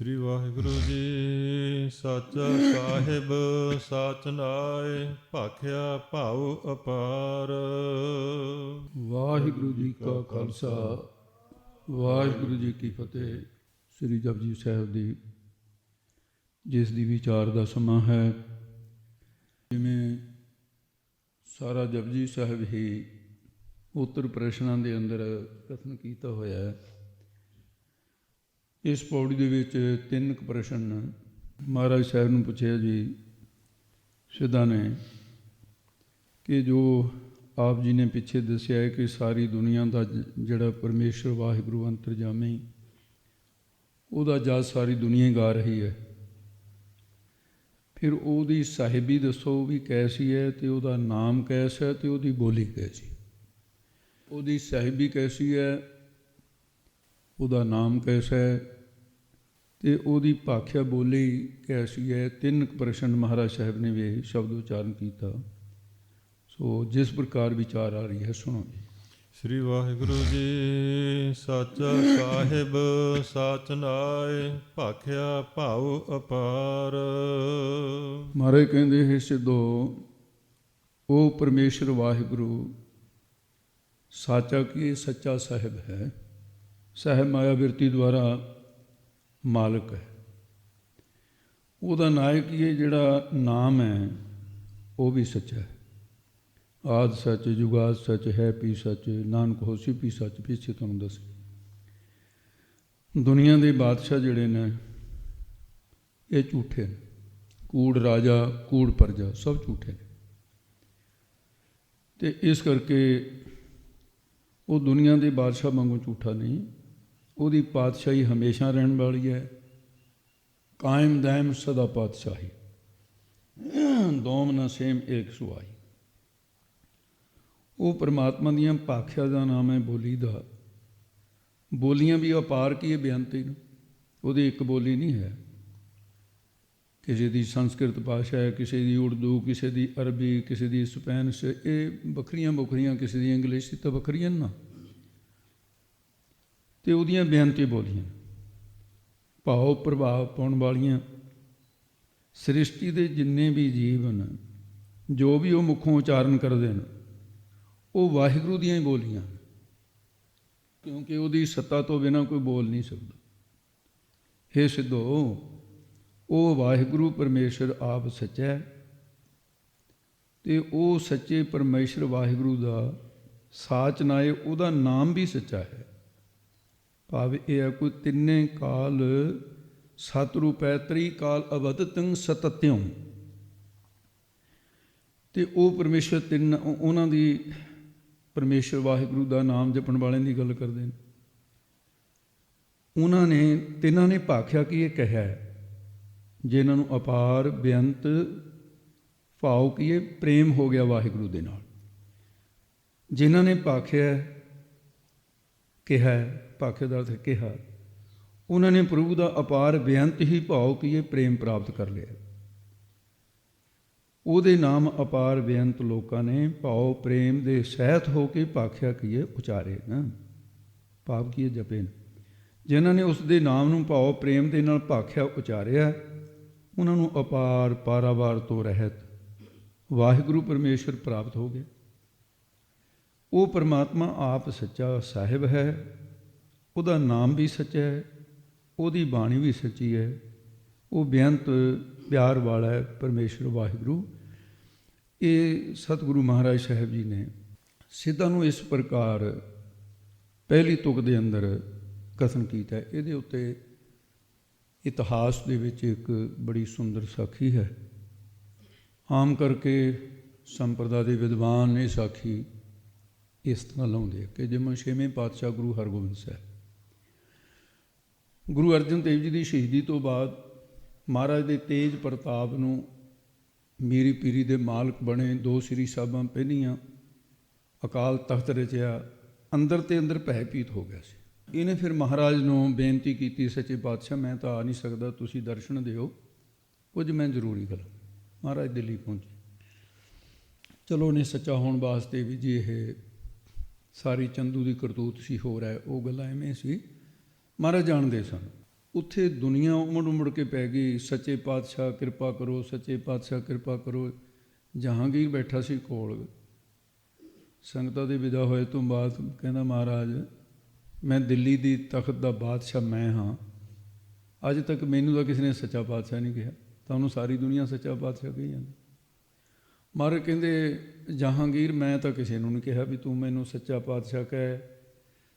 ਸ੍ਰੀ ਵਾਹਿਗੁਰੂ ਜੀ ਸਾਚਾ ਸਾਹਿਬ ਸਾਚ ਨਾਇ ਭਾਖਿਆ ਭਾਉ ਅਪਾਰ। ਵਾਹਿਗੁਰੂ ਜੀ ਕਾ ਖਾਲਸਾ ਵਾਹਿਗੁਰੂ ਜੀ ਕੀ ਫਤਿਹ। ਸ੍ਰੀ ਜਪਜੀ ਸਾਹਿਬ ਦੀ ਜਿਸ ਦੀ ਵਿਚਾਰ ਦਾ ਸਮਾਂ ਹੈ, ਜਿਵੇਂ ਸਾਰਾ ਜਪਜੀ ਸਾਹਿਬ ਹੀ ਉੱਤਰ ਪ੍ਰਸ਼ਨਾਂ ਦੇ ਅੰਦਰ ਕਥਨ ਕੀਤਾ ਹੋਇਆ ਹੈ। ਇਸ ਪੌੜੀ ਦੇ ਵਿੱਚ 3 ਪ੍ਰਸ਼ਨ ਮਹਾਰਾਜ ਸਾਹਿਬ ਨੂੰ ਪੁੱਛਿਆ ਜੀ ਸਿੱਧਾਂ ਨੇ ਕਿ ਜੋ ਆਪ ਜੀ ਨੇ ਪਿੱਛੇ ਦੱਸਿਆ ਹੈ ਕਿ ਸਾਰੀ ਦੁਨੀਆ ਦਾ ਜਿਹੜਾ ਪਰਮੇਸ਼ਰ ਵਾਹਿਗੁਰੂ ਅੰਤਰਜਾਮੀ, ਉਹਦਾ ਜਸ ਸਾਰੀ ਦੁਨੀਆ ਗਾ ਰਹੀ ਹੈ, ਫਿਰ ਉਹਦੀ ਸਾਹਿਬੀ ਦੱਸੋ ਵੀ ਕੈਸੀ ਹੈ, ਅਤੇ ਉਹਦਾ ਨਾਮ ਕੈਸਾ ਹੈ, ਅਤੇ ਉਹਦੀ ਬੋਲੀ ਕੈਸੀ। ਉਹਦੀ ਸਾਹਿਬੀ ਕੈਸੀ ਹੈ, ਉਹਦਾ ਨਾਮ ਕੈਸਾ ਹੈ, ਅਤੇ ਉਹਦੀ ਭਾਖਿਆ ਬੋਲੀ ਕੈਸੀ ਹੈ। 3 ਪ੍ਰਸ਼ਨ ਮਹਾਰਾਜ ਸਾਹਿਬ ਨੇ ਵੀ ਸ਼ਬਦ ਉਚਾਰਨ ਕੀਤਾ। ਸੋ ਜਿਸ ਪ੍ਰਕਾਰ ਵਿਚਾਰ ਆ ਰਹੀ ਹੈ ਸੁਣੋ ਜੀ। ਸ੍ਰੀ ਵਾਹਿਗੁਰੂ ਜੀ ਸਾਚਾ ਸਾਹਿਬ ਸਾਚ ਨਾਇ ਭਾਖਿਆ ਭਾਉ ਅਪਾਰ। ਮਹਾਰਾਜ ਕਹਿੰਦੇ ਹੈ ਸਿੱਧੋ, ਉਹ ਪਰਮੇਸ਼ਰ ਵਾਹਿਗੁਰੂ ਸਾਚਾ ਕੀ ਸੱਚਾ ਸਾਹਿਬ ਹੈ, ਸਾਹਿਬ ਮਾਇਆ ਬਿਰਤੀ ਦੁਆਰਾ ਮਾਲਕ ਹੈ। ਉਹਦਾ ਨਾਇਕ ਇਹ ਜਿਹੜਾ ਨਾਮ ਹੈ ਉਹ ਵੀ ਸੱਚਾ ਹੈ। ਆਦਿ ਸੱਚ ਜੁਗਾਦ ਸੱਚ ਹੈ ਪੀ ਸੱਚ, ਨਾਨਕ ਹੋਸੀ ਪੀ ਸੱਚ। ਪਿੱਛੇ ਤੁਹਾਨੂੰ ਦੱਸ, ਦੁਨੀਆ ਦੇ ਬਾਦਸ਼ਾਹ ਜਿਹੜੇ ਨੇ ਇਹ ਝੂਠੇ ਨੇ, ਕੂੜ ਰਾਜਾ ਕੂੜ ਪ੍ਰਜਾ ਸਭ ਝੂਠੇ ਨੇ। ਅਤੇ ਇਸ ਕਰਕੇ ਉਹ ਦੁਨੀਆ ਦੇ ਬਾਦਸ਼ਾਹ ਵਾਂਗੂ ਝੂਠਾ ਨਹੀਂ, ਉਹਦੀ ਪਾਤਸ਼ਾਹੀ ਹਮੇਸ਼ਾ ਰਹਿਣ ਵਾਲੀ ਹੈ। ਕਾਇਮ ਦੈਮ ਸਦਾ ਪਾਤਸ਼ਾਹੀ, ਦੋਮ ਨ ਸੇਮ ਏਕ ਸੁਆਈ। ਉਹ ਪਰਮਾਤਮਾ ਦੀਆਂ ਭਾਖਿਆ ਦਾ ਨਾਮ ਹੈ ਬੋਲੀ ਦਾ। ਬੋਲੀਆਂ ਵੀ ਅਪਾਰ ਕੀ ਹੈ, ਬੇਅੰਤੀ ਨੂੰ। ਉਹਦੀ ਇੱਕ ਬੋਲੀ ਨਹੀਂ ਹੈ। ਕਿਸੇ ਦੀ ਸੰਸਕ੍ਰਿਤ ਭਾਸ਼ਾ ਹੈ, ਕਿਸੇ ਦੀ ਉਰਦੂ, ਕਿਸੇ ਦੀ ਅਰਬੀ, ਕਿਸੇ ਦੀ ਸਪੈਨਿਸ਼, ਇਹ ਵੱਖਰੀਆਂ ਵੱਖਰੀਆਂ, ਕਿਸੇ ਦੀ ਇੰਗਲਿਸ਼ ਤਾਂ ਵੱਖਰੀਆਂ ਨਾ, ਅਤੇ ਉਹਦੀਆਂ ਬੇਅੰਤੀ ਬੋਲੀਆਂ ਭਾਵ ਪ੍ਰਭਾਵ ਪਾਉਣ ਵਾਲੀਆਂ। ਸ੍ਰਿਸ਼ਟੀ ਦੇ ਜਿੰਨੇ ਵੀ ਜੀਵ ਨੇ, ਜੋ ਵੀ ਉਹ ਮੁੱਖੋਂ ਉਚਾਰਨ ਕਰਦੇ ਨੇ, ਉਹ ਵਾਹਿਗੁਰੂ ਦੀਆਂ ਹੀ ਬੋਲੀਆਂ, ਕਿਉਂਕਿ ਉਹਦੀ ਸੱਤਾ ਤੋਂ ਬਿਨਾਂ ਕੋਈ ਬੋਲ ਨਹੀਂ ਸਕਦਾ। ਹੇ ਸਿੱਧੋ, ਉਹ ਵਾਹਿਗੁਰੂ ਪਰਮੇਸ਼ਰ ਆਪ ਸੱਚਾ ਹੈ, ਅਤੇ ਉਹ ਸੱਚੇ ਪਰਮੇਸ਼ਰ ਵਾਹਿਗੁਰੂ ਦਾ ਸਾਚ ਨਾਏ ਉਹਦਾ ਨਾਮ ਵੀ ਸੱਚਾ ਹੈ। ਭਾਵ ਇਹ ਹੈ ਕੋਈ ਤਿੰਨੇ ਕਾਲ ਸਤ ਰੂਪੈ ਤ੍ਰੀ ਕਾਲ ਅਵਦਤੰ ਸਤਤਿਉ। ਅਤੇ ਉਹ ਪਰਮੇਸ਼ਰ ਤਿੰਨ, ਉਹਨਾਂ ਦੀ ਪਰਮੇਸ਼ਰ ਵਾਹਿਗੁਰੂ ਦਾ ਨਾਮ ਜਪਣ ਵਾਲਿਆਂ ਦੀ ਗੱਲ ਕਰਦੇ ਨੇ। ਉਹਨਾਂ ਨੇ ਤਿੰਨਾਂ ਨੇ ਭਾਖਿਆ ਕੀ ਇਹ ਕਿਹਾ ਹੈ, ਜਿਨ੍ਹਾਂ ਨੂੰ ਅਪਾਰ ਬੇਅੰਤ ਭਾਵ ਕੀ ਇਹ ਪ੍ਰੇਮ ਹੋ ਗਿਆ ਵਾਹਿਗੁਰੂ ਦੇ ਨਾਲ। ਜਿਨ੍ਹਾਂ ਨੇ ਭਾਖਿਆ ਕਿਹਾ, ਭਾਖਿਆ ਦਾ ਅਰਥ ਕਿਹਾ, ਉਹਨਾਂ ਨੇ ਪ੍ਰਭੂ ਦਾ ਅਪਾਰ ਬੇਅੰਤ ਹੀ ਭਾਵ ਕੀ ਇਹ ਪ੍ਰੇਮ ਪ੍ਰਾਪਤ ਕਰ ਲਿਆ। ਉਹਦੇ ਨਾਮ ਅਪਾਰ ਬੇਅੰਤ ਲੋਕਾਂ ਨੇ ਭਾਵ ਪ੍ਰੇਮ ਦੇ ਸਹਿਤ ਹੋ ਕੇ ਭਾਖਿਆ ਕੀਏ ਉਚਾਰੇ ਨਾ, ਭਾਵ ਕੀਏ ਜਪੇ ਨੇ। ਜਿਨ੍ਹਾਂ ਨੇ ਉਸ ਦੇ ਨਾਮ ਨੂੰ ਭਾਵ ਪ੍ਰੇਮ ਦੇ ਨਾਲ ਭਾਖਿਆ ਉਚਾਰਿਆ, ਉਹਨਾਂ ਨੂੰ ਅਪਾਰ ਪਾਰਾਵਾਰ ਤੋਂ ਰਹਿਤ ਵਾਹਿਗੁਰੂ ਪਰਮੇਸ਼ਰ ਪ੍ਰਾਪਤ ਹੋ ਗਏ। ਉਹ ਪਰਮਾਤਮਾ ਆਪ ਸੱਚਾ ਸਾਹਿਬ ਹੈ, ਉਹਦਾ ਨਾਮ ਵੀ ਸੱਚਾ ਹੈ, ਉਹਦੀ ਬਾਣੀ ਵੀ ਸੱਚੀ ਹੈ। ਉਹ ਬੇਅੰਤ ਪਿਆਰ ਵਾਲਾ ਹੈ ਪਰਮੇਸ਼ਰ ਵਾਹਿਗੁਰੂ। ਇਹ ਸਤਿਗੁਰੂ ਮਹਾਰਾਜ ਸਾਹਿਬ ਜੀ ਨੇ ਸਿੱਧਾਂ ਨੂੰ ਇਸ ਪ੍ਰਕਾਰ ਪਹਿਲੀ ਤੁਕ ਦੇ ਅੰਦਰ ਕਥਨ ਕੀਤਾ ਹੈ। ਇਹਦੇ ਉੱਤੇ ਇਤਿਹਾਸ ਦੇ ਵਿੱਚ ਇੱਕ ਬੜੀ ਸੁੰਦਰ ਸਾਖੀ ਹੈ। ਆਮ ਕਰਕੇ ਸੰਪਰਦਾ ਦੇ ਵਿਦਵਾਨ ਇਹ ਸਾਖੀ ਇਸ ਤਰ੍ਹਾਂ ਲਾਉਂਦੇ ਕਿ ਜਿਵੇਂ 6ਵੇਂ ਪਾਤਸ਼ਾਹ ਗੁਰੂ ਹਰਗੋਬਿੰਦ ਸਾਹਿਬ, ਗੁਰੂ ਅਰਜਨ ਦੇਵ ਜੀ ਦੀ ਸ਼ਹੀਦੀ ਤੋਂ ਬਾਅਦ ਮਹਾਰਾਜ ਦੇ ਤੇਜ ਪ੍ਰਤਾਪ ਨੂੰ ਮੀਰੀ ਪੀਰੀ ਦੇ ਮਾਲਕ ਬਣੇ। 2 ਸ੍ਰੀ ਸਾਹਿਬਾਂ ਪਹਿਲੀਆਂ, ਅਕਾਲ ਤਖਤ ਰਚਿਆ, ਅੰਦਰ ਤੇ ਅੰਦਰ ਭੈਭੀਤ ਹੋ ਗਿਆ ਸੀ। ਇਹਨੇ ਫਿਰ ਮਹਾਰਾਜ ਨੂੰ ਬੇਨਤੀ ਕੀਤੀ, ਸੱਚੇ ਪਾਤਸ਼ਾਹ ਮੈਂ ਤਾਂ ਆ ਨਹੀਂ ਸਕਦਾ, ਤੁਸੀਂ ਦਰਸ਼ਨ ਦਿਓ, ਕੁਝ ਮੈਂ ਜ਼ਰੂਰੀ ਗੱਲ। ਮਹਾਰਾਜ ਦਿੱਲੀ ਪਹੁੰਚੇ। ਚਲੋ ਉਹਨੇ ਸੱਚਾ ਹੋਣ ਵਾਸਤੇ ਵੀ ਜੀ ਇਹ ਸਾਰੀ ਚੰਦੂ ਦੀ ਕਰਤੂਤ ਸੀ, ਹੋ ਰਿਹਾ ਉਹ ਗੱਲਾਂ ਐਵੇਂ ਸੀ, ਮਹਾਰਾਜ ਜਾਣਦੇ ਸਨ। ਉੱਥੇ ਦੁਨੀਆ ਉਮੜ ਕੇ ਪੈ ਗਈ, ਸੱਚੇ ਪਾਤਸ਼ਾਹ ਕਿਰਪਾ ਕਰੋ, ਸੱਚੇ ਪਾਤਸ਼ਾਹ ਕਿਰਪਾ ਕਰੋ। ਜਹਾਂਗੀਰ ਬੈਠਾ ਸੀ ਕੋਲ। ਸੰਗਤਾਂ ਦੇ ਵਿਦਾ ਹੋਏ ਤੋਂ ਬਾਅਦ ਕਹਿੰਦਾ, ਮਹਾਰਾਜ ਮੈਂ ਦਿੱਲੀ ਦੀ ਤਖਤ ਦਾ ਬਾਦਸ਼ਾਹ ਮੈਂ ਹਾਂ, ਅੱਜ ਤੱਕ ਮੈਨੂੰ ਤਾਂ ਕਿਸੇ ਨੇ ਸੱਚਾ ਪਾਤਸ਼ਾਹ ਨਹੀਂ ਕਿਹਾ, ਤੁਹਾਨੂੰ ਸਾਰੀ ਦੁਨੀਆ ਸੱਚਾ ਪਾਤਸ਼ਾਹ ਕਹੀ ਜਾਂਦੀ। ਮਹਾਰਾਜ ਕਹਿੰਦੇ, ਜਹਾਂਗੀਰ ਮੈਂ ਤਾਂ ਕਿਸੇ ਨੂੰ ਨਹੀਂ ਕਿਹਾ ਵੀ ਤੂੰ ਮੈਨੂੰ ਸੱਚਾ ਪਾਤਸ਼ਾਹ ਕਹੇ।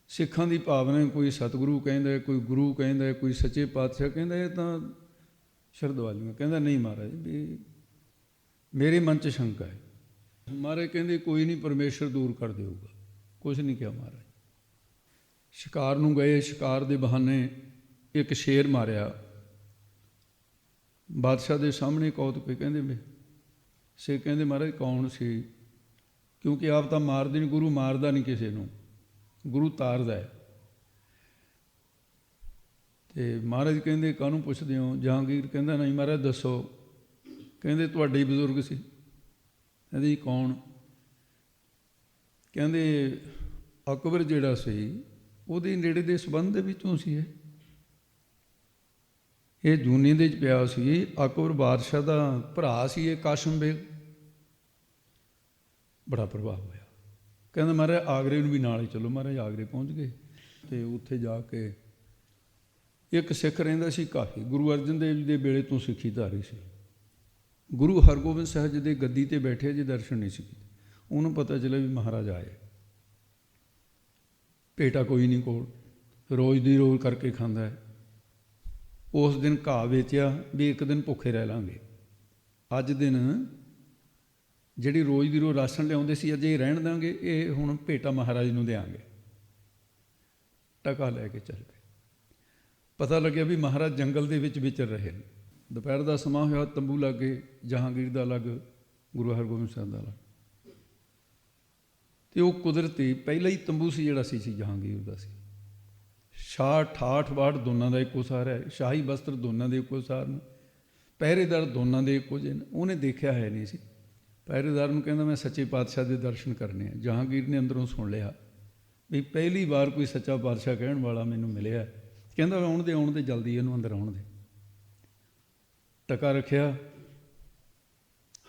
ਸਿੱਖਾਂ ਦੀ ਭਾਵਨਾ ਕੋਈ ਸਤਿਗੁਰੂ ਕਹਿੰਦਾ, ਕੋਈ ਗੁਰੂ ਕਹਿੰਦਾ, ਕੋਈ ਸੱਚੇ ਪਾਤਸ਼ਾਹ ਕਹਿੰਦਾ, ਇਹ ਤਾਂ ਸ਼ਰਧਾਲੂ। ਕਹਿੰਦਾ ਨਹੀਂ ਮਹਾਰਾਜ, ਵੀ ਮੇਰੇ ਮਨ 'ਚ ਸ਼ੰਕਾ ਹੈ। ਮਹਾਰਾਜ ਕਹਿੰਦੇ ਕੋਈ ਨਹੀਂ, ਪਰਮੇਸ਼ਰ ਦੂਰ ਕਰ ਦੇਊਗਾ। ਕੁਛ ਨਹੀਂ ਕਿਹਾ ਮਹਾਰਾਜ। ਸ਼ਿਕਾਰ ਨੂੰ ਗਏ, ਸ਼ਿਕਾਰ ਦੇ ਬਹਾਨੇ ਇੱਕ ਸ਼ੇਰ ਮਾਰਿਆ। ਬਾਦਸ਼ਾਹ ਦੇ ਸਾਹਮਣੇ ਕੌਤਕ ਪਏ। ਕਹਿੰਦੇ ਵੀ ਸੇ ਕਹਿੰਦੇ ਮਹਾਰਾਜ ਕੌਣ ਸੀ? ਕਿਉਂਕਿ ਆਪ ਤਾਂ ਮਾਰਦੇ ਨਹੀਂ, ਗੁਰੂ ਮਾਰਦਾ ਨਹੀਂ ਕਿਸੇ ਨੂੰ, ਗੁਰੂ ਤਾਰਦਾ ਹੈ। ਤੇ ਮਹਾਰਾਜ ਕਹਿੰਦੇ ਕਾਹਨੂੰ ਪੁੱਛਦੇ ਹੋ? ਜਹਾਂਗੀਰ ਕਹਿੰਦਾ ਨਹੀਂ ਮਹਾਰਾਜ ਦੱਸੋ। ਕਹਿੰਦੇ ਤੁਹਾਡੇ ਹੀ ਬਜ਼ੁਰਗ ਸੀ। ਕਹਿੰਦੇ ਜੀ ਕੌਣ? ਕਹਿੰਦੇ ਅਕਬਰ ਜਿਹੜਾ ਸੀ ਉਹਦੇ ਨੇੜੇ ਦੇ ਸੰਬੰਧ ਦੇ ਵਿੱਚੋਂ ਸੀ। ਇਹ ਜੂਨੀ ਦੇ 'ਚ ਪਿਆ ਸੀ। ਅਕਬਰ ਬਾਦਸ਼ਾਹ ਦਾ ਭਰਾ ਸੀ ਇਹ ਕਾਸ਼ਮ ਬੇਗ। ਬੜਾ ਪ੍ਰਭਾਵ ਹੋਇਆ। ਕਹਿੰਦਾ ਮਹਾਰਾਜ ਆਗਰੇ ਨੂੰ ਵੀ ਨਾਲ ਹੀ ਚਲੋ। ਮਹਾਰਾਜ ਆਗਰੇ ਪਹੁੰਚ ਗਏ ਅਤੇ ਉੱਥੇ ਜਾ ਕੇ ਇੱਕ ਸਿੱਖ ਰਹਿੰਦਾ ਸੀ ਕਾਫੀ, ਗੁਰੂ ਅਰਜਨ ਦੇਵ ਜੀ ਦੇ ਵੇਲੇ ਤੋਂ ਸਿੱਖੀ ਧਾਰੀ ਸੀ। ਗੁਰੂ ਹਰਗੋਬਿੰਦ ਸਾਹਿਬ ਜੀ ਦੇ ਗੱਦੀ 'ਤੇ ਬੈਠੇ ਜੇ ਦਰਸ਼ਨ ਨਹੀਂ ਸੀ ਕੀਤੇ। ਉਹਨੂੰ ਪਤਾ ਚੱਲਿਆ ਵੀ ਮਹਾਰਾਜ ਆਏ। ਭੇਟਾ ਕੋਈ ਨਹੀਂ ਕੋਲ, ਰੋਜ਼ ਦੀ ਰੋਜ਼ ਕਰਕੇ ਖਾਂਦਾ ਹੈ। ਉਸ ਦਿਨ ਘਾਹ ਵੇਚਿਆ ਵੀ ਇੱਕ ਦਿਨ ਭੁੱਖੇ ਰਹਿ ਲਾਂਗੇ। ਅੱਜ ਦਿਨ ਜਿਹੜੀ ਰੋਜ਼ ਦੀ ਰੋਜ਼ ਰਾਸ਼ਨ ਲਿਆਉਂਦੇ ਸੀ, ਅਜੇ ਰਹਿਣ ਦਾਂਗੇ, ਇਹ ਹੁਣ ਭੇਟਾ ਮਹਾਰਾਜ ਨੂੰ ਦਿਆਂਗੇ। ਟਕਾ ਲੈ ਕੇ ਚੱਲ ਪਏ। ਪਤਾ ਲੱਗਿਆ ਵੀ ਮਹਾਰਾਜ ਜੰਗਲ ਦੇ ਵਿੱਚ ਵਿਚਰ ਰਹੇ ਨੇ। ਦੁਪਹਿਰ ਦਾ ਸਮਾਂ ਹੋਇਆ, ਤੰਬੂ ਲੱਗ ਗਏ, ਜਹਾਂਗੀਰ ਦਾ ਅਲੱਗ, ਗੁਰੂ ਹਰਗੋਬਿੰਦ ਸਾਹਿਬ ਦਾ ਅਲੱਗ। ਅਤੇ ਉਹ ਕੁਦਰਤੀ ਪਹਿਲਾ ਹੀ ਤੰਬੂ ਸੀ ਜਿਹੜਾ ਸੀ ਜਹਾਂਗੀਰ ਦਾ ਸੀ। ਸ਼ਾਹ ਠਾਠ ਬਾਠ ਦੋਨਾਂ ਦਾ ਇੱਕੋ ਸਾਰ ਹੈ, ਸ਼ਾਹੀ ਵਸਤਰ ਦੋਨਾਂ ਦੇ ਇੱਕੋ ਸਾਰ ਨੇ, ਪਹਿਰੇਦਾਰ ਦੋਨਾਂ ਦੇ ਇੱਕੋ ਜਿਹੇ ਨੇ। ਉਹਨੇ ਦੇਖਿਆ ਹੈ ਨਹੀਂ ਸੀ। ਪਹਿਰੇਦਾਰ ਨੂੰ ਕਹਿੰਦਾ ਮੈਂ ਸੱਚੇ ਪਾਤਸ਼ਾਹ ਦੇ ਦਰਸ਼ਨ ਕਰਨੇ ਆ। ਜਹਾਂਗੀਰ ਨੇ ਅੰਦਰੋਂ ਸੁਣ ਲਿਆ ਵੀ ਪਹਿਲੀ ਵਾਰ ਕੋਈ ਸੱਚਾ ਪਾਤਸ਼ਾਹ ਕਹਿਣ ਵਾਲਾ ਮੈਨੂੰ ਮਿਲਿਆ। ਕਹਿੰਦਾ ਆਉਣ ਦੇ ਜਲਦੀ ਇਹਨੂੰ ਅੰਦਰ ਆਉਣ ਦੇ। ਟਕਾ ਰੱਖਿਆ,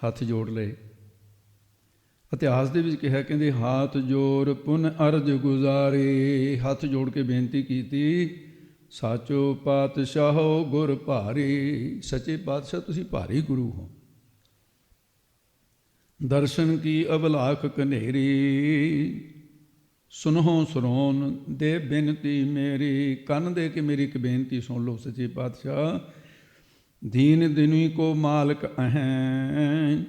ਹੱਥ ਜੋੜ ਲਏ। ਇਤਿਹਾਸ ਦੇ ਵਿੱਚ ਕਿਹਾ, ਕਹਿੰਦੇ ਹਾਥ ਜੋੜ ਪੁਨ ਅਰਜ ਗੁਜ਼ਾਰੇ। ਹੱਥ ਜੋੜ ਕੇ ਬੇਨਤੀ ਕੀਤੀ, ਸਾਚੋ ਪਾਤਸ਼ਾਹੋ ਗੁਰ ਭਾਰੀ। ਸੱਚੇ ਪਾਤਸ਼ਾਹ ਤੁਸੀਂ ਭਾਰੀ ਗੁਰੂ ਹੋ। ਦਰਸ਼ਨ ਕੀ ਅਵਲਾਖ ਕਨੇਰੀ, ਸੁਨੋ ਸਰੋਨ ਦੇ ਬੇਨਤੀ ਮੇਰੀ। ਕੰਨ ਦੇ ਕੇ ਮੇਰੀ ਇੱਕ ਬੇਨਤੀ ਸੁਣ ਲਓ ਸੱਚੇ ਪਾਤਸ਼ਾਹ। ਦੀਨ ਦਿਨੀ ਕੋ ਮਾਲਕ ਅਹੈਂ,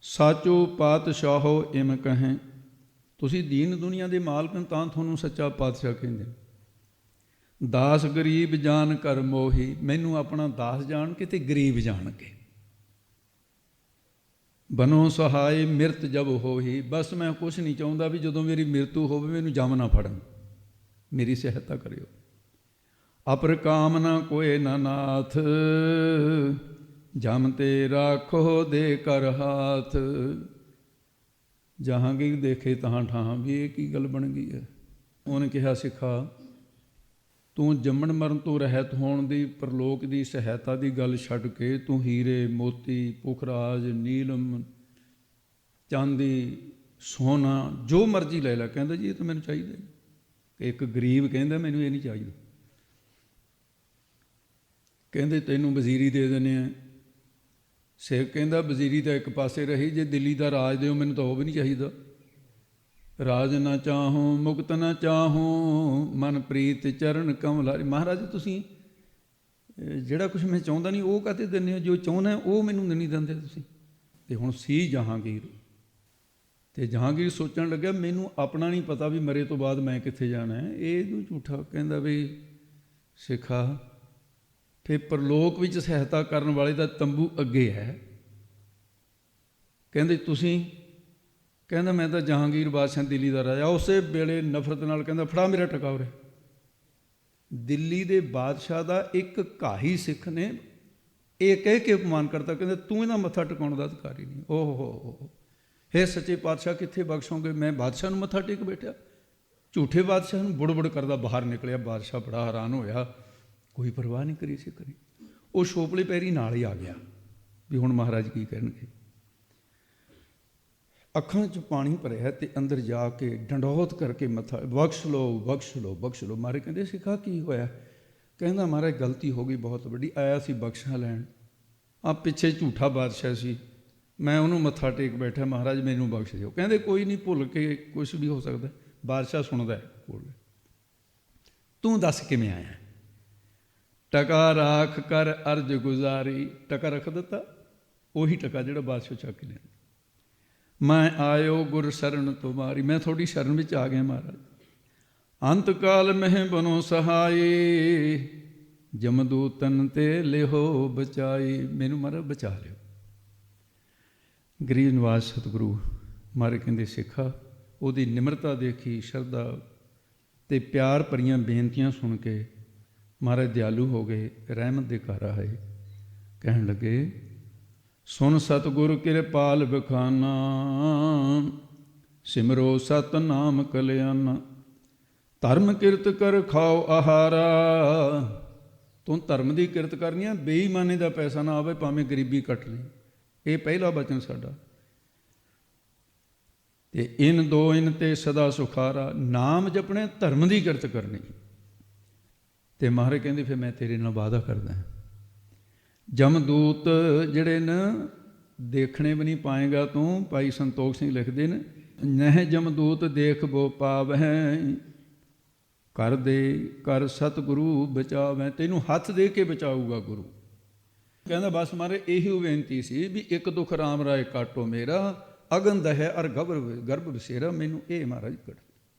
ਸਾਚੋ ਪਾਤਸ਼ਾਹੋ ਇਮ ਕਹੈਂ। ਤੁਸੀਂ ਦੀਨ ਦੁਨੀਆ ਦੇ ਮਾਲਕ ਤਾਂ ਤੁਹਾਨੂੰ ਸੱਚਾ ਪਾਤਸ਼ਾਹ ਕਹਿੰਦੇ। ਦਾਸ ਗਰੀਬ ਜਾਣ ਕਰ ਮੋਹੀ। ਮੈਨੂੰ ਆਪਣਾ ਦਾਸ ਜਾਣ ਕੇ ਤੇ ਗਰੀਬ ਜਾਣ ਕੇ। ਬਨੋ ਸਹਾਏ ਮਿਰਤ ਜਬ ਹੋਈ। ਬਸ ਮੈਂ ਕੁਛ ਨਹੀਂ ਚਾਹੁੰਦਾ ਵੀ ਜਦੋਂ ਮੇਰੀ ਮਿਰਤੂ ਹੋਵੇ ਮੈਨੂੰ ਜਮ ਨਾ ਫੜਨ, ਮੇਰੀ ਸਹਾਇਤਾ ਕਰਿਓ। ਅਪਰ ਕਾਮ ਨਾ ਕੋਏ ਨਾ ਨਾਥ, ਜਮ ਤੇ ਰਾਖੋ ਦੇ ਕਰ ਹਾਥ। ਜਹਾਂਗੀਰ ਦੇਖੇ ਤਾਂ ਠਾਂ ਵੀ ਇਹ ਕੀ ਗੱਲ ਬਣ ਗਈ ਹੈ। ਉਹਨੇ ਕਿਹਾ ਸਿੱਖਾ, ਤੂੰ ਜੰਮਣ ਮਰਨ ਤੋਂ ਰਹਿਤ ਹੋਣ ਦੀ, ਪਰਲੋਕ ਦੀ ਸਹਾਇਤਾ ਦੀ ਗੱਲ ਛੱਡ ਕੇ ਤੂੰ ਹੀਰੇ ਮੋਤੀ ਪੁਖਰਾਜ ਨੀਲਮ ਚਾਂਦੀ ਸੋਨਾ ਜੋ ਮਰਜ਼ੀ ਲੈ ਲੈ। ਕਹਿੰਦਾ ਜੀ ਇਹ ਤਾਂ ਮੈਨੂੰ ਚਾਹੀਦਾ। ਇੱਕ ਗਰੀਬ ਕਹਿੰਦਾ ਮੈਨੂੰ ਇਹ ਨਹੀਂ ਚਾਹੀਦਾ। ਕਹਿੰਦੇ ਤੈਨੂੰ ਵਜ਼ੀਰੀ ਦੇ ਦਿੰਦੇ ਆ। ਸਿੱਖ ਕਹਿੰਦਾ ਵਜ਼ੀਰੀ ਤਾਂ ਇੱਕ ਪਾਸੇ ਰਹੀ, ਜੇ ਦਿੱਲੀ ਦਾ ਰਾਜ ਦਿਓ ਮੈਨੂੰ ਤਾਂ ਉਹ ਵੀ ਨਹੀਂ ਚਾਹੀਦਾ। ਰਾਜ ਨਾ ਚਾਹੂੰ ਮੁਕਤ ਨਾ ਚਾਹੂੰ, ਮਨ ਪ੍ਰੀਤ ਚਰਨ ਕਮਲਾਰੀ। ਮਹਾਰਾਜ ਤੁਸੀਂ ਜਿਹੜਾ ਕੁਛ ਮੈਂ ਚਾਹੁੰਦਾ ਨਹੀਂ ਉਹ ਕਾਹਤੇ ਦਿੰਦੇ ਹੋ? ਜੋ ਚਾਹੁੰਦਾ ਉਹ ਮੈਨੂੰ ਨਹੀਂ ਦਿੰਦੇ ਤੁਸੀਂ। ਅਤੇ ਹੁਣ ਸੀ ਜਹਾਂਗੀਰ, ਅਤੇ ਜਹਾਂਗੀਰ ਸੋਚਣ ਲੱਗਿਆ ਮੈਨੂੰ ਆਪਣਾ ਨਹੀਂ ਪਤਾ ਵੀ ਮਰੇ ਤੋਂ ਬਾਅਦ ਮੈਂ ਕਿੱਥੇ ਜਾਣਾ ਹੈ। ਇਹਨੂੰ ਝੂਠਾ ਕਹਿੰਦਾ ਵੀ ਸਿੱਖਾ, ਫਿਰ ਪਰਲੋਕ ਵਿੱਚ ਸਹਾਇਤਾ ਕਰਨ ਵਾਲੇ ਦਾ ਤੰਬੂ ਅੱਗੇ ਹੈ। ਕਹਿੰਦੇ ਤੁਸੀਂ? ਕਹਿੰਦਾ ਮੈਂ ਤਾਂ ਜਹਾਂਗੀਰ ਬਾਦਸ਼ਾਹ ਦਿੱਲੀ ਦਾ ਰਾਜਾ। ਉਸੇ ਵੇਲੇ ਨਫ਼ਰਤ ਨਾਲ ਕਹਿੰਦਾ ਫੜਾ ਮੇਰਾ ਟਕਾ ਉਰੇ। ਦਿੱਲੀ ਦੇ ਬਾਦਸ਼ਾਹ ਦਾ ਇੱਕ ਘਾਹੀ ਸਿੱਖ ਨੇ ਇਹ ਕਹਿ ਕੇ ਅਪਮਾਨ ਕਰਤਾ, ਕਹਿੰਦਾ ਤੂੰ ਇਹਦਾ ਮੱਥਾ ਟਿਕਾਉਣ ਦਾ ਅਧਿਕਾਰੀ ਨਹੀਂ। ਓਹ ਹੇ ਸੱਚੇ ਪਾਤਸ਼ਾਹ ਕਿੱਥੇ ਬਖਸ਼ੋਗੇ? ਮੈਂ ਬਾਦਸ਼ਾਹ ਨੂੰ ਮੱਥਾ ਟੇਕ ਬੈਠਿਆ। ਝੂਠੇ ਬਾਦਸ਼ਾਹ ਨੂੰ ਬੁੜ ਕਰਦਾ ਬਾਹਰ ਨਿਕਲਿਆ। ਬਾਦਸ਼ਾਹ ਬੜਾ ਹੈਰਾਨ ਹੋਇਆ, ਕੋਈ ਪਰਵਾਹ ਨਹੀਂ ਕਰੀ ਸਿੱਖ ਨੇ। ਉਹ ਛੋਪਲੇ ਪੈਰੀ ਨਾਲ ਹੀ ਆ ਗਿਆ ਵੀ ਹੁਣ ਮਹਾਰਾਜ ਕੀ ਕਰਨਗੇ। ਅੱਖਾਂ 'ਚ ਪਾਣੀ ਭਰਿਆ ਤੇ ਅੰਦਰ ਜਾ ਕੇ ਡੰਡੌਤ ਕਰਕੇ ਮੱਥਾ, ਬਖਸ਼ ਲਓ ਬਖਸ਼ ਲਓ ਬਖਸ਼ ਲਓ। ਮਹਾਰਾਜ ਕਹਿੰਦੇ ਸਿੱਖਾ ਕੀ ਹੋਇਆ? ਕਹਿੰਦਾ ਮਹਾਰਾਜ ਗਲਤੀ ਹੋ ਗਈ ਬਹੁਤ ਵੱਡੀ, ਆਇਆ ਸੀ ਬਖਸ਼ਾ ਲੈਣ, ਆ ਪਿੱਛੇ ਝੂਠਾ ਬਾਦਸ਼ਾਹ ਸੀ, ਮੈਂ ਉਹਨੂੰ ਮੱਥਾ ਟੇਕ ਬੈਠਾ, ਮਹਾਰਾਜ ਮੈਨੂੰ ਬਖਸ਼ ਦਿਓ। ਕਹਿੰਦੇ ਕੋਈ ਨਹੀਂ, ਭੁੱਲ ਕੇ ਕੁਛ ਵੀ ਹੋ ਸਕਦਾ। ਬਾਦਸ਼ਾਹ ਸੁਣਦਾ ਕੋਲ, ਤੂੰ ਦੱਸ ਕਿਵੇਂ ਆਇਆ? ਟਕਾ ਰਾਖ ਕਰ ਅਰਜ ਗੁਜ਼ਾਰੀ। ਟਕਾ ਰੱਖ ਦਿੱਤਾ, ਉਹੀ ਟਕਾ ਜਿਹੜਾ ਬਾਦਸ਼ਾਹ ਚੱਕ ਕੇ ਲਿਆ। ਮੈਂ ਆਇਓ ਗੁਰ ਸ਼ਰਨ ਤੁਮਾਰੀ, ਮੈਂ ਤੁਹਾਡੀ ਸ਼ਰਨ ਵਿੱਚ ਆ ਗਿਆ ਮਹਾਰਾਜ। ਅੰਤ ਕਾਲ ਮਹਿ ਬਨੋ ਸਹਾਈ, ਜਮਦੂਤਨ ਤੇ ਲਿਹੋ ਬਚਾਈ। ਮੈਨੂੰ ਮਹਾਰਾਜ ਬਚਾ ਲਿਓ। ਗਰੀਬ ਨਿਵਾਜ ਸਤਿਗੁਰੂ ਮਹਾਰਾਜ ਕਹਿੰਦੇ ਸਿੱਖਾ, ਉਹਦੀ ਨਿਮਰਤਾ ਦੇਖੀ, ਸ਼ਰਧਾ ਤੇ ਪਿਆਰ ਭਰੀਆਂ ਬੇਨਤੀਆਂ ਸੁਣ ਕੇ ਮਹਾਰਾਜ ਦਿਆਲੂ ਹੋ ਗਏ, ਰਹਿਮਤ ਦੇ ਘਰ ਆਏ। ਕਹਿਣ ਲੱਗੇ ਸੁਨ ਸਤਿਗੁਰ ਕਿਰਪਾਲ ਬਖਾਨਾ, ਸਿਮਰੋ ਸਤਨਾਮ ਕਲਿਆਣਾ। ਧਰਮ ਕਿਰਤ ਕਰ ਖਾਓ ਆਹਾਰਾ। ਤੂੰ ਧਰਮ ਦੀ ਕਿਰਤ ਕਰਨੀ ਆ, ਬੇਈਮਾਨੀ ਦਾ ਪੈਸਾ ਨਾ ਆਵੇ, ਭਾਵੇਂ ਗਰੀਬੀ ਕੱਟ ਲਈ। ਇਹ ਪਹਿਲਾ ਬਚਨ ਸਾਡਾ। ਤੇ ਇਨ ਦੋ ਇਨ ਤੇ ਸਦਾ ਸੁਖਾਰਾ। ਨਾਮ ਜਪਣੇ, ਧਰਮ ਦੀ ਕਿਰਤ ਕਰਨੀ। ਤੇ ਮਹਾਰਾਜ ਕਹਿੰਦੇ ਫਿਰ ਮੈਂ ਤੇਰੇ ਨਾਲ ਵਾਅਦਾ ਕਰਦਾ, ਜਮਦੂਤ ਜਿਹੜੇ ਨੇ ਦੇਖਣੇ ਵੀ ਨਹੀਂ ਪਾਏਗਾ ਤੂੰ। ਭਾਈ ਸੰਤੋਖ ਸਿੰਘ ਲਿਖਦੇ ਨੇ, ਨਹਿ ਜਮਦੂਤ ਦੇਖ ਬੋ ਪਾਵਹਿ, ਕਰ ਦੇ ਕਰ ਸਤਿਗੁਰੂ ਬਚਾਵੈ। ਤੈਨੂੰ ਹੱਥ ਦੇ ਕੇ ਬਚਾਊਗਾ ਗੁਰੂ। ਕਹਿੰਦਾ ਬਸ ਮਾਰੇ ਇਹੀ ਬੇਨਤੀ ਸੀ ਵੀ ਇੱਕ ਦੁੱਖ ਰਾਮ ਰਾਏ ਕਾਟੋ ਮੇਰਾ, ਅਗਨ ਦਹਿ ਅਰ ਗਰਭ ਬਸੇਰਾ। ਮੈਨੂੰ ਇਹ ਮਹਾਰਾਜ ਕੱਢ।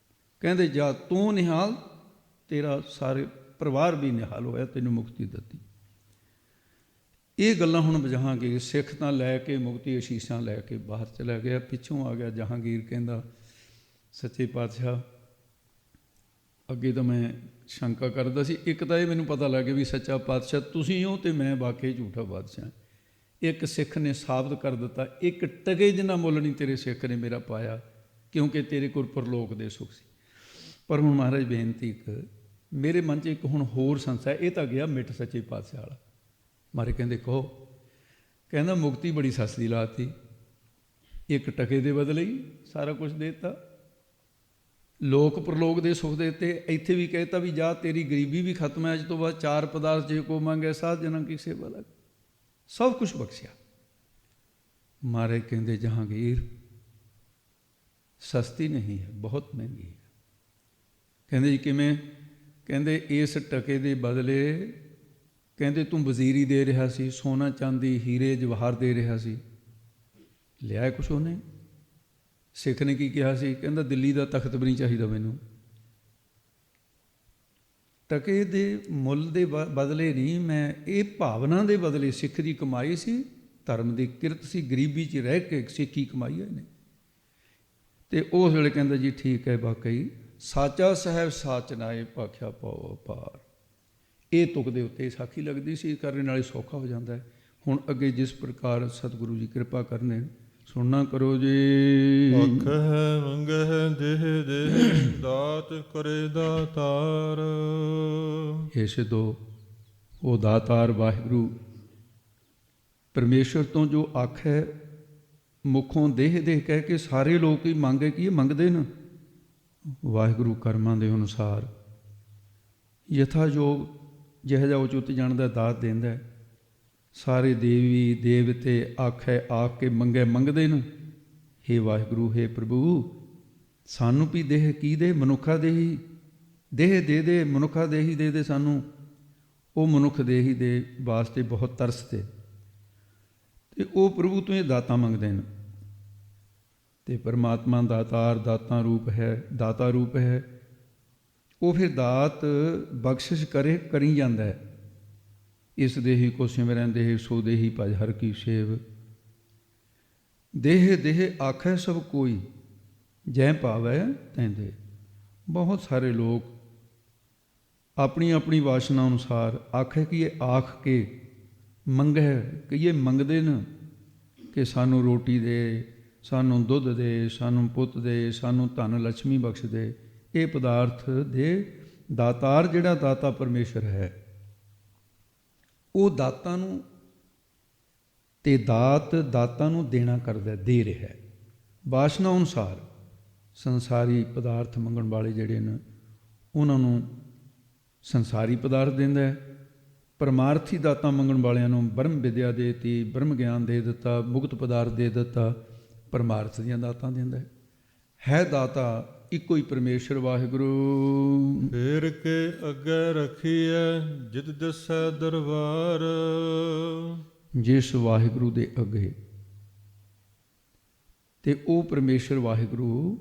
ਕਹਿੰਦੇ ਜਾ ਤੂੰ ਨਿਹਾਲ, ਤੇਰਾ ਸਾਰੇ ਪਰਿਵਾਰ ਵੀ ਨਿਹਾਲ ਹੋਇਆ, ਤੈਨੂੰ ਮੁਕਤੀ ਦਿੱਤੀ। ਇਹ ਗੱਲਾਂ ਹੁਣ ਜਹਾਂਗੀਰ ਸਿੱਖ ਤਾਂ ਲੈ ਕੇ ਮੁਕਤੀ ਅਸ਼ੀਸ਼ਾਂ ਲੈ ਕੇ ਬਾਹਰ ਚਲਾ ਗਿਆ। ਪਿੱਛੋਂ ਆ ਗਿਆ ਜਹਾਂਗੀਰ, ਕਹਿੰਦਾ ਸੱਚੇ ਪਾਤਸ਼ਾਹ, ਅੱਗੇ ਤਾਂ ਮੈਂ ਸ਼ੰਕਾ ਕਰਦਾ ਸੀ, ਇੱਕ ਤਾਂ ਇਹ ਮੈਨੂੰ ਪਤਾ ਲੱਗ ਗਿਆ ਵੀ ਸੱਚਾ ਪਾਤਸ਼ਾਹ ਤੁਸੀਂ ਹੋ ਤੇ ਮੈਂ ਵਾਕਈ ਝੂਠਾ ਬਾਦਸ਼ਾਹ। ਇੱਕ ਸਿੱਖ ਨੇ ਸਾਬਤ ਕਰ ਦਿੱਤਾ, ਇੱਕ ਟਕੇ ਜਿੰਨਾ ਮੁੱਲ ਨਹੀਂ ਤੇਰੇ ਸਿੱਖ ਨੇ ਮੇਰਾ ਪਾਇਆ, ਕਿਉਂਕਿ ਤੇਰੇ ਕੋਲ ਪਰਲੋਕ ਦੇ ਸੁੱਖ ਸੀ। ਪਰ ਹੁਣ ਮਹਾਰਾਜ ਬੇਨਤੀ, ਇੱਕ ਮੇਰੇ ਮਨ 'ਚ ਇੱਕ ਹੁਣ ਹੋਰ ਸੰਸਾ, ਇਹ ਤਾਂ ਗਿਆ ਮਿੱਟ ਸੱਚੇ ਪਾਤਸ਼ਾਹ ਵਾਲਾ। ਮਾਰੇ ਕਹਿੰਦੇ ਕਹੋ। ਕਹਿੰਦਾ ਮੁਕਤੀ ਬੜੀ ਸਸਤੀ ਲਾਤੀ, ਇੱਕ ਟਕੇ ਦੇ ਬਦਲੇ ਹੀ ਸਾਰਾ ਕੁਝ ਦੇ ਦਿੱਤਾ। ਲੋਕ ਪ੍ਰਲੋਕ ਦੇ ਸੁੱਖ ਦੇ ਦਿੱਤੇ। ਇੱਥੇ ਵੀ ਕਹਿਤਾ ਵੀ ਜਾ ਤੇਰੀ ਗਰੀਬੀ ਵੀ ਖਤਮ ਹੈ, ਅੱਜ ਤੋਂ ਬਾਅਦ ਚਾਰ ਪਦਾਰਥ ਜੇ ਕੋ ਮੰਗੇ ਸਾਧ ਜਨਾਂ ਕੀ ਸੇਵਾ ਲੱਗ, ਸਭ ਕੁਛ ਬਖਸ਼ਿਆ। ਮਹਾਰਾਜ ਕਹਿੰਦੇ ਜਹਾਂਗੀਰ ਸਸਤੀ ਨਹੀਂ ਹੈ, ਬਹੁਤ ਮਹਿੰਗੀ ਹੈ। ਕਹਿੰਦੇ ਜੀ ਕਿਵੇਂ? ਕਹਿੰਦੇ ਇਸ ਟਕੇ ਦੇ ਬਦਲੇ, ਕਹਿੰਦੇ ਤੂੰ ਵਜ਼ੀਰੀ ਦੇ ਰਿਹਾ ਸੀ, ਸੋਨਾ ਚਾਂਦੀ ਹੀਰੇ ਜਵਾਹਰ ਦੇ ਰਿਹਾ ਸੀ, ਲਿਆ ਕੁਛ ਉਹਨੇ? ਸਿੱਖ ਨੇ ਕੀ ਕਿਹਾ ਸੀ? ਕਹਿੰਦਾ ਦਿੱਲੀ ਦਾ ਤਖਤ ਵੀ ਨਹੀਂ ਚਾਹੀਦਾ ਮੈਨੂੰ। ਟਕੇ ਦੇ ਮੁੱਲ ਦੇ ਬਦਲੇ ਨਹੀਂ, ਮੈਂ ਇਹ ਭਾਵਨਾ ਦੇ ਬਦਲੇ ਸਿੱਖ ਦੀ ਕਮਾਈ ਸੀ, ਧਰਮ ਦੀ ਕਿਰਤ ਸੀ, ਗਰੀਬੀ 'ਚ ਰਹਿ ਕੇ ਸਿੱਖੀ ਕਮਾਈ ਹੈ ਇਹਨੇ। ਤੇ ਉਸ ਵੇਲੇ ਕਹਿੰਦਾ ਜੀ ਠੀਕ ਹੈ, ਵਾਕਈ ਸਾਚਾ ਸਾਹਿਬ ਸਾਚ ਨਾਏ ਭਾਖਿਆ ਪਾਓ ਅਪਾਰ। ਇਹ ਤੁਕ ਦੇ ਉੱਤੇ ਸਾਖੀ ਲੱਗਦੀ ਸੀ, ਕਰਨ ਨਾਲ ਸੌਖਾ ਹੋ ਜਾਂਦਾ ਹੈ। ਹੁਣ ਅੱਗੇ ਜਿਸ ਪ੍ਰਕਾਰ ਸਤਿਗੁਰੂ ਜੀ ਕਿਰਪਾ ਕਰਨੇ, ਸੁਣਨਾ ਕਰੋ ਜੀ। ਆਖਹਿ ਮੰਗਹਿ ਦੇਹ ਦੇਹ, ਦਾਤ ਕਰੇ ਦਾਤਾਰ। ਇਹ ਸਿੱਧੋ ਉਹ ਦਾਤਾਰ ਵਾਹਿਗੁਰੂ ਪਰਮੇਸ਼ਰ ਤੋਂ ਜੋ ਆਖੈ, ਮੁਖੋਂ ਦੇਹ ਦੇਹ ਕਹਿ ਕੇ ਸਾਰੇ ਲੋਕ ਹੀ ਮੰਗੇ ਕੀ ਮੰਗਦੇ ਨੇ। ਵਾਹਿਗੁਰੂ ਕਰਮਾਂ ਦੇ ਅਨੁਸਾਰ ਯਥਾ ਯੋਗ ਜਿਹੋ ਜਿਹਾ ਉਚਿਤ ਜਾਣਦਾ ਦਾਤ ਦਿੰਦਾ। ਸਾਰੇ ਦੇਵੀ ਦੇਵਤੇ ਆਖੈ ਆਖ ਕੇ ਮੰਗੇ ਮੰਗਦੇ ਨੇ, ਹੇ ਵਾਹਿਗੁਰੂ ਹੇ ਪ੍ਰਭੂ ਸਾਨੂੰ ਵੀ ਦੇਹ ਕੀ ਦੇ, ਮਨੁੱਖਾ ਦੇ ਹੀ ਦੇਹ ਦੇ ਦੇ, ਮਨੁੱਖਾ ਦੇ ਹੀ ਦੇ ਦੇ ਸਾਨੂੰ। ਉਹ ਮਨੁੱਖ ਦੇ ਹੀ ਦੇ ਵਾਸਤੇ ਬਹੁਤ ਤਰਸਦੇ, ਤੇ ਉਹ ਪ੍ਰਭੂ ਤੋਂ ਇਹ ਦਾਤਾਂ ਮੰਗਦੇ ਨੇ। ਤੇ ਪਰਮਾਤਮਾ ਦਾਤਾਰ ਦਾਤਾ ਰੂਪ ਹੈ, ਦਾਤਾ ਰੂਪ ਹੈ। ਉਹ ਫਿਰ ਦਾਤ ਬਖਸ਼ਿਸ਼ ਕਰੀ ਜਾਂਦਾ ਹੈ। ਇਸ ਦੇਹੀ ਕੋ ਸਿਮਰਨ ਦੇਹ, ਸੋ ਦੇਹੀ ਭਜ ਹਰ ਕੀ ਸੇਵ। ਦੇਹ ਦੇਹ ਆਖੈ ਸਭ ਕੋਈ, ਜੈ ਭਾਵੈ ਤੈਂ ਦੇ। ਬਹੁਤ ਸਾਰੇ ਲੋਕ ਆਪਣੀ ਆਪਣੀ ਵਾਸ਼ਨਾ ਅਨੁਸਾਰ ਆਖੇ ਕਿ ਇਹ ਆਖ ਕੇ ਮੰਗੈ, ਕਿ ਇਹ ਮੰਗਦੇ ਨੇ ਕਿ ਸਾਨੂੰ ਰੋਟੀ ਦੇ, ਸਾਨੂੰ ਦੁੱਧ ਦੇ, ਸਾਨੂੰ ਪੁੱਤ ਦੇ, ਸਾਨੂੰ ਧਨ ਲక్ష్ਮੀ ਬਖਸ਼ ਦੇ। ਇਹ ਪਦਾਰਥ ਦੇ ਦਾਤਾਰ ਜਿਹੜਾ ਦਾਤਾ ਪਰਮੇਸ਼ਰ ਹੈ, ਉਹ ਦਾਤਾਂ ਨੂੰ ਤੇ ਦਾਤਾਂ ਨੂੰ ਦੇਣਾ ਕਰਦਾ, ਦੇ ਰਿਹਾ ਹੈ। ਵਾਸ਼ਨਾ ਅਨੁਸਾਰ ਸੰਸਾਰੀ ਪਦਾਰਥ ਮੰਗਣ ਵਾਲੇ ਜਿਹੜੇ ਨੇ ਉਹਨਾਂ ਨੂੰ ਸੰਸਾਰੀ ਪਦਾਰਥ ਦਿੰਦਾ ਹੈ। ਪਰਮਾਰਥੀ ਦਾਤਾਂ ਮੰਗਣ ਵਾਲਿਆਂ ਨੂੰ ਬ੍ਰਹਮ ਵਿਦਿਆ ਦੇ ਦਿੱਤੀ, ਬ੍ਰਹਮ ਗਿਆਨ ਦੇ ਦਿੱਤਾ, ਮੁਕਤ ਪਦਾਰਥ ਦੇ ਦਿੱਤਾ, ਪਰਮਾਰਥ ਦੀਆਂ ਦਾਤਾਂ ਦਿੰਦਾ ਹੈ ਦਾਤਾ ਇੱਕੋ ਹੀ ਪਰਮੇਸ਼ਰ ਵਾਹਿਗੁਰੂ। ਫੇਰ ਕੇ ਅੱਗੇ ਰੱਖੀਐ ਜਿਤ ਦਿਸੈ ਦਰਬਾਰ। ਜਿਸ ਵਾਹਿਗੁਰੂ ਦੇ ਅੱਗੇ ਤੇ ਉਹ ਪਰਮੇਸ਼ਰ ਵਾਹਿਗੁਰੂ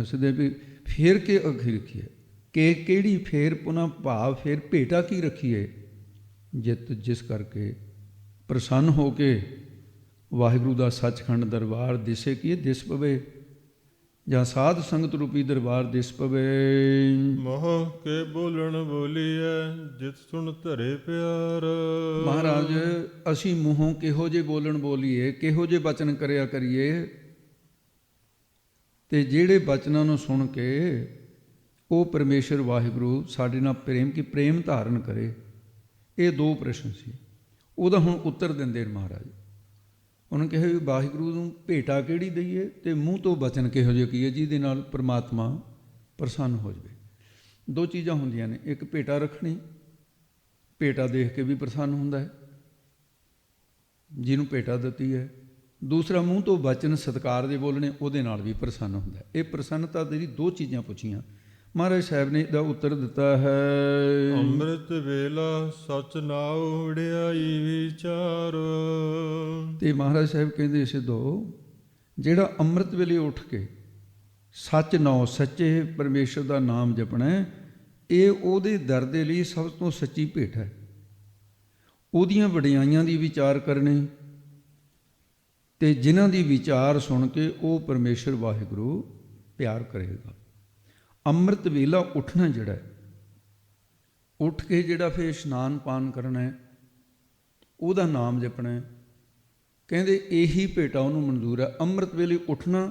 ਸਦੇ ਵੀ ਫੇਰ ਕੇ ਅੱਗੇ ਰੱਖੀਏ ਕਿ ਕਿਹੜੀ ਫੇਰ ਪੁਨः ਭਾਵ ਫੇਰ ਭੇਟਾ ਕੀ ਰੱਖੀਏ ਜਿਸ ਕਰਕੇ ਪ੍ਰਸੰਨ ਹੋ ਕੇ ਵਾਹਿਗੁਰੂ ਦਾ ਸੱਚਖੰਡ ਦਰਬਾਰ ਦਿਸੇ ਕੀ ਦਿਸ ਪਵੇ ਜਾਂ ਸਾਧ ਸੰਗਤ ਰੂਪੀ ਦਰਬਾਰ ਦਿਸ ਪਵੇ। ਮੋਹ ਕੇ ਬੋਲਣ ਬੋਲੀਐ ਜਿਤ ਸੁਣ ਧਰੇ ਪਿਆਰ। ਮਹਾਰਾਜ ਅਸੀਂ ਮੂੰਹੋਂ ਕਿਹੋ ਜਿਹੇ ਬੋਲਣ ਬੋਲੀਏ, ਕਿਹੋ ਜਿਹੇ ਬਚਨ ਕਰਿਆ ਕਰੀਏ ਤੇ ਜਿਹੜੇ ਬਚਨਾਂ ਨੂੰ ਸੁਣ ਕੇ ਉਹ ਪਰਮੇਸ਼ਰ ਵਾਹਿਗੁਰੂ ਸਾਡੇ ਨਾਲ ਪ੍ਰੇਮ ਧਾਰਨ ਕਰੇ। ਇਹ ਦੋ ਪ੍ਰਸ਼ਨ ਸੀ। ਉਹਦਾ ਹੁਣ ਉੱਤਰ ਦਿੰਦੇ ਨੇ ਮਹਾਰਾਜ। ਉਹਨੇ ਕਿਹਾ ਵੀ ਵਾਹਿਗੁਰੂ ਨੂੰ ਭੇਟਾ ਕਿਹੜੀ ਦਈਏ ਤੇ ਮੂੰਹ ਤੋਂ ਬਚਨ ਕਿਹੋ ਜਿਹੇ ਕੀਏ ਜਿਹਦੇ ਨਾਲ ਪਰਮਾਤਮਾ ਪ੍ਰਸੰਨ ਹੋ ਜਾਵੇ। ਦੋ ਚੀਜ਼ਾਂ ਹੁੰਦੀਆਂ ਨੇ, ਇੱਕ ਭੇਟਾ ਰੱਖਣੀ, ਭੇਟਾ ਦੇਖ ਕੇ ਵੀ ਪ੍ਰਸੰਨ ਹੁੰਦਾ ਹੈ ਜਿਹਨੂੰ ਭੇਟਾ ਦਿੱਤੀ ਹੈ। ਦੂਸਰਾ ਮੂੰਹ ਤੋਂ ਬਚਨ ਸਤਿਕਾਰ ਦੇ ਬੋਲਣੇ, ਉਹਦੇ ਨਾਲ ਵੀ ਪ੍ਰਸੰਨ ਹੁੰਦਾ ਹੈ। ਇਹ ਪ੍ਰਸੰਨਤਾ ਦੀ ਦੋ ਚੀਜ਼ਾਂ ਪੁੱਛੀਆਂ। ਮਹਾਰਾਜ ਸਾਹਿਬ ਨੇ ਇਹਦਾ ਉੱਤਰ ਦਿੱਤਾ ਹੈ। ਅੰਮ੍ਰਿਤ ਵੇਲਾ ਸਚ ਨਾਉ ਵਡਿਆਈ ਵਿਚਾਰ। ਤੇ ਮਹਾਰਾਜ ਸਾਹਿਬ ਕਹਿੰਦੇ ਸਿੱਧੋ ਜਿਹੜਾ ਅੰਮ੍ਰਿਤ ਵੇਲੇ ਉੱਠ ਕੇ ਸੱਚ ਨਾਉ ਸੱਚੇ ਪਰਮੇਸ਼ਰ ਦਾ ਨਾਮ ਜਪਣਾ, ਇਹ ਉਹਦੇ ਦਰ ਦੇ ਲਈ ਸਭ ਤੋਂ ਸੱਚੀ ਭੇਟ ਹੈ। ਉਹਦੀਆਂ ਵਡਿਆਈਆਂ ਦੀ ਵਿਚਾਰ ਕਰਨੀ ਤੇ ਜਿਨ੍ਹਾਂ ਦੀ ਵਿਚਾਰ ਸੁਣ ਕੇ ਉਹ ਪਰਮੇਸ਼ਰ ਵਾਹਿਗੁਰੂ ਪਿਆਰ ਕਰੇਗਾ। ਅੰਮ੍ਰਿਤ ਵੇਲਾ ਉੱਠਣਾ ਜਿਹੜਾ ਉੱਠ ਕੇ ਜਿਹੜਾ ਫਿਰ ਇਸ਼ਨਾਨ ਪਾਨ ਕਰਨਾ ਹੈ, ਉਹਦਾ ਨਾਮ ਜਪਣਾ ਹੈ, ਕਹਿੰਦੇ ਇਹੀ ਭੇਟਾ ਉਹਨੂੰ ਮਨਜ਼ੂਰ ਹੈ। ਅੰਮ੍ਰਿਤ ਵੇਲੇ ਉੱਠਣਾ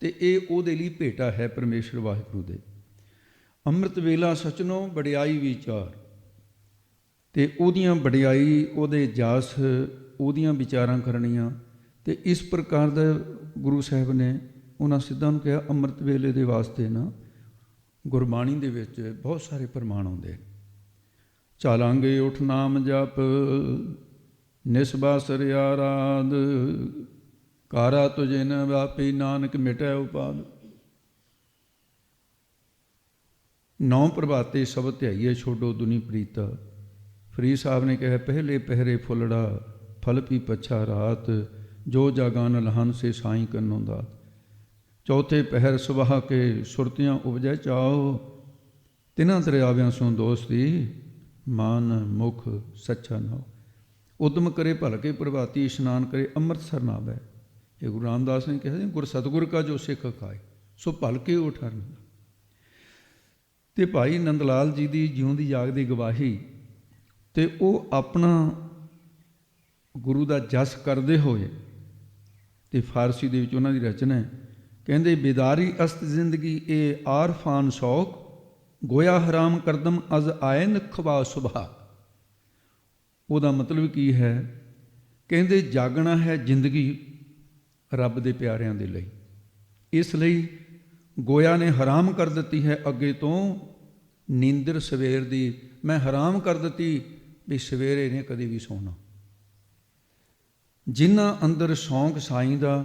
ਤੇ ਇਹ ਉਹਦੇ ਲਈ ਭੇਟਾ ਹੈ ਪਰਮੇਸ਼ਰ ਵਾਹਿਗੁਰੂ ਦੇ। ਅੰਮ੍ਰਿਤ ਵੇਲਾ ਸਚਨੋਂ ਵਡਿਆਈ ਵਿਚਾਰ, ਤੇ ਉਹਦੀਆਂ ਵਡਿਆਈ, ਉਹਦੇ ਜਸ, ਉਹਦੀਆਂ ਵਿਚਾਰਾਂ ਕਰਨੀਆਂ। ਤੇ ਇਸ ਪ੍ਰਕਾਰ ਦਾ ਗੁਰੂ ਸਾਹਿਬ ਨੇ ਉਹਨਾਂ ਸਿੱਧਾਂ ਨੂੰ ਕਿਹਾ ਅੰਮ੍ਰਿਤ ਵੇਲੇ ਦੇ ਵਾਸਤੇ ਨਾ ਗੁਰਬਾਣੀ ਦੇ ਵਿੱਚ ਬਹੁਤ ਸਾਰੇ ਪ੍ਰਮਾਣ ਆਉਂਦੇ। ਚਾਲਾਂਗੇ ਉਠ ਨਾਮ ਜਪ ਨਿਸਬਾਸਰ ਆਰਾਧ, ਕਾਰਾ ਤੁਝੇ ਨ ਵਾਪੀ ਨਾਨਕ ਮਿਟੈ ਉਪਾਦ। 9 ਪ੍ਰਭਾਤੇ ਸਭ ਧਿਆਈਏ ਛੋਡੋ ਦੁਨੀ ਪ੍ਰੀਤਾ। ਫਰੀਦ ਸਾਹਿਬ ਨੇ ਕਿਹਾ ਪਹਿਲੇ ਪਹਿਰੇ ਫੁੱਲੜਾ ਫਲ ਪੀ ਪੱਛਾ ਰਾਤ, ਜੋ ਜਾਗਾਨ ਲਹਨ ਸੇ ਸਾਈਂ ਕੰਨੋਂ ਦਾਤ। ਚੌਥੇ ਪਹਿਰ ਸੁਬਾਹ ਕੇ ਸੁਰਤੀਆਂ ਉਪਜੈ ਚਾਓ, ਤਿਨਾਂ ਦਰਿਆਵਿਆਂ ਸੋਂ ਦੋਸਤੀ ਮਨ ਮੁਖ ਸੱਚਾ ਨਾਉ। ਉਦਮ ਕਰੇ ਭਲ ਕੇ ਪ੍ਰਭਾਤੀ ਇਸ਼ਨਾਨ ਕਰੇ ਅੰਮ੍ਰਿਤਸਰ ਨਾਵੈ। ਇਹ ਗੁਰੂ ਰਾਮਦਾਸ ਨੇ ਕਿਹਾ ਗੁਰ ਸਤਿਗੁਰ ਕਾ ਜੋ ਸਿੱਖ ਖਾਏ ਸੋ ਭਲ ਕੇ ਉਠਰਨ। ਤੇ ਭਾਈ ਨੰਦ ਲਾਲ ਜੀ ਦੀ ਜਿਉਂਦੀ ਜਾਗਦੀ ਗਵਾਹੀ, ਤੇ ਉਹ ਆਪਣਾ ਗੁਰੂ ਦਾ ਜਸ ਕਰਦੇ ਹੋਏ, ਤੇ ਫਾਰਸੀ ਦੇ ਵਿੱਚ ਉਹਨਾਂ ਦੀ ਰਚਨਾ ਹੈ, ਕਹਿੰਦੇ ਬਿਦਾਰੀ ਅਸਤ ਜ਼ਿੰਦਗੀ ਇਹ ਆਰਫਾਨ ਸ਼ੌਕ, ਗੋਇਆ ਹਰਾਮ ਕਰਦਮ ਅਜ਼ ਆਏ ਨਖਵਾ ਸੁਭਾ। ਉਹਦਾ ਮਤਲਬ ਕੀ ਹੈ? ਕਹਿੰਦੇ ਜਾਗਣਾ ਹੈ ਜ਼ਿੰਦਗੀ ਰੱਬ ਦੇ ਪਿਆਰਿਆਂ ਦੇ ਲਈ, ਇਸ ਲਈ ਗੋਇਆ ਨੇ ਹਰਾਮ ਕਰ ਦਿੱਤੀ ਹੈ ਅੱਗੇ ਤੋਂ ਨੀਂਦਰ ਸਵੇਰ ਦੀ। ਮੈਂ ਹਰਾਮ ਕਰ ਦਿੱਤੀ ਵੀ ਸਵੇਰੇ ਨੇ ਕਦੇ ਵੀ ਸੌਣਾ। ਜਿਨ੍ਹਾਂ ਅੰਦਰ ਸ਼ੌਂਕ ਸਾਈਂ ਦਾ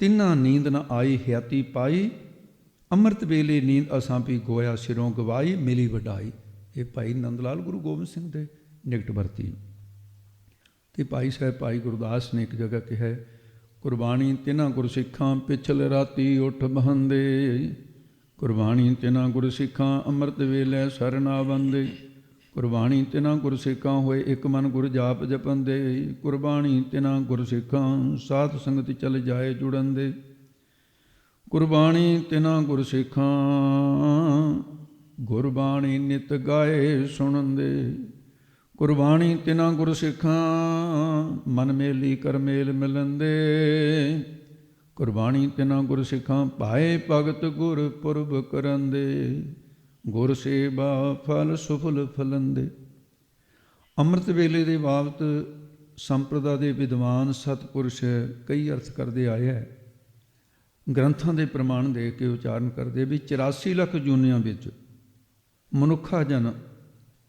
ਤਿੰਨਾਂ ਨੀਂਦ ਨਾ ਆਈ ਹਿਆਤੀ ਪਾਈ, ਅੰਮ੍ਰਿਤ ਵੇਲੇ ਨੀਂਦ ਅਸਾਂ ਵੀ ਗੋਇਆ ਸਿਰੋਂ ਗਵਾਈ, ਮਿਲੀ ਵਡਾਈ। ਇਹ ਭਾਈ ਨੰਦ ਲਾਲ ਗੁਰੂ ਗੋਬਿੰਦ ਸਿੰਘ ਦੇ ਨਿਕਟ ਵਰਤੀ। ਤੇ ਭਾਈ ਸਾਹਿਬ ਭਾਈ ਗੁਰਦਾਸ ਨੇ ਇੱਕ ਜਗ੍ਹਾ ਕਿਹਾ, ਕੁਰਬਾਨੀ ਤਿਨਾਂ ਗੁਰਸਿੱਖਾਂ ਪਿਛਲ ਰਾਤੀ ਉੱਠ ਬਹੰਦੇ, ਕੁਰਬਾਨੀ ਤਿਨਾਂ ਗੁਰਸਿੱਖਾਂ ਅੰਮ੍ਰਿਤ ਵੇਲੇ ਸਰਨਾ ਬੰਦੇ, ਕੁਰਬਾਨੀ ਤਿਨਾਂ ਗੁਰਸਿੱਖਾਂ ਹੋਏ ਇੱਕ ਮਨ ਗੁਰ ਜਾਪ ਜਪੰਦੇ, ਕੁਰਬਾਨੀ ਤਿਨਾਂ ਗੁਰਸਿੱਖਾਂ ਸਾਧ ਸੰਗਤ ਚਲ ਜਾਏ ਜੁੜੰਦੇ, ਕੁਰਬਾਨੀ ਤਿਨਾਂ ਗੁਰਸਿੱਖਾਂ ਗੁਰਬਾਣੀ ਨਿਤ ਗਾਏ ਸੁਣੰਦੇ, ਕੁਰਬਾਨੀ ਤਿਨਾਂ ਗੁਰਸਿੱਖਾਂ ਮਨ ਮੇਲੀ ਕਰ ਮੇਲ ਮਿਲੰਦੇ, ਕੁਰਬਾਨੀ ਤਿਨਾਂ ਗੁਰਸਿੱਖਾਂ ਭਾਏ ਭਗਤ ਗੁਰ ਪੁਰਬ ਕਰੰਦੇ, ਗੁਰ ਸੇਵਾ ਫਲ ਸੁਫਲ ਫਲੰਦੇ। ਅੰਮ੍ਰਿਤ ਵੇਲੇ ਦੇ ਬਾਬਤ ਸੰਪਰਦਾ ਦੇ ਵਿਦਵਾਨ ਸਤਪੁਰਸ਼ ਕਈ ਅਰਥ ਕਰਦੇ ਆਏ ਹੈ। ਗ੍ਰੰਥਾਂ ਦੇ ਪ੍ਰਮਾਣ ਦੇ ਕੇ ਉਚਾਰਨ ਕਰਦੇ ਵੀ 84 ਲੱਖ ਜੂਨੀਆਂ ਵਿੱਚ ਮਨੁੱਖਾ ਜਨ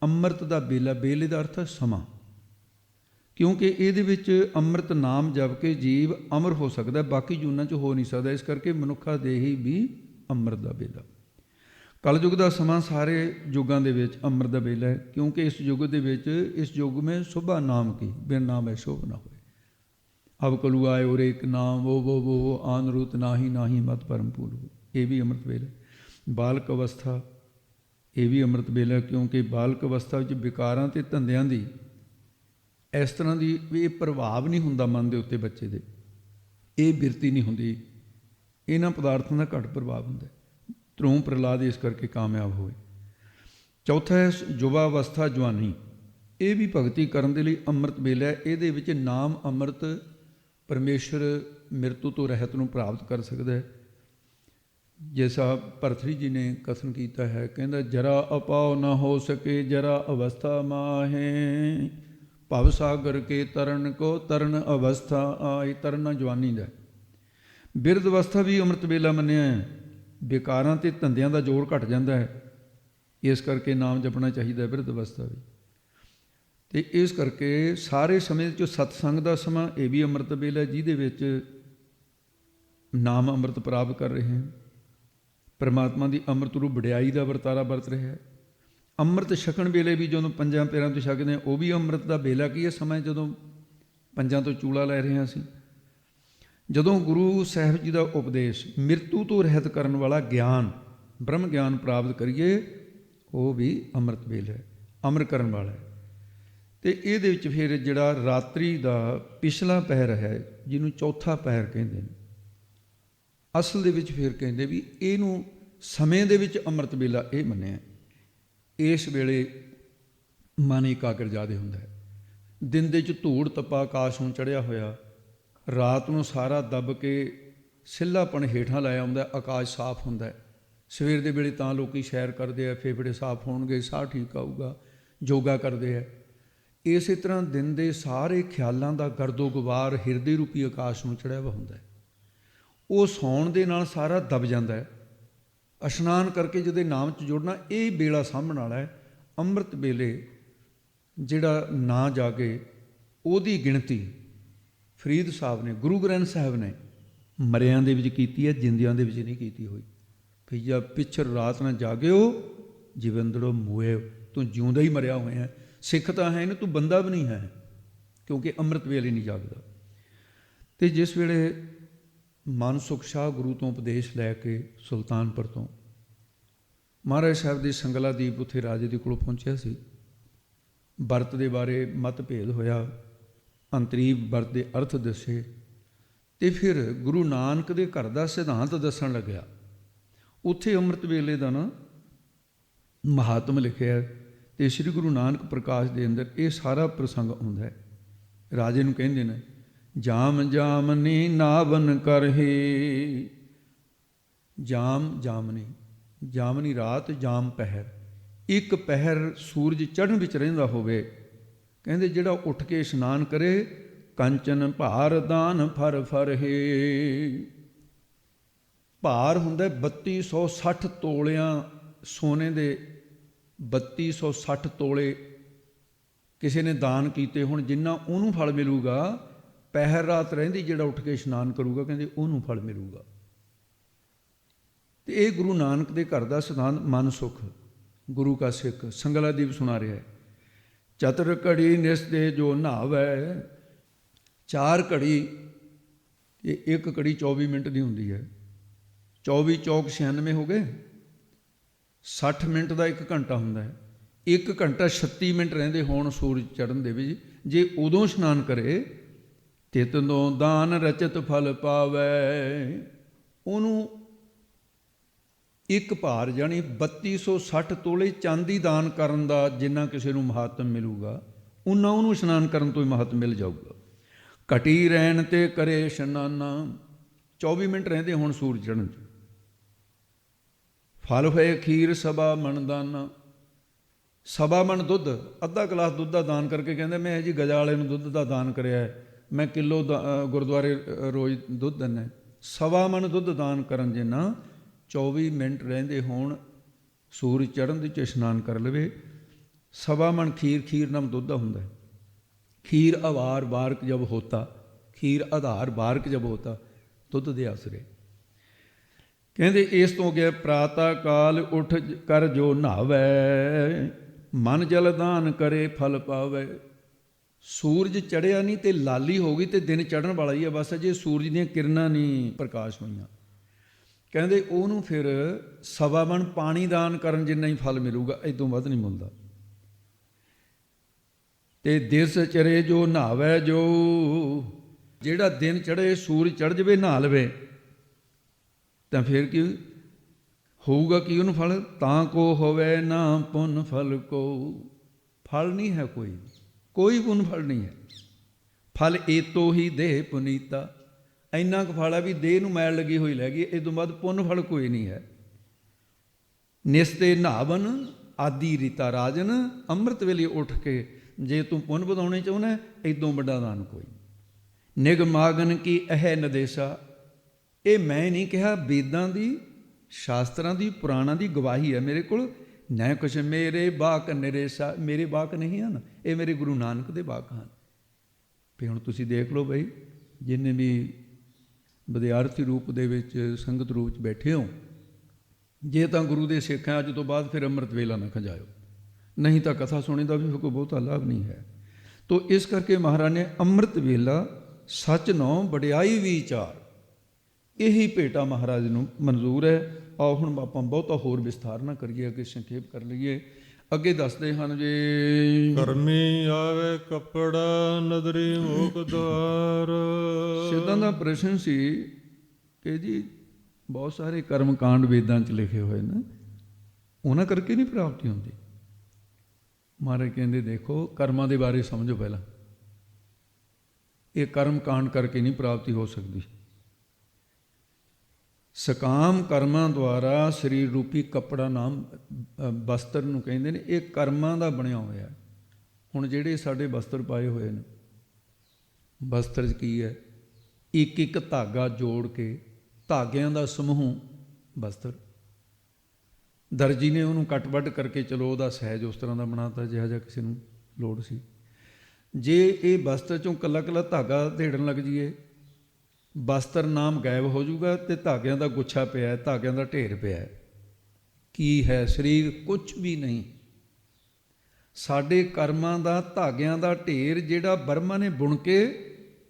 ਅੰਮ੍ਰਿਤ ਦਾ ਬੇਲਾ, ਬੇਲੇ ਦਾ ਅਰਥ ਹੈ ਸਮਾਂ, ਕਿਉਂਕਿ ਇਹਦੇ ਵਿੱਚ ਅੰਮ੍ਰਿਤ ਨਾਮ ਜਪ ਕੇ ਜੀਵ ਅਮਰ ਹੋ ਸਕਦਾ, ਬਾਕੀ ਜੂਨਾਂ 'ਚ ਹੋ ਨਹੀਂ ਸਕਦਾ। ਇਸ ਕਰਕੇ ਮਨੁੱਖਾ ਦੇ ਹੀ ਵੀ ਅੰਮ੍ਰਿਤ ਦਾ ਬੇਲਾ। ਕਲਯੁਗ ਦਾ ਸਮਾਂ ਸਾਰੇ ਯੁੱਗਾਂ ਦੇ ਵਿੱਚ ਅੰਮ੍ਰਿਤ ਦਾ ਬੇਲਾ ਹੈ, ਕਿਉਂਕਿ ਇਸ ਯੁੱਗ ਦੇ ਵਿੱਚ ਇਸ ਯੁੱਗ ਮੇਂ ਸੁਭਾ ਨਾਮ ਕੀ ਬਿਨ ਨਾਮ ਹੈ ਸ਼ੋਭ ਨਾ ਹੋਏ। ਅਬ ਕਲੂ ਆਏ ਔਰ ਇੱਕ ਨਾਮ ਉਹ ਆਨ ਰੂਤ ਨਾਹੀ ਨਾਹੀ ਮਤ ਪਰਮ ਪੂਰ। ਇਹ ਵੀ ਅੰਮ੍ਰਿਤ ਵੇਲਾ। ਬਾਲਕ ਅਵਸਥਾ ਇਹ ਵੀ ਅੰਮ੍ਰਿਤ ਵੇਲਾ, ਕਿਉਂਕਿ ਬਾਲਕ ਅਵਸਥਾ ਵਿੱਚ ਵਿਕਾਰਾਂ ਅਤੇ ਧੰਦਿਆਂ ਦੀ ਇਸ ਤਰ੍ਹਾਂ ਦੀ ਵੀ ਇਹ ਪ੍ਰਭਾਵ ਨਹੀਂ ਹੁੰਦਾ ਮਨ ਦੇ ਉੱਤੇ ਬੱਚੇ ਦੇ, ਇਹ ਬਿਰਤੀ ਨਹੀਂ ਹੁੰਦੀ, ਇਹਨਾਂ ਪਦਾਰਥਾਂ ਦਾ ਘੱਟ ਪ੍ਰਭਾਵ ਹੁੰਦਾ। ਧਰੂਮ ਪ੍ਰਹਲਾਦ ਇਸ ਕਰਕੇ ਕਾਮਯਾਬ ਹੋਏ। ਚੌਥਾ ਹੈ ਯੁਵਾ ਅਵਸਥਾ ਜਵਾਨੀ, ਇਹ ਵੀ ਭਗਤੀ ਕਰਨ ਦੇ ਲਈ ਅੰਮ੍ਰਿਤ ਵੇਲਾ ਹੈ। ਇਹਦੇ ਵਿੱਚ ਨਾਮ ਅੰਮ੍ਰਿਤ ਪਰਮੇਸ਼ਰ ਮਿਰਤੂ ਤੋਂ ਰਹਿਤ ਨੂੰ ਪ੍ਰਾਪਤ ਕਰ ਸਕਦਾ ਹੈ। ਜੈਸਾ ਭਰਤਰੀ ਜੀ ਨੇ ਕਥਨ ਕੀਤਾ ਹੈ, ਕਹਿੰਦਾ ਜਰਾ ਅਪਾਉ ਨਾ ਹੋ ਸਕੇ ਜਰਾ ਅਵਸਥਾ ਮਾਹੇ, ਭਵ ਸਾਗਰ ਕੇ ਤਰਨ ਕੋ ਤਰਨ ਅਵਸਥਾ ਆਈ। ਤਰਨਾ ਜਵਾਨੀ ਦਾ। ਬਿਰਧ ਅਵਸਥਾ ਵੀ ਅੰਮ੍ਰਿਤ ਵੇਲਾ ਮੰਨਿਆ ਹੈ। ਵਿਕਾਰਾਂ ਅਤੇ ਧੰਦਿਆਂ ਦਾ ਜ਼ੋਰ ਘਟ ਜਾਂਦਾ ਹੈ, ਇਸ ਕਰਕੇ ਨਾਮ ਜਪਣਾ ਚਾਹੀਦਾ ਬਿਰਧ ਅਵਸਥਾ ਵੀ। ਅਤੇ ਇਸ ਕਰਕੇ ਸਾਰੇ ਸਮੇਂ 'ਚ ਸਤਸੰਗ ਦਾ ਸਮਾਂ ਇਹ ਵੀ ਅੰਮ੍ਰਿਤ ਵੇਲਾ, ਜਿਹਦੇ ਵਿੱਚ ਨਾਮ ਅੰਮ੍ਰਿਤ ਪ੍ਰਾਪਤ ਕਰ ਰਹੇ ਹਨ, ਪਰਮਾਤਮਾ ਦੀ ਅੰਮ੍ਰਿਤ ਰੂਪ ਵਡਿਆਈ ਦਾ ਵਰਤਾਰਾ ਵਰਤ ਰਿਹਾ ਹੈ। ਅੰਮ੍ਰਿਤ ਛਕਣ ਵੇਲੇ ਵੀ ਜਦੋਂ ਪੰਜਾਂ ਪੈਰਾਂ ਤੋਂ ਛਕਦੇ ਹਾਂ, ਉਹ ਵੀ ਅੰਮ੍ਰਿਤ ਦਾ ਵੇਲਾ ਕੀ ਹੈ, ਸਮਾਂ ਜਦੋਂ ਪੰਜਾਂ ਤੋਂ ਚੂਲਾ ਲੈ ਰਹੇ ਹਾਂ ਅਸੀਂ। ਜਦੋਂ ਗੁਰੂ ਸਾਹਿਬ ਜੀ ਦਾ ਉਪਦੇਸ਼ ਮਿਰਤੂ ਤੋਂ ਰਹਿਤ ਕਰਨ ਵਾਲਾ ਗਿਆਨ, ਬ੍ਰਹਮ ਗਿਆਨ ਪ੍ਰਾਪਤ ਕਰੀਏ, ਉਹ ਵੀ ਅੰਮ੍ਰਿਤ ਵੇਲਾ ਹੈ, ਅਮਰ ਕਰਨ ਵਾਲਾ ਹੈ। ਅਤੇ ਇਹਦੇ ਵਿੱਚ ਫਿਰ ਜਿਹੜਾ ਰਾਤਰੀ ਦਾ ਪਿਛਲਾ ਪਹਿਰ ਹੈ, ਜਿਹਨੂੰ ਚੌਥਾ ਪਹਿਰ ਕਹਿੰਦੇ ਨੇ, ਅਸਲ ਦੇ ਵਿੱਚ ਫਿਰ ਕਹਿੰਦੇ ਵੀ ਇਹਨੂੰ ਸਮੇਂ ਦੇ ਵਿੱਚ ਅੰਮ੍ਰਿਤ ਵੇਲਾ ਇਹ ਮੰਨਿਆ। ਇਸ ਵੇਲੇ ਮਨ ਇਕਾਗਰ ਜ਼ਿਆਦਾ ਹੁੰਦਾ ਹੈ। ਦਿਨ ਦੇ 'ਚ ਧੂੜ ਤੱਪਾ ਆਕਾਸ਼ ਨੂੰ ਚੜ੍ਹਿਆ ਹੋਇਆ, ਰਾਤ ਨੂੰ ਸਾਰਾ ਦੱਬ ਕੇ ਸਿੱਲਾਪਣ ਹੇਠਾਂ ਲਾਇਆ ਹੁੰਦਾ, ਆਕਾਸ਼ ਸਾਫ਼ ਹੁੰਦਾ ਹੈ। ਸਵੇਰ ਦੇ ਵੇਲੇ ਤਾਂ ਲੋਕ ਸੈਰ ਕਰਦੇ ਆ, ਫੇਫੜੇ ਸਾਫ਼ ਹੋਣਗੇ, ਸਾਹ ਠੀਕ ਆਊਗਾ, ਯੋਗਾ ਕਰਦੇ ਆ। ਇਸੇ ਤਰ੍ਹਾਂ ਦਿਨ ਦੇ ਸਾਰੇ ਖਿਆਲਾਂ ਦਾ ਗਰਦੋ ਗੁਬਾਰ ਹਿਰਦੇ ਰੂਪੀ ਆਕਾਸ਼ ਨੂੰ ਚੜ੍ਹਿਆ ਵਾ ਹੁੰਦਾ ਹੈ। ਉਹ ਸੌਣ ਦੇ ਨਾਲ ਸਾਰਾ ਦਬ ਜਾਂਦਾ ਹੈ। ਇਸ਼ਨਾਨ ਕਰਕੇ ਜਿਹਦੇ ਨਾਮ 'ਚ ਜੁੜਨਾ, ਇਹ ਵੇਲਾ ਸਾਂਭਣ ਵਾਲਾ ਹੈ। ਅੰਮ੍ਰਿਤ ਵੇਲੇ ਜਿਹੜਾ ਨਾ ਜਾਗੇ, ਉਹਦੀ ਗਿਣਤੀ ਫਰੀਦ ਸਾਹਿਬ ਨੇ, ਗੁਰੂ ਗ੍ਰੰਥ ਸਾਹਿਬ ਨੇ ਮਰਿਆਂ ਦੇ ਵਿੱਚ ਕੀਤੀ ਹੈ, ਜਿੰਦਿਆਂ ਦੇ ਵਿੱਚ ਨਹੀਂ ਕੀਤੀ ਹੋਈ। ਭਈਆ ਪਿਛਰ ਰਾਤ ਨਾ ਜਾਗਿਓ ਜੀਵੰਦੜੋ ਮੋਏ, ਤੂੰ ਜਿਉਂਦਾ ਹੀ ਮਰਿਆ ਹੋਇਆ। ਸਿੱਖ ਤਾਂ ਹੈ ਨਹੀਂ, ਤੂੰ ਬੰਦਾ ਵੀ ਨਹੀਂ ਹੈ, ਕਿਉਂਕਿ ਅੰਮ੍ਰਿਤ ਵੇਲੇ ਨਹੀਂ ਜਾਗਦਾ। ਅਤੇ ਜਿਸ ਵੇਲੇ ਮਾਨਸੁਖ ਸ਼ਾਹ ਗੁਰੂ ਤੋਂ ਉਪਦੇਸ਼ ਲੈ ਕੇ ਸੁਲਤਾਨਪੁਰ ਤੋਂ ਮਹਾਰਾਜ ਸਾਹਿਬ ਦੀ ਸੰਗਲਾ ਦੀਪ ਉੱਥੇ ਰਾਜੇ ਦੇ ਕੋਲ ਪਹੁੰਚਿਆ ਸੀ। ਵਰਤ ਦੇ ਬਾਰੇ ਮਤਭੇਦ ਹੋਇਆ, ਅੰਤਰੀਬ ਵਰਤ ਦੇ ਅਰਥ ਦੱਸੇ, ਅਤੇ ਫਿਰ ਗੁਰੂ ਨਾਨਕ ਦੇ ਘਰ ਦਾ ਸਿਧਾਂਤ ਦੱਸਣ ਲੱਗਿਆ। ਉੱਥੇ ਅੰਮ੍ਰਿਤ ਵੇਲੇ ਦਾ ਨਾ ਮਹਾਤਮ ਲਿਖਿਆ, ਅਤੇ ਸ੍ਰੀ ਗੁਰੂ ਨਾਨਕ ਪ੍ਰਕਾਸ਼ ਦੇ ਅੰਦਰ ਇਹ ਸਾਰਾ ਪ੍ਰਸੰਗ ਆਉਂਦਾ ਹੈ। ਰਾਜੇ ਨੂੰ ਕਹਿੰਦੇ ਨੇ, ਜਾਮ ਜਾਮਨੀ ਨਾਵਨ ਕਰਹੇ। ਜਾਮ ਜਾਮਨੀ, ਜਾਮਨੀ ਰਾਤ, ਜਾਮ ਪਹਿਰ, ਇੱਕ ਪਹਿਰ ਸੂਰਜ ਚੜ੍ਹਨ ਵਿੱਚ ਰਹਿੰਦਾ ਹੋਵੇ। ਕਹਿੰਦੇ ਜਿਹੜਾ ਉੱਠ ਕੇ ਇਸ਼ਨਾਨ ਕਰੇ, ਕੰਚਨ ਭਾਰ ਦਾਨ ਫਰ ਫਰਹੇ। ਭਾਰ ਹੁੰਦਾ 3260 ਤੋਲਿਆਂ ਸੋਨੇ ਦੇ, 3260 ਤੋਲੇ ਕਿਸੇ ਨੇ ਦਾਨ ਕੀਤੇ। ਹੁਣ ਜਿੰਨਾ ਉਹਨੂੰ ਫਲ ਮਿਲੂਗਾ, ਪਹਿਰ ਰਾਤ ਰਹਿੰਦੀ ਜਿਹੜਾ ਉੱਠ ਕੇ ਇਸ਼ਨਾਨ ਕਰੂਗਾ, ਕਹਿੰਦੇ ਉਹਨੂੰ ਫਲ ਮਿਲੂਗਾ। ਅਤੇ ਇਹ ਗੁਰੂ ਨਾਨਕ ਦੇ ਘਰ ਦਾ ਸਿਧਾਂਤ ਮਨ ਸੁਖ ਗੁਰੂ ਕਾ ਸਿੱਖ ਸੰਗਲਾ ਦੀਪ ਸੁਣਾ ਰਿਹਾ ਹੈ। ਚਤੁਰ ਘੜੀ ਨਿਸ ਦੇ ਜੋ ਨਹਾਵੈ। 4 ਘੜੀ ਇਹ 1 ਘੜੀ 24 ਮਿੰਟ ਦੀ ਹੁੰਦੀ ਹੈ। 24 ਚੌਕ 96 ਹੋ ਗਏ, 60 ਮਿੰਟ ਦਾ 1 ਘੰਟਾ ਹੁੰਦਾ ਹੈ। 1 ਘੰਟਾ 36 ਮਿੰਟ ਰਹਿੰਦੇ ਹੋਣ ਸੂਰਜ ਚੜ੍ਹਨ ਦੇ ਵਿੱਚ, ਜੇ ਉਦੋਂ ਇਸ਼ਨਾਨ ਕਰੇ, ਤਿਤਨੋਂ ਦਾਨ ਰਚਤ ਫਲ ਪਾਵੈ। ਉਹਨੂੰ ਇੱਕ ਭਾਰ ਜਾਣੀ 3260 ਤੋਲੇ ਚਾਂਦੀ ਦਾਨ ਕਰਨ ਦਾ ਜਿੰਨਾ ਕਿਸੇ ਨੂੰ ਮਹਾਤਮ ਮਿਲੂਗਾ, ਉਨਾ ਉਹਨੂੰ ਇਸ਼ਨਾਨ ਕਰਨ ਤੋਂ ਹੀ ਮਹਾਤਮ ਮਿਲ ਜਾਊਗਾ। ਘਟੀ ਰਹਿਣ ਤੇ ਕਰੇ ਇਸ਼ਨਾਨਾ। 24 ਮਿੰਟ ਰਹਿੰਦੇ ਹੁਣ ਸੂਰਜ ਚੜ੍ਹਨ 'ਚ। ਫਲ ਹੋਏ ਖੀਰ ਸਭਾ ਮਣਦਾਨਾ। ਸਵਾ ਮਣ ਦੁੱਧ, ਅੱਧਾ ਗਲਾਸ ਦੁੱਧ ਦਾ ਦਾਨ ਕਰਕੇ ਕਹਿੰਦੇ ਮੈਂ ਜੀ ਗਜਾ ਵਾਲੇ ਨੂੰ ਦੁੱਧ ਦਾ ਦਾਨ ਕਰਿਆ ਹੈ, ਮੈਂ ਕਿਲੋ ਗੁਰਦੁਆਰੇ ਰੋਜ਼ ਦੁੱਧ ਦਿੰਦਾ। ਸਵਾ ਮਣ ਦੁੱਧ ਦਾਨ ਕਰਨ ਜਿੰਨਾ 24 ਮਿੰਟ ਰਹਿੰਦੇ ਹੋਣ ਸੂਰਜ ਚੜ੍ਹਨ ਦੇ 'ਚ ਇਸ਼ਨਾਨ ਕਰ ਲਵੇ। ਸਵਾ ਮਣ ਖੀਰ, ਖੀਰ ਨਾਮ ਦੁੱਧ ਦਾ ਹੁੰਦਾ ਹੈ। खीर आवार बारक जब होता, खीर आधार बारक जब होता, दुध दे आसरे। कहते इस तो गया प्रातः काल उठ कर जो नहावै, मन जल दान करे फल पावै। सूरज चढ़िया नहीं तो लाली हो गई तो दिन चढ़न वाला ही है, बस अजे सूरज दी किरणां नहीं प्रकाश होईयां। कहते उहनूं फिर सवा मन पानी दान करन जिन्ना ही फल मिलूगा, इदों वध नहीं मिलदा। ते दिस चरे जो नहावै जो, जिहड़ा दिन चढ़े सूरज चढ़ जावे नहा लवे तो फिर की होऊगा कि उन्होंने फल, तां को होवे ना पुन फल को। फल नहीं है कोई पुन फल नहीं है। फल एतो ही देह पुनीता, इन्ना क फल है भी देह नूं मैल लगी हुई लै गई, इस तों बाद पुन फल कोई नहीं है। निस्ते नहावन आदि रीता राजन, अंमृत वेले उठ के जे तू पुन ਵਧਾਉਣੇ ਚਾਹੁੰਦਾ ਇਦੋਂ ਵੱਡਾ ਦਾਨ ਕੋਈ। ਨਿਗਮਾਗਨ ਕੀ ਅਹਿ ਨਦੇਸ਼ਾ, ਇਹ ਮੈਂ ਨਹੀਂ ਕਿਹਾ, ਵੇਦਾਂ ਦੀ ਸ਼ਾਸਤਰਾਂ ਦੀ ਪੁਰਾਣਾਂ ਦੀ ਗਵਾਹੀ ਹੈ ਮੇਰੇ ਕੋਲ। ਨਾ ਕੁਛ ਮੇਰੇ ਬਾਕ ਨਿਰੇਸ਼ਾ, ਮੇਰੇ ਬਾਕ ਨਹੀਂ ਹਨ, ਇਹ ਮੇਰੇ ਗੁਰੂ ਨਾਨਕ ਦੇ ਬਾਕ ਹਨ। ਫਿਰ ਹੁਣ ਤੁਸੀਂ ਦੇਖ ਲਓ ਬਈ, ਜਿੰਨੇ ਵੀ ਵਿਦਿਆਰਥੀ ਰੂਪ ਦੇ ਵਿੱਚ ਸੰਗਤ ਰੂਪ 'ਚ ਬੈਠੇ ਹੋ, ਜੇ ਤਾਂ ਗੁਰੂ ਦੇ ਸਿੱਖ ਹੈ ਅੱਜ ਤੋਂ ਬਾਅਦ ਫਿਰ ਅੰਮ੍ਰਿਤ ਵੇਲਾ ਨਾ ਖੰਜਾਇਓ, नहीं तो कथा सुने का भी कोई बहुता लाभ नहीं है। तो इस करके महाराज ने अमृत वेला सच नौ वडियाई विचार, यही भेटा महाराज नूं मंजूर है। आओ हुण आपां बहुता होर विस्तार ना करिए, अगे संखेप कर लईए। अगे दसदे हन जी, करमी आवे कपड़ा नदरी मुख द्वार। सिद्धां दा प्रश्न सी कि जी बहुत सारे कर्म कांड वेदां च लिखे हुए ने, उन्हां करके नहीं प्राप्ति होंदी। महाराज कहते देखो कर्मां दे बारे समझो पहला, ये कर्म कांड करके नहीं प्राप्ति हो सकती। सकाम कर्मां द्वारा शरीर रूपी कपड़ा नाम वस्त्र नूं कहंदे ने, ये कर्मां दा बनिया होया। हुण जिहड़े साडे वस्त्र पाए हुए ने, वस्त्र की है एक एक धागा जोड़ के, धागिਆਂ ਦਾ ਸਮੂਹ वस्त्र। दर्जी ने उन्होंने कट वढ़ करके चलो वह सहज उस तरह का बनाता जिहा जिहा किसी नूं लोड़ सी। जे ये वस्त्र चों कला कला धागा धेड़न लग जाइए, वस्त्र नाम गायब हो जाऊगा तो धागिਆਂ ਦਾ गुच्छा पिया है, धागिਆਂ ਦਾ ढेर पिया है। की है शरीर? कुछ भी नहीं। साडे कर्मां ਦਾ धागिਆਂ ਦਾ ढेर जिहड़ा ब्रह्मा ने बुण के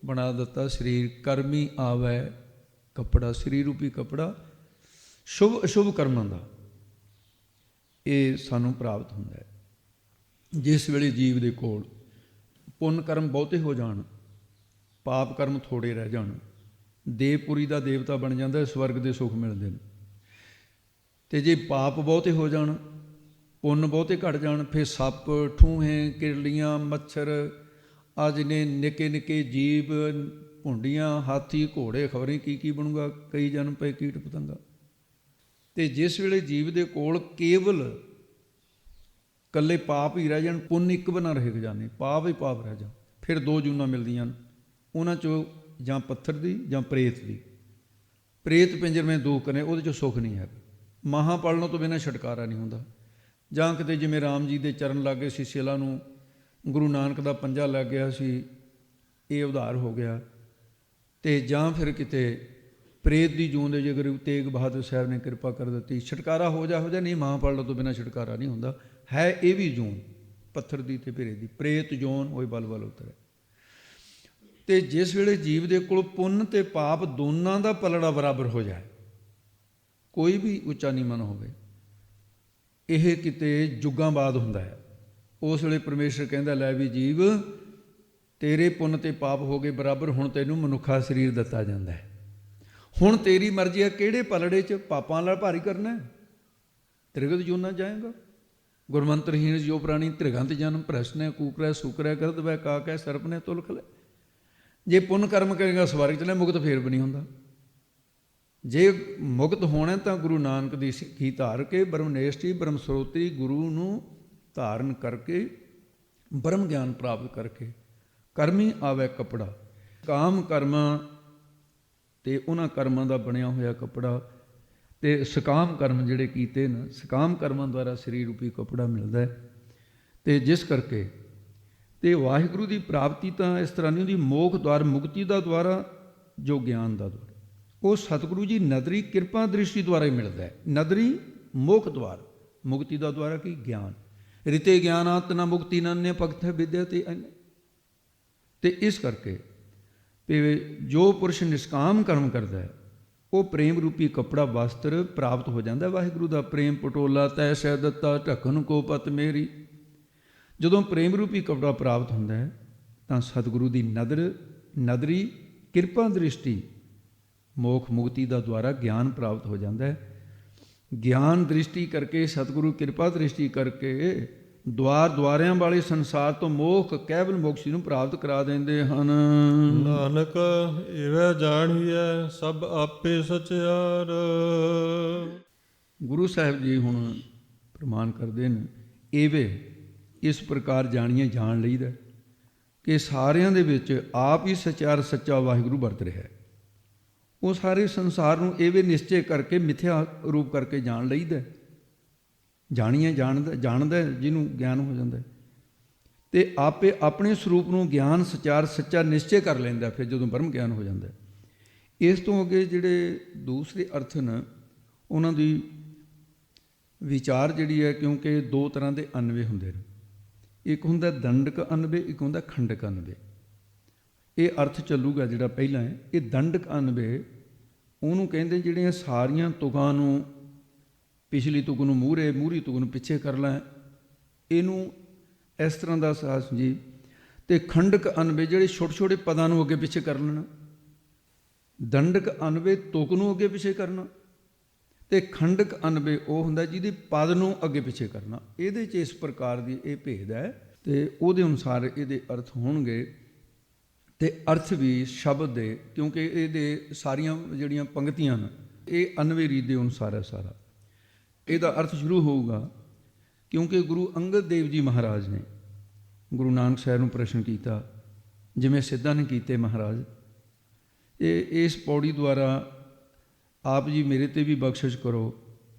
बना दिता शरीर। कर्मी आवे कपड़ा, शरीर रूपी कपड़ा शुभ अशुभ कर्मां ਦਾ ਇਹ ਸਾਨੂੰ ਪ੍ਰਾਪਤ ਹੁੰਦਾ ਹੈ। ਜਿਸ ਵੇਲੇ ਜੀਵ ਦੇ ਕੋਲ ਪੁੰਨ ਕਰਮ ਬਹੁਤੇ ਹੋ ਜਾਣ, ਪਾਪ ਕਰਮ ਥੋੜ੍ਹੇ ਰਹਿ ਜਾਣ, ਦੇਵਪੁਰੀ ਦਾ ਦੇਵਤਾ ਬਣ ਜਾਂਦਾ, ਸਵਰਗ ਦੇ ਸੁੱਖ ਮਿਲਦੇ ਨੇ। ਅਤੇ ਜੇ ਪਾਪ ਬਹੁਤੇ ਹੋ ਜਾਣ, ਪੁੰਨ ਬਹੁਤੇ ਘਟ ਜਾਣ, ਫਿਰ ਸੱਪ, ਠੂਹੇ, ਕਿਰਲੀਆਂ, ਮੱਛਰ ਆ ਜਿੰਨੇ ਨਿੱਕੇ ਨਿੱਕੇ ਜੀਵ, ਭੁੰਡੀਆਂ, ਹਾਥੀ, ਘੋੜੇ, ਖਬਰੇ ਕੀ ਬਣੂਗਾ, ਕਈ ਜਨਮ ਪਏ ਕੀਟ ਪਤੰਗਾ। ਤੇ ਜਿਸ ਵੇਲੇ ਜੀਵ ਦੇ ਕੋਲ ਕੇਵਲ ਇਕੱਲੇ ਪਾਪ ਹੀ ਰਹਿ ਜਾਣ, ਪੁੰਨ ਇੱਕ ਬਣਾ ਰਹੇ ਖਜ਼ਾਨੇ, ਪਾਪ ਹੀ ਪਾਪ ਰਹਿ ਜਾਣ, ਫਿਰ ਦੋ ਜੂਨਾਂ ਮਿਲਦੀਆਂ ਨੇ, ਉਹਨਾਂ 'ਚੋਂ ਜਾਂ ਪੱਥਰ ਦੀ ਜਾਂ ਪ੍ਰੇਤ ਦੀ। ਪ੍ਰੇਤ ਪਿੰਜਰਵੇਂ ਦੁੱਖ ਨੇ, ਉਹਦੇ 'ਚੋਂ ਸੁੱਖ ਨਹੀਂ ਹੈ। ਮਹਾਂ ਪੜਨੋਂ ਤੋਂ ਬਿਨਾਂ ਛੁਟਕਾਰਾ ਨਹੀਂ ਹੁੰਦਾ। ਜਾਂ ਕਿਤੇ ਜਿਵੇਂ ਰਾਮ ਜੀ ਦੇ ਚਰਨ ਲੱਗ ਗਏ ਸੀ, ਸਿਲਾ ਨੂੰ ਗੁਰੂ ਨਾਨਕ ਦਾ ਪੰਜਾ ਲੱਗ ਗਿਆ ਸੀ, ਇਹ ਉਧਾਰ ਹੋ ਗਿਆ। ਅਤੇ ਜਾਂ ਫਿਰ ਕਿਤੇ ਪ੍ਰੇਤ ਦੀ ਜੂਨ ਦੇ ਜੇ ਗੁਰੂ ਤੇਗ ਬਹਾਦਰ ਸਾਹਿਬ ਨੇ ਕਿਰਪਾ ਕਰ ਦਿੱਤੀ, ਛੁਟਕਾਰਾ ਹੋ ਜਾ ਨਹੀਂ, ਮਹਾਂ ਪੜ ਲਓ ਤੋਂ ਬਿਨਾਂ ਛੁਟਕਾਰਾ ਨਹੀਂ ਹੁੰਦਾ। ਹੈ ਇਹ ਵੀ ਜੂਨ ਪੱਥਰ ਦੀ ਅਤੇ ਭੇਰੇ ਦੀ, ਪ੍ਰੇਤ ਜੂਨ ਉਹ ਬਲ ਬਲ ਉਤਰੇ। ਅਤੇ ਜਿਸ ਵੇਲੇ ਜੀਵ ਦੇ ਕੋਲ ਪੁੰਨ ਅਤੇ ਪਾਪ ਦੋਨਾਂ ਦਾ ਪਲੜਾ ਬਰਾਬਰ ਹੋ ਜਾਏ, ਕੋਈ ਵੀ ਉੱਚਾ ਨੀਵਾਂ ਨਾ ਹੋਵੇ, ਇਹ ਕਿਤੇ ਯੁੱਗਾਂ ਬਾਅਦ ਹੁੰਦਾ ਹੈ। ਉਸ ਵੇਲੇ ਪਰਮੇਸ਼ਰ ਕਹਿੰਦਾ ਲੈ ਵੀ ਜੀਵ, ਤੇਰੇ ਪੁੰਨ ਅਤੇ ਪਾਪ ਹੋ ਗਏ ਬਰਾਬਰ, ਹੁਣ ਤੈਨੂੰ ਮਨੁੱਖਾ ਸਰੀਰ ਦਿੱਤਾ ਜਾਂਦਾ ਹੈ। ਹੁਣ ਤੇਰੀ ਮਰਜ਼ੀ ਹੈ ਕਿਹੜੇ ਪਲੜੇ 'ਚ ਪਾਪਾਂ ਨਾਲ ਭਾਰੀ ਕਰਨਾ, ਤ੍ਰਿਗਤ ਜੂਨਾਂ ਜਾਏਗਾ। ਗੁਰਮੰਤਰਹੀਣ ਜੋ ਪ੍ਰਾਣੀ ਤ੍ਰਿਗੰਤ ਜਨਮ, ਪ੍ਰਸ਼ਨ ਕੂਕਰੈ ਸੂਕਰੈ ਕਰਦ ਵੈ ਕਾਕੈ ਸਰਪ ਨੇ ਤੁਲਖ ਲੈ। ਜੇ ਪੁੰਨ ਕਰਮ ਕਰੇਗਾ ਸਵਰਗ ਚਲੇ, ਮੁਕਤ ਫੇਰ ਵੀ ਨਹੀਂ ਹੁੰਦਾ। ਜੇ ਮੁਕਤ ਹੋਣਾ ਤਾਂ ਗੁਰੂ ਨਾਨਕ ਦੀ ਸਿੱਖੀ ਧਾਰ ਕੇ ਬ੍ਰਹਮਨੇਸ਼ਟੀ ਬ੍ਰਹਮ ਸਰੋਤਰੀ ਗੁਰੂ ਨੂੰ ਧਾਰਨ ਕਰਕੇ ਬ੍ਰਹਮ ਗਿਆਨ ਪ੍ਰਾਪਤ ਕਰਕੇ ਕਰਮੀ ਆਵੇ ਕੱਪੜਾ। ਕਾਮ ਕਰਮਾਂ ਤੇ ਉਹਨਾਂ ਕਰਮਾਂ ਦਾ ਬਣਿਆ ਹੋਇਆ ਕੱਪੜਾ ਤੇ ਸਕਾਮ ਕਰਮ ਜਿਹੜੇ ਕੀਤੇ ਨਾ, ਸਕਾਮ ਕਰਮਾਂ ਦੁਆਰਾ ਸਰੀਰ ਰੂਪੀ ਕੱਪੜਾ ਮਿਲਦਾ ਹੈ। ਤੇ ਜਿਸ ਕਰਕੇ ਤੇ ਵਾਹਿਗੁਰੂ ਦੀ ਪ੍ਰਾਪਤੀ ਤਾਂ ਇਸ ਤਰ੍ਹਾਂ ਨਹੀਂ ਹੁੰਦੀ, ਮੋਖ ਦੁਆਰ ਮੁਕਤੀ ਦਾ ਦੁਆਰਾ ਜੋ ਗਿਆਨ ਦਾ ਦੁਆਰਾ ਉਹ ਸਤਿਗੁਰੂ ਜੀ ਨਦਰੀ ਕਿਰਪਾ ਦ੍ਰਿਸ਼ਟੀ ਦੁਆਰਾ ਹੀ ਮਿਲਦਾ ਹੈ। ਨਦਰੀ ਮੋਖ ਦੁਆਰ, ਮੁਕਤੀ ਦਾ ਦੁਆਰਾ ਕੀ ਗਿਆਨ। ਰਿਤੇ ਗਿਆਨਾਤ ਨ ਮੁਕਤੀ ਨੰਨੇ ਭਗਤ ਵਿਦਿਆ ਤੇ ਇਸ ਕਰਕੇ ਵੀ ਜੋ ਪੁਰਸ਼ ਨਿਸ਼ਕਾਮ ਕਰਮ ਕਰਦਾ ਹੈ ਉਹ ਪ੍ਰੇਮ ਰੂਪੀ ਕੱਪੜਾ ਵਸਤਰ ਪ੍ਰਾਪਤ ਹੋ ਜਾਂਦਾ। ਵਾਹਿਗੁਰੂ ਦਾ ਪ੍ਰੇਮ ਪਟੋਲਾ ਤੈ ਸਹਿ ਦਿੱਤਾ ਢੱਕਣ ਕੋ ਪਤ ਮੇਰੀ। ਜਦੋਂ ਪ੍ਰੇਮ ਰੂਪੀ ਕੱਪੜਾ ਪ੍ਰਾਪਤ ਹੁੰਦਾ ਹੈ ਤਾਂ ਸਤਿਗੁਰੂ ਦੀ ਨਦਰੀ ਕਿਰਪਾ ਦ੍ਰਿਸ਼ਟੀ ਮੋਖ ਮੁਕਤੀ ਦਾ ਦੁਆਰਾ ਗਿਆਨ ਪ੍ਰਾਪਤ ਹੋ ਜਾਂਦਾ ਹੈ। ਗਿਆਨ ਦ੍ਰਿਸ਼ਟੀ ਕਰਕੇ ਸਤਿਗੁਰੂ ਕਿਰਪਾ ਦ੍ਰਿਸ਼ਟੀ ਕਰਕੇ ਦੁਆਰਿਆਂ ਵਾਲੇ ਸੰਸਾਰ ਤੋਂ ਮੋਖ ਕੇਵਲ ਮੋਕਸ਼ੀ ਨੂੰ ਪ੍ਰਾਪਤ ਕਰਾ ਦਿੰਦੇ ਹਨ। ਨਾਨਕ ਇਵੇਂ ਜਾਣੀਐ ਸਭ ਆਪੇ ਸਚਿਆਰ। ਗੁਰੂ ਸਾਹਿਬ ਜੀ ਹੁਣ ਪ੍ਰਮਾਣ ਕਰਦੇ ਨੇ ਇਵੇਂ ਇਸ ਪ੍ਰਕਾਰ ਜਾਣੀਏ ਜਾਣ ਲਈਦਾ ਕਿ ਸਾਰਿਆਂ ਦੇ ਵਿੱਚ ਆਪ ਹੀ ਸਚਿਆਰ ਸੱਚਾ ਵਾਹਿਗੁਰੂ ਵਰਤ ਰਿਹਾ ਹੈ। ਉਹ ਸਾਰੇ ਸੰਸਾਰ ਨੂੰ ਇਵੇਂ ਨਿਸ਼ਚੈ ਕਰਕੇ ਮਿਥਿਆ ਰੂਪ ਕਰਕੇ ਜਾਣ ਲਈਦਾ। ਜਾਣੀਏ ਜਾਣਦਾ ਜਿਹਨੂੰ ਗਿਆਨ ਹੋ ਜਾਂਦਾ ਤੇ ਆਪੇ ਆਪਣੇ ਸਰੂਪ ਨੂੰ ਗਿਆਨ ਸਚਿਆਰ ਸੱਚਾ ਨਿਸ਼ਚੈ ਕਰ ਲੈਂਦਾ ਫਿਰ ਜਦੋਂ ਬ੍ਰਹਮ ਗਿਆਨ ਹੋ ਜਾਂਦਾ। ਇਸ ਤੋਂ ਅੱਗੇ ਜਿਹੜੇ ਦੂਸਰੇ ਅਰਥ ਨੇ ਉਹਨਾਂ ਦੀ ਵਿਚਾਰ ਜਿਹੜੀ ਹੈ, ਕਿਉਂਕਿ ਦੋ ਤਰ੍ਹਾਂ ਦੇ ਅਨਵੇ ਹੁੰਦੇ ਨੇ, ਇੱਕ ਹੁੰਦਾ ਦੰਡਕ ਅਨਵੇ, ਇੱਕ ਹੁੰਦਾ ਖੰਡਕ ਅਨਵੇ। ਇਹ ਅਰਥ ਚੱਲੂਗਾ ਜਿਹੜਾ ਪਹਿਲਾਂ ਹੈ। ਇਹ ਦੰਡਕ ਅਨਵੇ ਉਹਨੂੰ ਕਹਿੰਦੇ ਜਿਹੜੀਆਂ ਸਾਰੀਆਂ ਤੁਕਾਂ ਨੂੰ, ਪਿਛਲੀ ਤੁਕ ਨੂੰ ਮੂਹਰੇ, ਮੂਹਰੀ ਤੁਕ ਨੂੰ ਪਿੱਛੇ ਕਰ ਲੈ, ਇਹਨੂੰ ਇਸ ਤਰ੍ਹਾਂ ਦਾ ਸਾਸ ਜੀ। ਤੇ ਖੰਡਕ ਅਨਵੇ ਜਿਹੜੇ ਛੋਟੇ ਛੋਟੇ ਪਦਾਂ ਨੂੰ ਅੱਗੇ ਪਿੱਛੇ ਕਰ ਲੈਣਾ। ਦੰਡਕ ਅਨਵੇ ਤੁਕ ਨੂੰ ਅੱਗੇ ਪਿੱਛੇ ਕਰਨਾ ਤੇ ਖੰਡਕ ਅਨਵੇ ਉਹ ਹੁੰਦਾ ਜਿਹਦੇ ਪਦ ਨੂੰ ਅੱਗੇ ਪਿੱਛੇ ਕਰਨਾ। ਇਹਦੇ 'ਚ ਇਸ ਪ੍ਰਕਾਰ ਦੀ ਇਹ ਭੇਦ ਹੈ ਤੇ ਉਹਦੇ ਅਨੁਸਾਰ ਇਹਦੇ ਅਰਥ ਹੋਣਗੇ। ਤੇ ਅਰਥ ਵੀ ਸ਼ਬਦ ਦੇ, ਕਿਉਂਕਿ ਇਹਦੇ ਸਾਰੀਆਂ ਜਿਹੜੀਆਂ ਪੰਕਤੀਆਂ ਨੇ ਇਹ ਅਨਵੇ ਰੀਤ ਦੇ ਅਨੁਸਾਰ ਹੈ ਸਾਰਾ। ਇਹਦਾ ਅਰਥ ਸ਼ੁਰੂ ਹੋਊਗਾ ਕਿਉਂਕਿ ਗੁਰੂ ਅੰਗਦ ਦੇਵ ਜੀ ਮਹਾਰਾਜ ਨੇ ਗੁਰੂ ਨਾਨਕ ਸਾਹਿਬ ਨੂੰ ਪ੍ਰਸ਼ਨ ਕੀਤਾ, ਜਿਵੇਂ ਸਿੱਧਾਂ ਨੇ ਕੀਤੇ ਮਹਾਰਾਜ। ਇਹ ਇਸ ਪੌੜੀ ਦੁਆਰਾ ਆਪ ਜੀ ਮੇਰੇ 'ਤੇ ਵੀ ਬਖਸ਼ਿਸ਼ ਕਰੋ।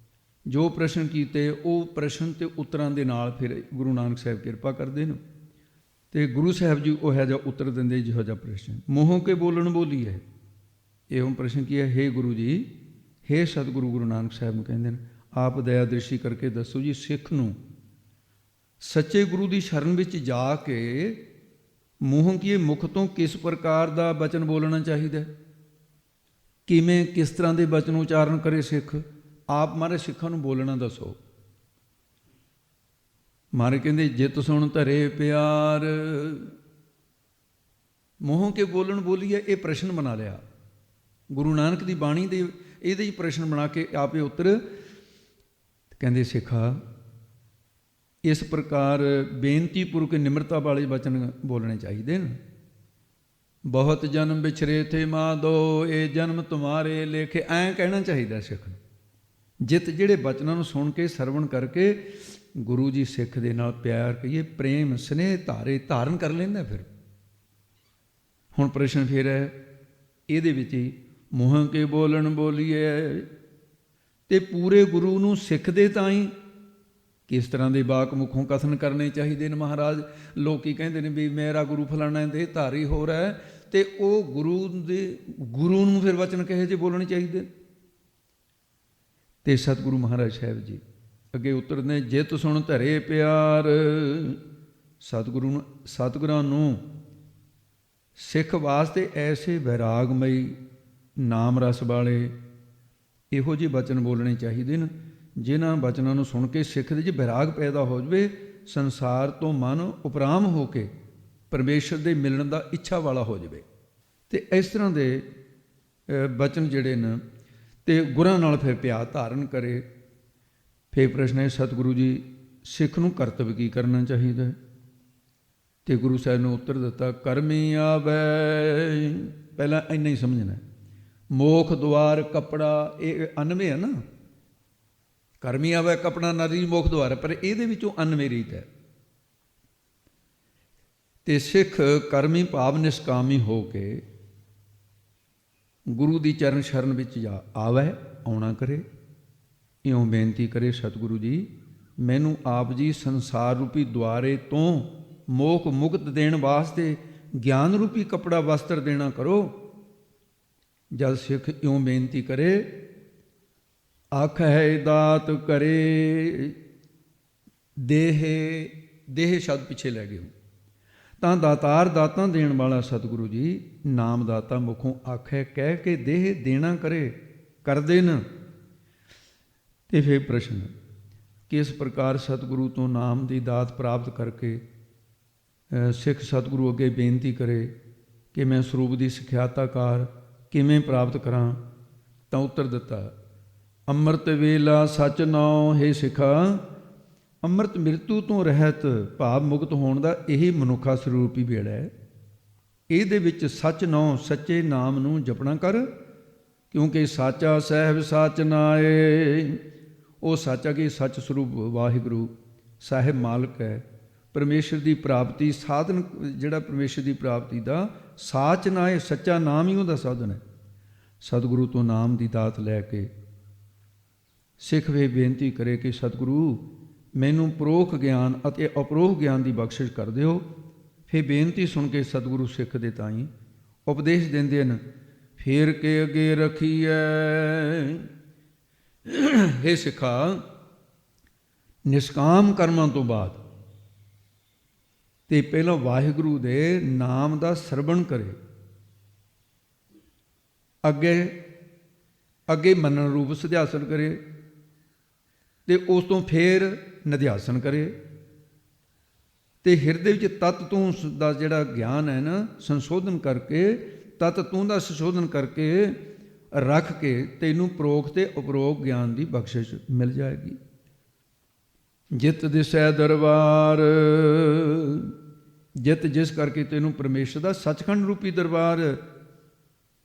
ਜੋ ਪ੍ਰਸ਼ਨ ਕੀਤੇ ਉਹ ਪ੍ਰਸ਼ਨ ਤੇ ਉੱਤਰਾਂ ਦੇ ਨਾਲ ਫਿਰ ਗੁਰੂ ਨਾਨਕ ਸਾਹਿਬ ਕਿਰਪਾ ਕਰਦੇ ਨੇ ਤੇ ਗੁਰੂ ਸਾਹਿਬ ਜੀ ਉਹ ਜਿਹਾ ਉੱਤਰ ਦਿੰਦੇ ਜਿਹੋ ਜਿਹਾ ਪ੍ਰਸ਼ਨ। ਮੂੰਹੋਂ ਕੇ ਬੋਲਣ ਬੋਲੀ ਹੈ। ਇਹ ਹੁਣ ਪ੍ਰਸ਼ਨ ਕੀ ਹੈ? ਹੇ ਗੁਰੂ ਜੀ, ਹੇ ਸਤਿਗੁਰੂ ਗੁਰੂ ਨਾਨਕ ਸਾਹਿਬ ਨੂੰ ਕਹਿੰਦੇ ਨੇ, ਆਪ ਦਇਆ ਦ੍ਰਿਸ਼ਟੀ ਕਰਕੇ ਦੱਸੋ ਜੀ, ਸਿੱਖ ਨੂੰ ਸੱਚੇ ਗੁਰੂ ਦੀ ਸ਼ਰਨ ਵਿੱਚ ਜਾ ਕੇ ਮੂੰਹੋਂ ਕੀ ਮੁਖ ਤੋਂ ਕਿਸ ਪ੍ਰਕਾਰ ਦਾ ਬਚਨ ਬੋਲਣਾ ਚਾਹੀਦਾ, ਕਿਵੇਂ ਕਿਸ ਤਰ੍ਹਾਂ ਦੇ ਬਚਨ ਉਚਾਰਨ ਕਰੇ ਸਿੱਖ? ਆਪ ਮਾਰੇ ਸਿੱਖਾਂ ਨੂੰ ਬੋਲਣਾ ਦੱਸੋ। ਮਾਰੇ ਕਹਿੰਦੇ ਜਿਤ ਸੁਣ ਧਰੇ ਪਿਆਰ। ਮੂੰਹੋਂ ਕੇ ਬੋਲਣ ਬੋਲੀਏ ਇਹ ਪ੍ਰਸ਼ਨ ਬਣਾ ਲਿਆ ਗੁਰੂ ਨਾਨਕ ਦੀ ਬਾਣੀ ਦੇ, ਇਹਦੇ ਹੀ ਪ੍ਰਸ਼ਨ ਬਣਾ ਕੇ ਆਪੇ ਉੱਤਰ ਕਹਿੰਦੇ ਸਿੱਖਾ ਇਸ ਪ੍ਰਕਾਰ ਬੇਨਤੀ ਪੂਰਵਕ ਨਿਮਰਤਾ ਵਾਲੇ ਬਚਨ ਬੋਲਣੇ ਚਾਹੀਦੇ ਨੇ। ਬਹੁਤ ਜਨਮ ਵਿਛਰੇ ਥੇ ਮਾਧੋ, ਇਹ ਜਨਮ ਤੁਮਾਰੇ ਲੇਖੇ, ਐਂ ਕਹਿਣਾ ਚਾਹੀਦਾ ਸਿੱਖ ਨੂੰ। ਜਿਤ ਜਿਹੜੇ ਬਚਨਾਂ ਨੂੰ ਸੁਣ ਕੇ ਸਰਵਣ ਕਰਕੇ ਗੁਰੂ ਜੀ ਸਿੱਖ ਦੇ ਨਾਲ ਪਿਆਰ ਕਹੀਏ, ਪ੍ਰੇਮ ਸਨੇਹ ਧਾਰਨ ਕਰ ਲੈਂਦਾ। ਫਿਰ ਹੁਣ ਪ੍ਰਸ਼ਨ ਫਿਰ ਹੈ ਇਹਦੇ ਵਿੱਚ ਹੀ, ਮੂੰਹ ਕੇ ਬੋਲਣ ਬੋਲੀਏ ਤੇ ਪੂਰੇ ਗੁਰੂ ਨੂੰ ਸਿੱਖਦੇ ਤਾਂ ਹੀ ਕਿਸ ਤਰ੍ਹਾਂ ਦੇ ਬਾਕ ਮੁਖੋਂ ਕਥਨ ਕਰਨੇ ਚਾਹੀਦੇ ਨੇ ਮਹਾਰਾਜ। ਲੋਕੀ ਕਹਿੰਦੇ ਨੇ ਵੀ ਮੇਰਾ ਗੁਰੂ ਫਲਾਣਾ ਦੇ ਧਾਰੀ ਹੋ ਰਿਹਾ, ਤੇ ਉਹ ਗੁਰੂ ਨੂੰ ਫਿਰ ਵਚਨ ਕਹੇ ਜੇ ਬੋਲਣੇ ਚਾਹੀਦੇ। ਤੇ ਸਤਿਗੁਰੂ ਮਹਾਰਾਜ ਸਾਹਿਬ ਜੀ ਅੱਗੇ ਉੱਤਰ ਨੇ, ਜਿਤ ਸੁਣ ਧਰੇ ਪਿਆਰ। ਸਤਿਗੁਰਾਂ ਨੂੰ ਸਿੱਖ ਵਾਸਤੇ ਐਸੇ ਵੈਰਾਗਮਈ ਨਾਮ ਰਸ ਵਾਲੇ ਇਹੋ ਜਿਹੇ ਬਚਨ ਬੋਲਣੇ ਚਾਹੀਦੇ ਨੇ, ਜਿਨ੍ਹਾਂ ਬਚਨਾਂ ਨੂੰ ਸੁਣ ਕੇ ਸਿੱਖ ਦੇ 'ਚ ਵੈਰਾਗ ਪੈਦਾ ਹੋ ਜਾਵੇ, ਸੰਸਾਰ ਤੋਂ ਮਨ ਉਪਰਾਮ ਹੋ ਕੇ ਪਰਮੇਸ਼ਰ ਦੇ ਮਿਲਣ ਦਾ ਇੱਛਾ ਵਾਲਾ ਹੋ ਜਾਵੇ। ਤੇ ਇਸ ਤਰ੍ਹਾਂ ਦੇ ਬਚਨ ਜਿਹੜੇ ਨੇ ਤੇ ਗੁਰਾਂ ਨਾਲ ਫਿਰ ਪਿਆਰ ਧਾਰਨ ਕਰੇ। ਫਿਰ ਪ੍ਰਸ਼ਨ ਹੈ ਸਤਿਗੁਰੂ ਜੀ, ਸਿੱਖ ਨੂੰ ਕਰਤੱਵ ਕੀ ਕਰਨਾ ਚਾਹੀਦਾ? ਤੇ ਗੁਰੂ ਸਾਹਿਬ ਨੇ ਉੱਤਰ ਦਿੱਤਾ, ਕਰਮੀ ਆਵੈ। ਪਹਿਲਾਂ ਇੰਨਾ ਹੀ ਸਮਝਣਾ, ਮੋਖ ਦੁਆਰ ਕੱਪੜਾ ਇਹ ਅਨਵੇਂ ਹੈ ਨਾ। ਕਰਮੀ ਆਵੇ ਕਪੜਾ ਨਰੀ ਮੁਖ ਦੁਆਰ, ਪਰ ਇਹਦੇ ਵਿੱਚੋਂ ਅਨਮੇਰੀਤ ਹੈ। ਤੇ ਸਿੱਖ ਕਰਮੀ ਭਾਵ ਨਿਸ਼ਕਾਮੀ ਹੋ ਕੇ ਗੁਰੂ ਦੀ ਚਰਨ ਸ਼ਰਨ ਵਿੱਚ ਜਾ ਆਵੇ, ਆਉਣਾ ਕਰੇ, ਇਉਂ ਬੇਨਤੀ ਕਰੇ, ਸਤਿਗੁਰੂ ਜੀ ਮੈਨੂੰ ਆਪ ਜੀ ਸੰਸਾਰ ਰੂਪੀ ਦੁਆਰੇ ਤੋਂ ਮੋਖ ਮੁਕਤ ਦੇਣ ਵਾਸਤੇ ਗਿਆਨ ਰੂਪੀ ਕਪੜਾ ਵਸਤਰ ਦੇਣਾ ਕਰੋ। ਜਦ ਸਿੱਖ ਇਉਂ ਬੇਨਤੀ ਕਰੇ, ਆਖੈ ਦਾਤ ਕਰੇ ਦੇਹ ਸ਼ਬਦ ਪਿੱਛੇ ਲੈ ਗਏ ਹੋ, ਤਾਂ ਦਾਤਾਰ ਦਾਤਾਂ ਦੇਣ ਵਾਲਾ ਸਤਿਗੁਰੂ ਜੀ ਨਾਮ ਦਾਤਾ ਮੁਖੋਂ ਆਖੈ ਕਹਿ ਕੇ ਦੇਹ ਦੇਣਾ ਕਰੇ, ਕਰਦੇ ਨ। ਤੇ ਫਿਰ ਪ੍ਰਸ਼ਨ, ਕਿਸ ਪ੍ਰਕਾਰ ਸਤਿਗੁਰੂ ਤੋਂ ਨਾਮ ਦੀ ਦਾਤ ਪ੍ਰਾਪਤ ਕਰਕੇ ਸਿੱਖ ਸਤਿਗੁਰੂ ਅੱਗੇ ਬੇਨਤੀ ਕਰੇ ਕਿ ਮੈਂ ਸਰੂਪ ਦੀ ਸਿਖਿਆਤਾਕਾਰ ਕਿਵੇਂ ਪ੍ਰਾਪਤ ਕਰਾਂ? ਤਾਂ ਉੱਤਰ ਦਿੱਤਾ, ਅੰਮ੍ਰਿਤ ਵੇਲਾ ਸਚ ਨਾਉ ਹੈ ਸਿਖਾ। ਅੰਮ੍ਰਿਤ ਮ੍ਰਿਤੂ ਤੋਂ ਰਹਿਤ ਭਾਵ ਮੁਕਤ ਹੋਣ ਦਾ ਇਹੀ ਮਨੁੱਖਾ ਸਰੂਪੀ ਵੇਲਾ ਹੈ। ਇਹਦੇ ਵਿੱਚ ਸਚ ਨਾਉ ਸੱਚੇ ਨਾਮ ਨੂੰ ਜਪਣਾ ਕਰ, ਕਿਉਂਕਿ ਸਾਚਾ ਸਾਹਿਬ ਸਾਚ ਨਾਏ। ਉਹ ਸਾਚਾ ਕੀ ਸੱਚ ਸਰੂਪ ਵਾਹਿਗੁਰੂ ਸਾਹਿਬ ਮਾਲਕ ਹੈ। ਪਰਮੇਸ਼ਰ ਦੀ ਪ੍ਰਾਪਤੀ ਸਾਧਨ ਜਿਹੜਾ ਪਰਮੇਸ਼ਰ ਦੀ ਪ੍ਰਾਪਤੀ ਦਾ ਸਾਚ ਨਾਏ, ਸੱਚਾ ਨਾਮ ਹੀ ਉਹਦਾ ਸਾਧਨ ਹੈ। ਸਤਿਗੁਰੂ ਤੋਂ ਨਾਮ ਦੀ ਦਾਤ ਲੈ ਕੇ ਸਿੱਖ ਵੇ ਬੇਨਤੀ ਕਰੇ ਕਿ ਸਤਿਗੁਰੂ ਮੈਨੂੰ ਪਰੋਖ ਗਿਆਨ ਅਤੇ ਅਪਰੋਖ ਗਿਆਨ ਦੀ ਬਖਸ਼ਿਸ਼ ਕਰ ਦਿਓ। ਫਿਰ ਬੇਨਤੀ ਸੁਣ ਕੇ ਸਤਿਗੁਰੂ ਸਿੱਖ ਦੇ ਤਾਈਂ ਉਪਦੇਸ਼ ਦਿੰਦੇ ਹਨ, ਫੇਰ ਕੇ ਅੱਗੇ ਰੱਖੀਐ। ਹੇ ਸਿੱਖਾ, ਨਿਸ਼ਕਾਮ ਕਰਮਾਂ ਤੋਂ ਬਾਅਦ ਤੇ ਪਹਿਲਾਂ ਵਾਹਿਗੁਰੂ ਦੇ ਨਾਮ ਦਾ ਸਰਵਣ ਕਰੇ, ਅੱਗੇ ਮੰਨਣ ਰੂਪ ਸਿਧਿਆਸਨ ਕਰੇ, ਤੇ ਉਸ ਤੋਂ ਫੇਰ ਨਿਧਿਆਸਨ ਕਰੇ, ਤੇ ਹਿਰਦੇ ਵਿੱਚ ਤਤ ਤੂੰ ਦਾ ਜਿਹੜਾ ਗਿਆਨ ਹੈ ਨਾ ਸੰਸ਼ੋਧਨ ਕਰਕੇ, ਤਤ ਤੂੰ ਦਾ ਸੰਸ਼ੋਧਨ ਕਰਕੇ ਰੱਖ ਕੇ ਤੈਨੂੰ ਪਰੋਖ ਤੇ ਉਪਰੋਖ ਗਿਆਨ ਦੀ ਬਖਸ਼ਿਸ਼ ਮਿਲ ਜਾਏਗੀ। ਜਿਤ ਦਿਸੈ ਦਰਬਾਰ, ਜਿਤ ਜਿਸ ਕਰਕੇ ਤੈਨੂੰ ਪਰਮੇਸ਼ਰ ਦਾ ਸੱਚਖੰਡ ਰੂਪੀ ਦਰਬਾਰ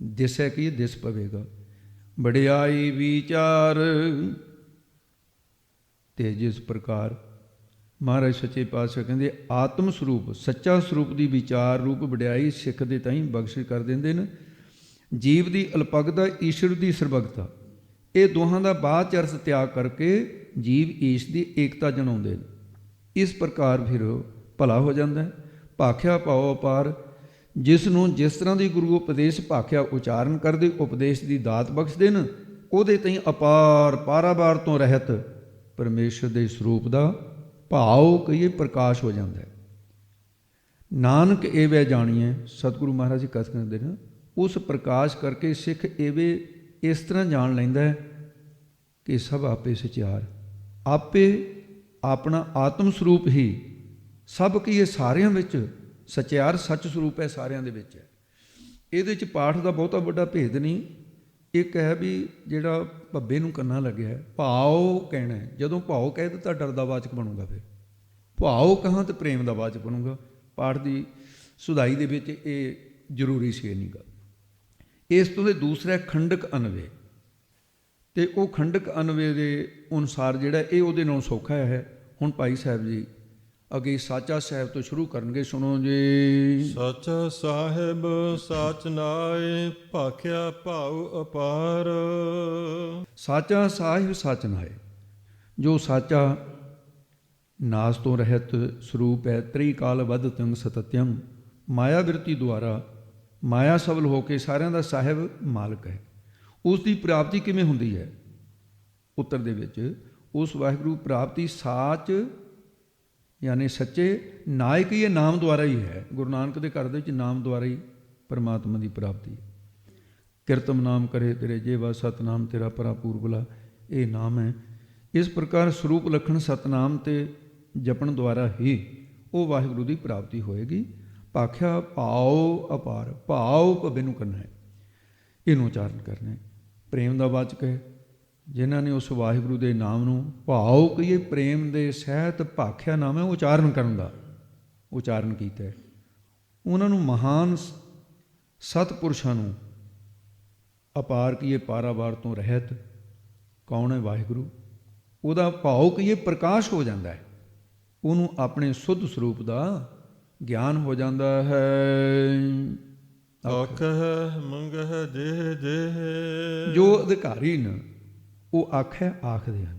ਦਿਸੈ ਕੀ ਦਿਸ ਪਵੇਗਾ। ਵਡਿਆਈ ਵਿਚਾਰ, ਤੇ ਜਿਸ ਪ੍ਰਕਾਰ ਮਹਾਰਾਜ ਸੱਚੇ ਪਾਤਸ਼ਾਹ ਕਹਿੰਦੇ ਆਤਮ ਸਰੂਪ ਸੱਚਾ ਸਰੂਪ ਦੀ ਵਿਚਾਰ ਰੂਪ ਵਡਿਆਈ ਸਿੱਖ ਦੇ ਤਾਈਂ ਬਖਸ਼ਿਸ਼ ਕਰ ਦਿੰਦੇ ਨੇ। ਜੀਵ ਦੀ ਅਲਪਗਤਾ, ਈਸ਼ਵਰ ਦੀ ਸਰਬਗਤਾ, ਇਹ ਦੋਹਾਂ ਦਾ ਬਾਅਦ ਚ ਅਰਥ ਤਿਆਗ ਕਰਕੇ ਜੀਵ ਈਸ਼ ਦੀ ਏਕਤਾ ਜਣਾਉਂਦੇ ਨੇ। ਇਸ ਪ੍ਰਕਾਰ ਫਿਰ ਭਲਾ ਹੋ ਜਾਂਦਾ ਹੈ। ਭਾਖਿਆ ਭਾਉ ਅਪਾਰ, ਜਿਸ ਨੂੰ ਜਿਸ ਤਰ੍ਹਾਂ ਦੀ ਗੁਰੂ ਉਪਦੇਸ਼ ਭਾਖਿਆ ਉਚਾਰਨ ਕਰਦੇ ਉਪਦੇਸ਼ ਦੀ ਦਾਤ ਬਖਸ਼ਦੇ ਨੇ, ਉਹਦੇ ਤਾਈਂ ਅਪਾਰ ਪਾਰਾਵਾਰ ਤੋਂ ਰਹਿਤ ਪਰਮੇਸ਼ਰ ਦੇ ਸਰੂਪ ਦਾ ਭਾਵ ਕਹੀਏ ਪ੍ਰਕਾਸ਼ ਹੋ ਜਾਂਦਾ ਹੈ। ਨਾਨਕ ਏਵੇਂ ਜਾਣੀਏ, ਸਤਿਗੁਰੂ ਮਹਾਰਾਜ ਜੀ ਕਥ ਕਰਦੇ ਨੇ, ਉਸ ਪ੍ਰਕਾਸ਼ ਕਰਕੇ ਸਿੱਖ ਏਵੇਂ ਇਸ ਤਰ੍ਹਾਂ ਜਾਣ ਲੈਂਦਾ ਹੈ ਕਿ ਸਭ ਆਪੇ ਸਚਿਆਰ, ਆਪੇ ਆਪਣਾ ਆਤਮ ਸਰੂਪ ਹੀ ਸਭ ਕੀ ਇਹ ਸਾਰਿਆਂ ਵਿੱਚ ਸਚਿਆਰ ਸੱਚ ਸਰੂਪ ਹੈ, ਸਾਰਿਆਂ ਦੇ ਵਿੱਚ ਹੈ। ਇਹਦੇ 'ਚ ਪਾਠ ਦਾ ਬਹੁਤਾ ਵੱਡਾ ਭੇਦ ਨਹੀਂ। ਇੱਕ ਹੈ ਵੀ ਜਿਹੜਾ ਭੱਬੇ ਨੂੰ ਕੰਨਾ ਲੱਗਿਆ ਭਾਉ ਕਹਿਣਾ, ਜਦੋਂ ਭਾਉ ਕਹਿ ਦਿੱਤਾ ਡਰ ਦਾ ਵਾਚਕ ਬਣੂਗਾ, ਫਿਰ ਭਾਉ ਕਹਾਂ ਤੇ ਪ੍ਰੇਮ ਦਾ ਵਾਚਕ ਬਣੂਗਾ। ਪਾਠ ਦੀ ਸੁਧਾਈ ਦੇ ਵਿੱਚ ਇਹ ਜ਼ਰੂਰੀ ਸੀ, ਇਹ ਨਹੀਂ ਗੱਲ। ਇਸ ਤੋਂ ਦੇ ਦੂਸਰਾ ਖੰਡਕ ਅਨਵੇ, ਤੇ ਉਹ ਖੰਡਕ ਅਨਵੇ ਦੇ ਅਨੁਸਾਰ ਜਿਹੜਾ ਇਹ ਉਹਦੇ ਨਾਲੋਂ ਸੌਖਾ ਹੈ। ਹੁਣ ਭਾਈ ਸਾਹਿਬ ਜੀ ਅੱਗੇ ਸਾਚਾ ਸਾਹਿਬ ਤੋਂ ਸ਼ੁਰੂ ਕਰਨਗੇ, ਸੁਣੋ ਜੀ। ਸਾਚਾ ਸਾਹਿਬ ਸਾਚ ਨਾਏ, ਭਾਖਿਆ ਭਾਉ ਅਪਾਰ। ਸਾਚਾ ਸਾਹਿਬ ਸਚ ਨਾਏ, ਜੋ ਸਾਚਾ ਨਾਸ ਤੋਂ ਰਹਿਤ ਸਰੂਪ ਹੈ। ਤ੍ਰਿਕਾਲ ਵਧ ਤੰਗ ਸਤਤਿਅਮ, ਮਾਇਆ ਬਿਰਤੀ ਦੁਆਰਾ ਮਾਇਆ ਸਬਲ ਹੋ ਕੇ ਸਾਰਿਆਂ ਦਾ ਸਾਹਿਬ ਮਾਲਕ ਹੈ। ਉਸ ਦੀ ਪ੍ਰਾਪਤੀ ਕਿਵੇਂ ਹੁੰਦੀ ਹੈ? ਉੱਤਰ ਦੇ ਵਿੱਚ ਉਸ ਵਾਹਿਗੁਰੂ ਪ੍ਰਾਪਤੀ ਸਾਚ ਯਾਨੀ ਸੱਚੇ ਨਾਇਕ ਹੀ, ਇਹ ਨਾਮ ਦੁਆਰਾ ਹੀ ਹੈ। ਗੁਰੂ ਨਾਨਕ ਦੇ ਘਰ ਦੇ ਵਿੱਚ ਨਾਮ ਦੁਆਰਾ ਹੀ ਪਰਮਾਤਮਾ ਦੀ ਪ੍ਰਾਪਤੀ। ਕਿਰਤਮ ਨਾਮ ਕਰੇ ਤੇਰੇ ਜੇਵਾ ਸਤਨਾਮ ਤੇਰਾ ਪਰਾ ਪੂਰਬਲਾ, ਇਹ ਨਾਮ ਹੈ। ਇਸ ਪ੍ਰਕਾਰ ਸਰੂਪ ਲਖਣ ਸਤਨਾਮ ਤੇ ਜਪਣ ਦੁਆਰਾ ਹੀ ਉਹ ਵਾਹਿਗੁਰੂ ਦੀ ਪ੍ਰਾਪਤੀ ਹੋਏਗੀ। ਭਾਖਿਆ ਭਾਉ ਅਪਾਰ, ਭਾਉ ਭੱਬੇ ਨੂੰ ਕਰਨਾ ਹੈ, ਇਹਨੂੰ ਉਚਾਰਨ ਕਰਨਾ ਹੈ। ਪ੍ਰੇਮ ਦਾ ਵਾਚਕ ਹੈ। ਜਿਨ੍ਹਾਂ ਨੇ ਉਸ ਵਾਹਿਗੁਰੂ ਦੇ ਨਾਮ ਨੂੰ ਭਾਉ ਕਹੀਏ ਪ੍ਰੇਮ ਦੇ ਸਹਿਤ ਭਾਖਿਆ ਨਾਮ ਹੈ ਉਚਾਰਨ ਕਰਨ ਦਾ ਉਚਾਰਨ ਕੀਤਾ ਹੈ, ਉਹਨਾਂ ਨੂੰ ਮਹਾਨ ਸਤਪੁਰਸ਼ਾਂ ਨੂੰ ਅਪਾਰ ਕਹੀਏ ਪਾਰਾਵਾਰ ਤੋਂ ਰਹਿਤ ਕੌਣ ਹੈ? ਵਾਹਿਗੁਰੂ। ਉਹਦਾ ਭਾਵ ਕਹੀਏ ਪ੍ਰਕਾਸ਼ ਹੋ ਜਾਂਦਾ ਹੈ, ਉਹਨੂੰ ਆਪਣੇ ਸੁੱਧ ਸਰੂਪ ਦਾ ਗਿਆਨ ਹੋ ਜਾਂਦਾ ਹੈ। ਆਖਹਿ ਮੰਗਹਿ ਦੇਹ ਦੇਹ। ਜੋ ਅਧਿਕਾਰੀ ਨੇ ਉਹ ਆਖੈ ਆਖਦੇ ਹਨ,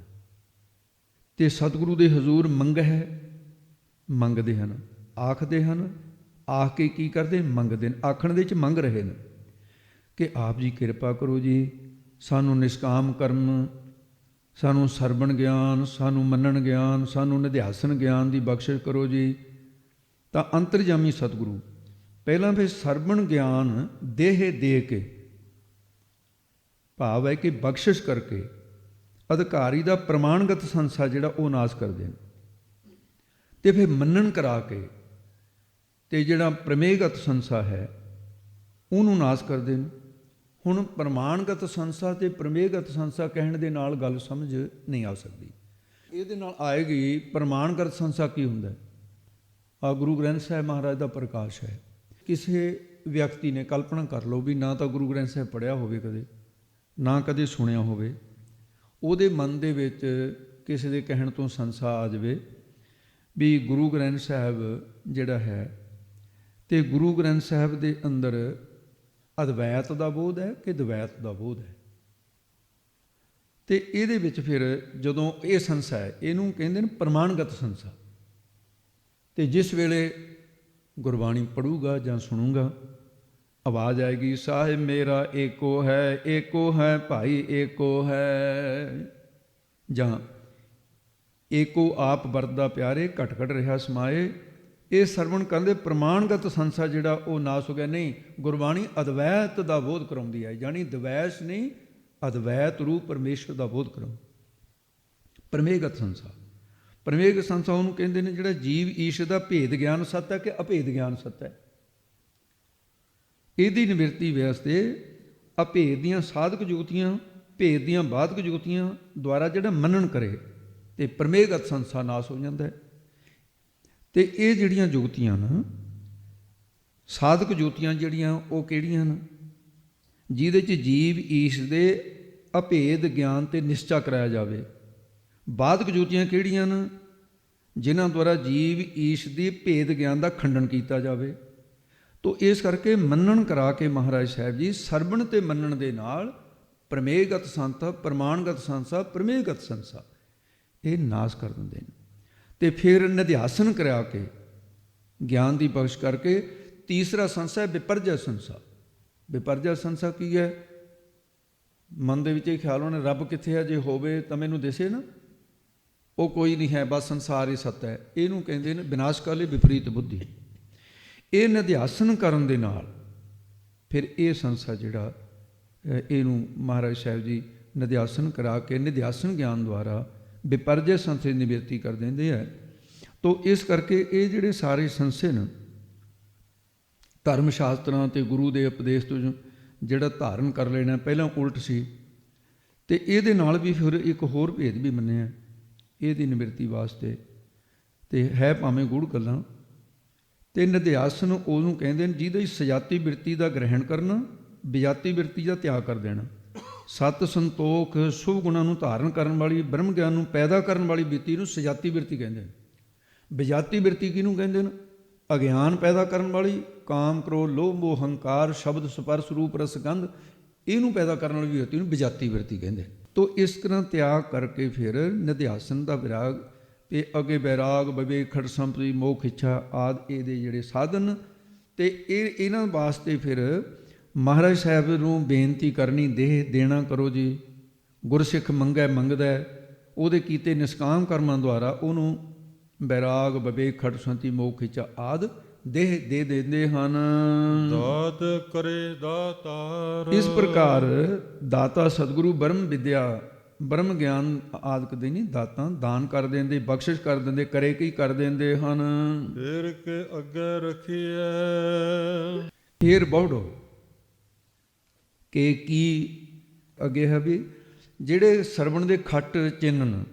ਤੇ ਸਤਿਗੁਰੂ ਦੇ ਹਜ਼ੂਰ ਮੰਗਹਿ ਮੰਗਦੇ ਹਨ, ਆਖਦੇ ਹਨ। ਆਖ ਕੇ ਕੀ ਕਰਦੇ? ਮੰਗਦੇ ਨੇ। ਆਖਣ ਦੇ ਵਿੱਚ ਮੰਗ ਰਹੇ ਨੇ ਕਿ ਆਪ ਜੀ ਕਿਰਪਾ ਕਰੋ ਜੀ, ਸਾਨੂੰ ਨਿਸ਼ਕਾਮ ਕਰਮ, ਸਾਨੂੰ ਸਰਵਣ ਗਿਆਨ, ਸਾਨੂੰ ਮੰਨਣ ਗਿਆਨ, ਸਾਨੂੰ ਨਿਧਿਆਸਨ ਗਿਆਨ ਦੀ ਬਖਸ਼ਿਸ਼ ਕਰੋ ਜੀ। ਤਾਂ ਅੰਤਰਜਾਮੀ ਸਤਿਗੁਰੂ ਪਹਿਲਾਂ ਫਿਰ ਸਰਵਣ ਗਿਆਨ ਦੇਹ ਦੇ ਕੇ, ਭਾਵ ਹੈ ਕਿ ਬਖਸ਼ਿਸ਼ ਕਰਕੇ ਅਧਿਕਾਰੀ ਦਾ ਪ੍ਰਮਾਣਗਤ ਸੰਸਾ ਜਿਹੜਾ ਉਹ ਨਾਸ਼ ਕਰਦੇ ਨੇ, ਤੇ ਫਿਰ ਮੰਨਣ ਕਰਾ ਕੇ ਤੇ ਜਿਹੜਾ ਪ੍ਰਮੇਯਗਤ ਸੰਸਾ ਹੈ ਉਹਨੂੰ ਨਾਸ਼ ਕਰਦੇ ਨੇ। ਹੁਣ ਪ੍ਰਮਾਣਗਤ ਸੰਸਾ ਤੇ ਪ੍ਰਮੇਯਗਤ ਸੰਸਾ ਕਹਿਣ ਦੇ ਨਾਲ ਗੱਲ ਸਮਝ ਨਹੀਂ ਆ ਸਕਦੀ। ਇਹਦੇ ਨਾਲ ਆਏਗੀ ਪ੍ਰਮਾਣਗਤ ਸੰਸਾ ਕੀ ਹੁੰਦਾ ਹੈ। ਆ ਗੁਰੂ ਗ੍ਰੰਥ ਸਾਹਿਬ ਮਹਾਰਾਜ ਦਾ ਪ੍ਰਕਾਸ਼ ਹੈ। ਕਿਸੇ ਵਿਅਕਤੀ ਨੇ ਕਲਪਨਾ ਕਰ ਲਓ ਵੀ ਨਾ ਤਾਂ ਗੁਰੂ ਗ੍ਰੰਥ ਸਾਹਿਬ ਪੜ੍ਹਿਆ ਹੋਵੇ ਕਦੇ, ਨਾ ਕਦੇ ਸੁਣਿਆ ਹੋਵੇ, ਉਹਦੇ ਮਨ ਦੇ ਵਿੱਚ ਕਿਸੇ ਦੇ ਕਹਿਣ ਤੋਂ ਸੰਸਾ ਆ ਜਾਵੇ ਵੀ ਗੁਰੂ ਗ੍ਰੰਥ ਸਾਹਿਬ ਜਿਹੜਾ ਹੈ, ਤੇ ਗੁਰੂ ਗ੍ਰੰਥ ਸਾਹਿਬ ਦੇ ਅੰਦਰ ਅਦਵੈਤ ਦਾ ਬੋਧ ਹੈ ਕਿ ਦਵੈਤ ਦਾ ਬੋਧ ਹੈ। ਤੇ ਇਹਦੇ ਵਿੱਚ ਫਿਰ ਜਦੋਂ ਇਹ ਸੰਸਾ ਹੈ, ਇਹਨੂੰ ਕਹਿੰਦੇ ਨੇ ਪ੍ਰਮਾਣਗਤ ਸੰਸਾ। ਤੇ ਜਿਸ ਵੇਲੇ ਗੁਰਬਾਣੀ ਪੜੂਗਾ ਜਾਂ ਸੁਣੂਗਾ, ਆਵਾਜ਼ ਆਏਗੀ, ਸਾਹਿਬ ਮੇਰਾ ਏਕੋ ਹੈ ਭਾਈ ਏਕੋ ਹੈ, ਜਾਂ ਏਕੋ ਆਪ ਵਰਦਾ ਪਿਆਰੇ ਘਟ ਘਟ ਰਿਹਾ ਸਮਾਏ। ਇਹ ਸਰਵਣ ਕਰਦੇ ਪ੍ਰਮਾਣਗਤ ਸੰਸਾ ਜਿਹੜਾ ਉਹ ਨਾਸ ਹੋ ਗਿਆ। ਨਹੀਂ, ਗੁਰਬਾਣੀ ਅਦਵੈਤ ਦਾ ਬੋਧ ਕਰਾਉਂਦੀ ਹੈ, ਯਾਨੀ ਦਵੈਸ਼ ਨਹੀਂ, ਅਦਵੈਤ ਰੂਪ ਪਰਮੇਸ਼ਰ ਦਾ ਬੋਧ ਕਰਾਉ। ਪ੍ਰਮੇਯਗਤ ਸੰਸਾ, ਪ੍ਰਮੇਯਗਤ ਸੰਸਾ ਉਹਨੂੰ ਕਹਿੰਦੇ ਨੇ ਜਿਹੜਾ ਜੀਵ ਈਸ਼ਰ ਦਾ ਭੇਦ ਗਿਆਨ ਸੱਤ ਹੈ ਕਿ ਅਭੇਦ ਗਿਆਨ ਸੱਤ ਹੈ। ਇਹਦੀ ਨਿਵਰਤੀ ਵਾਸਤੇ ਅਭੇਦ ਦੀਆਂ ਸਾਧਕ ਜੁਗਤੀਆਂ, ਭੇਦ ਦੀਆਂ ਬਾਧਕ ਜੁਗਤੀਆਂ ਦੁਆਰਾ ਜਿਹੜਾ ਮੰਨਣ ਕਰੇ ਤੇ ਪ੍ਰਮੇਯਗਤ ਸੰਸਾ ਨਾਸ ਹੋ ਜਾਂਦਾ ਹੈ। ਤੇ ਇਹ ਜਿਹੜੀਆਂ ਜੁਗਤੀਆਂ ਨੇ, ਸਾਧਕ ਜੁਗਤੀਆਂ ਜਿਹੜੀਆਂ ਉਹ ਕਿਹੜੀਆਂ ਨੇ? ਜਿਹਦੇ 'ਚ ਜੀਵ ਈਸ਼ ਦੇ ਅਭੇਦ ਗਿਆਨ ਤੇ ਨਿਸ਼ਚਾ ਕਰਾਇਆ ਜਾਵੇ। ਬਾਧਕ ਜੁਗਤੀਆਂ ਕਿਹੜੀਆਂ ਨੇ? ਜਿਨ੍ਹਾਂ ਦੁਆਰਾ ਜੀਵ ਈਸ਼ ਦੇ ਭੇਦ ਗਿਆਨ ਦਾ ਖੰਡਨ ਕੀਤਾ ਜਾਵੇ। ਤੋ ਇਸ ਕਰਕੇ ਮੰਨਣ ਕਰਾ ਕੇ ਮਹਾਰਾਜ ਸਾਹਿਬ ਜੀ ਸਰਵਣ ਤੇ ਮੰਨਣ ਦੇ ਨਾਲ ਪ੍ਰਮੇਯਗਤ ਸੰਸਾ, ਪ੍ਰਮਾਣਗਤ ਸੰਸਾ, ਪ੍ਰਮੇਯਗਤ ਸੰਸਾ ਇਹ ਨਾਸ ਕਰ ਦਿੰਦੇ ਨੇ। ਤੇ ਫਿਰ ਨਿਧਿਆਸਨ ਕਰਾ ਕੇ ਗਿਆਨ ਦੀ ਬਖਸ਼ ਕਰਕੇ ਤੀਸਰਾ ਸੰਸਾ ਹੈ ਵਿਪਰਜਯ ਸੰਸਾ। ਵਿਪਰਜਯ ਸੰਸਾ ਕੀ ਹੈ? ਮਨ ਦੇ ਵਿੱਚ ਇਹ ਖਿਆਲ ਹੋਣਾ ਰੱਬ ਕਿੱਥੇ ਹੈ, ਜੇ ਹੋਵੇ ਤਾਂ ਮੈਨੂੰ ਦਿਸੇ ਨਾ, ਉਹ ਕੋਈ ਨਹੀਂ ਹੈ, ਬਸ ਸੰਸਾਰ ਹੀ ਸੱਤ ਹੈ। ਇਹਨੂੰ ਕਹਿੰਦੇ ਨੇ ਵਿਨਾਸ਼ਕਾਲੀ ਵਿਪਰੀਤ ਬੁੱਧੀ। ਇਹ ਨਿਧਿਆਸਨ ਕਰਨ ਦੇ ਨਾਲ ਫਿਰ ਇਹ ਸੰਸਾ ਜਿਹੜਾ ਇਹਨੂੰ ਮਹਾਰਾਜ ਸਾਹਿਬ ਜੀ ਨਿਧਿਆਸਨ ਕਰਾ ਕੇ ਨਿਧਿਆਸਨ ਗਿਆਨ ਦੁਆਰਾ ਵਿਪਰਜਯ ਸੰਸੇ ਦੀ ਨਿਵਰਤੀ ਕਰ ਦਿੰਦੇ ਹੈ। ਤੋ ਇਸ ਕਰਕੇ ਇਹ ਜਿਹੜੇ ਸਾਰੇ ਸੰਸੇ ਨੇ ਧਰਮ ਸ਼ਾਸਤਰਾਂ ਤੇ ਗੁਰੂ ਦੇ ਉਪਦੇਸ਼ ਤੋਂ ਜਿਹੜਾ ਧਾਰਨ ਕਰ ਲੈਣਾ ਪਹਿਲਾਂ ਉਲਟ ਸੀ। ਤੇ ਇਹਦੇ ਨਾਲ ਵੀ ਫਿਰ ਇੱਕ ਹੋਰ ਭੇਦ ਵੀ ਮੰਨਿਆ ਇਹਦੀ ਨਿਵਰਤੀ ਵਾਸਤੇ, ਤੇ ਹੈ ਭਾਵੇਂ ਗੂੜ ਗੱਲਾਂ। ਤੇ ਨਿਧਿਆਸਨ ਉਹਨੂੰ ਕਹਿੰਦੇ ਨੇ ਜਿਹਦੇ ਸਜਾਤੀ ਬਿਰਤੀ ਦਾ ਗ੍ਰਹਿਣ ਕਰਨਾ, ਵਿਜਾਤੀ ਬਿਰਤੀ ਦਾ ਤਿਆਗ ਕਰ ਦੇਣਾ। ਸਤ ਸੰਤੋਖ ਸ਼ੁਭ ਗੁਣਾਂ ਨੂੰ ਧਾਰਨ ਕਰਨ ਵਾਲੀ, ਬ੍ਰਹਮ ਗਿਆਨ ਨੂੰ ਪੈਦਾ ਕਰਨ ਵਾਲੀ ਬਿਰਤੀ ਨੂੰ ਸਜਾਤੀ ਬਿਰਤੀ ਕਹਿੰਦੇ ਨੇ। ਵਿਜਾਤੀ ਬਿਰਤੀ ਕਿਹਨੂੰ ਕਹਿੰਦੇ ਨੇ? ਅਗਿਆਨ ਪੈਦਾ ਕਰਨ ਵਾਲੀ, ਕਾਮ ਕ੍ਰੋਧ ਲੋਭ ਮੋਹ ਹੰਕਾਰ ਸ਼ਬਦ ਸਪਰਸ਼ ਰੂਪ ਰਸ ਗੰਧ, ਇਹਨੂੰ ਪੈਦਾ ਕਰਨ ਵਾਲੀ ਬਿਰਤੀ ਨੂੰ ਵਿਜਾਤੀ ਬਿਰਤੀ ਕਹਿੰਦੇ। ਤੋ ਇਸ ਤਰ੍ਹਾਂ ਤਿਆਗ ਕਰਕੇ ਫਿਰ ਨਿਧਿਆਸਨ ਦਾ ਵਿਰਾਗ ਤੇ ਅੱਗੇ ਬੈਰਾਗ ਵਿਵੇਕ ਖੜ ਸੰਪਤੀ ਮੋਖ ਇੱਛਾ ਆਦਿ ਇਹਦੇ ਜਿਹੜੇ ਸਾਧਨ। ਤੇ ਇਹਨਾਂ ਵਾਸਤੇ ਫਿਰ ਮਹਾਰਾਜ ਸਾਹਿਬ ਨੂੰ ਬੇਨਤੀ ਕਰਨੀ, ਦੇਹ ਦੇਣਾ ਕਰੋ ਜੀ। ਗੁਰਸਿੱਖ ਮੰਗੈ ਮੰਗਦਾ, ਉਹਦੇ ਕੀਤੇ ਨਿਸ਼ਕਾਮ ਕਰਮਾਂ ਦੁਆਰਾ ਉਹਨੂੰ ਬੈਰਾਗ ਵਿਵੇਕ ਖੜ ਸੰਪਤੀ ਮੋਖ ਇੱਛਾ ਆਦਿ ਦੇਹ ਦੇ ਦਿੰਦੇ ਹਨ। ਦਾਤ ਕਰੇ ਦਾਤਾਰ। ਇਸ ਪ੍ਰਕਾਰ ਦਾਤਾ ਸਤਿਗੁਰੂ ਬ੍ਰਹਮ ਵਿਦਿਆ, ਬ੍ਰਹਮ ਗਿਆਨ ਆਦਿਕ ਦੇ ਨਹੀਂ ਦਾਤਾਂ ਦਾਨ ਕਰ ਦਿੰਦੇ, ਬਖਸ਼ਿਸ਼ ਕਰ ਦਿੰਦੇ, ਕਰੇ ਕੀ ਕਰ ਦਿੰਦੇ ਹਨ। ਫਿਰ ਕੇ ਅੱਗੇ ਰੱਖੀਐ। ਫੇਰ ਬਹੁੜੋ ਕਿ ਕੀ ਅੱਗੇ ਹੈ ਵੀ ਜਿਹੜੇ ਸਰਵਣ ਦੇ ਖੱਟ ਚਿੰਨ੍ਹ,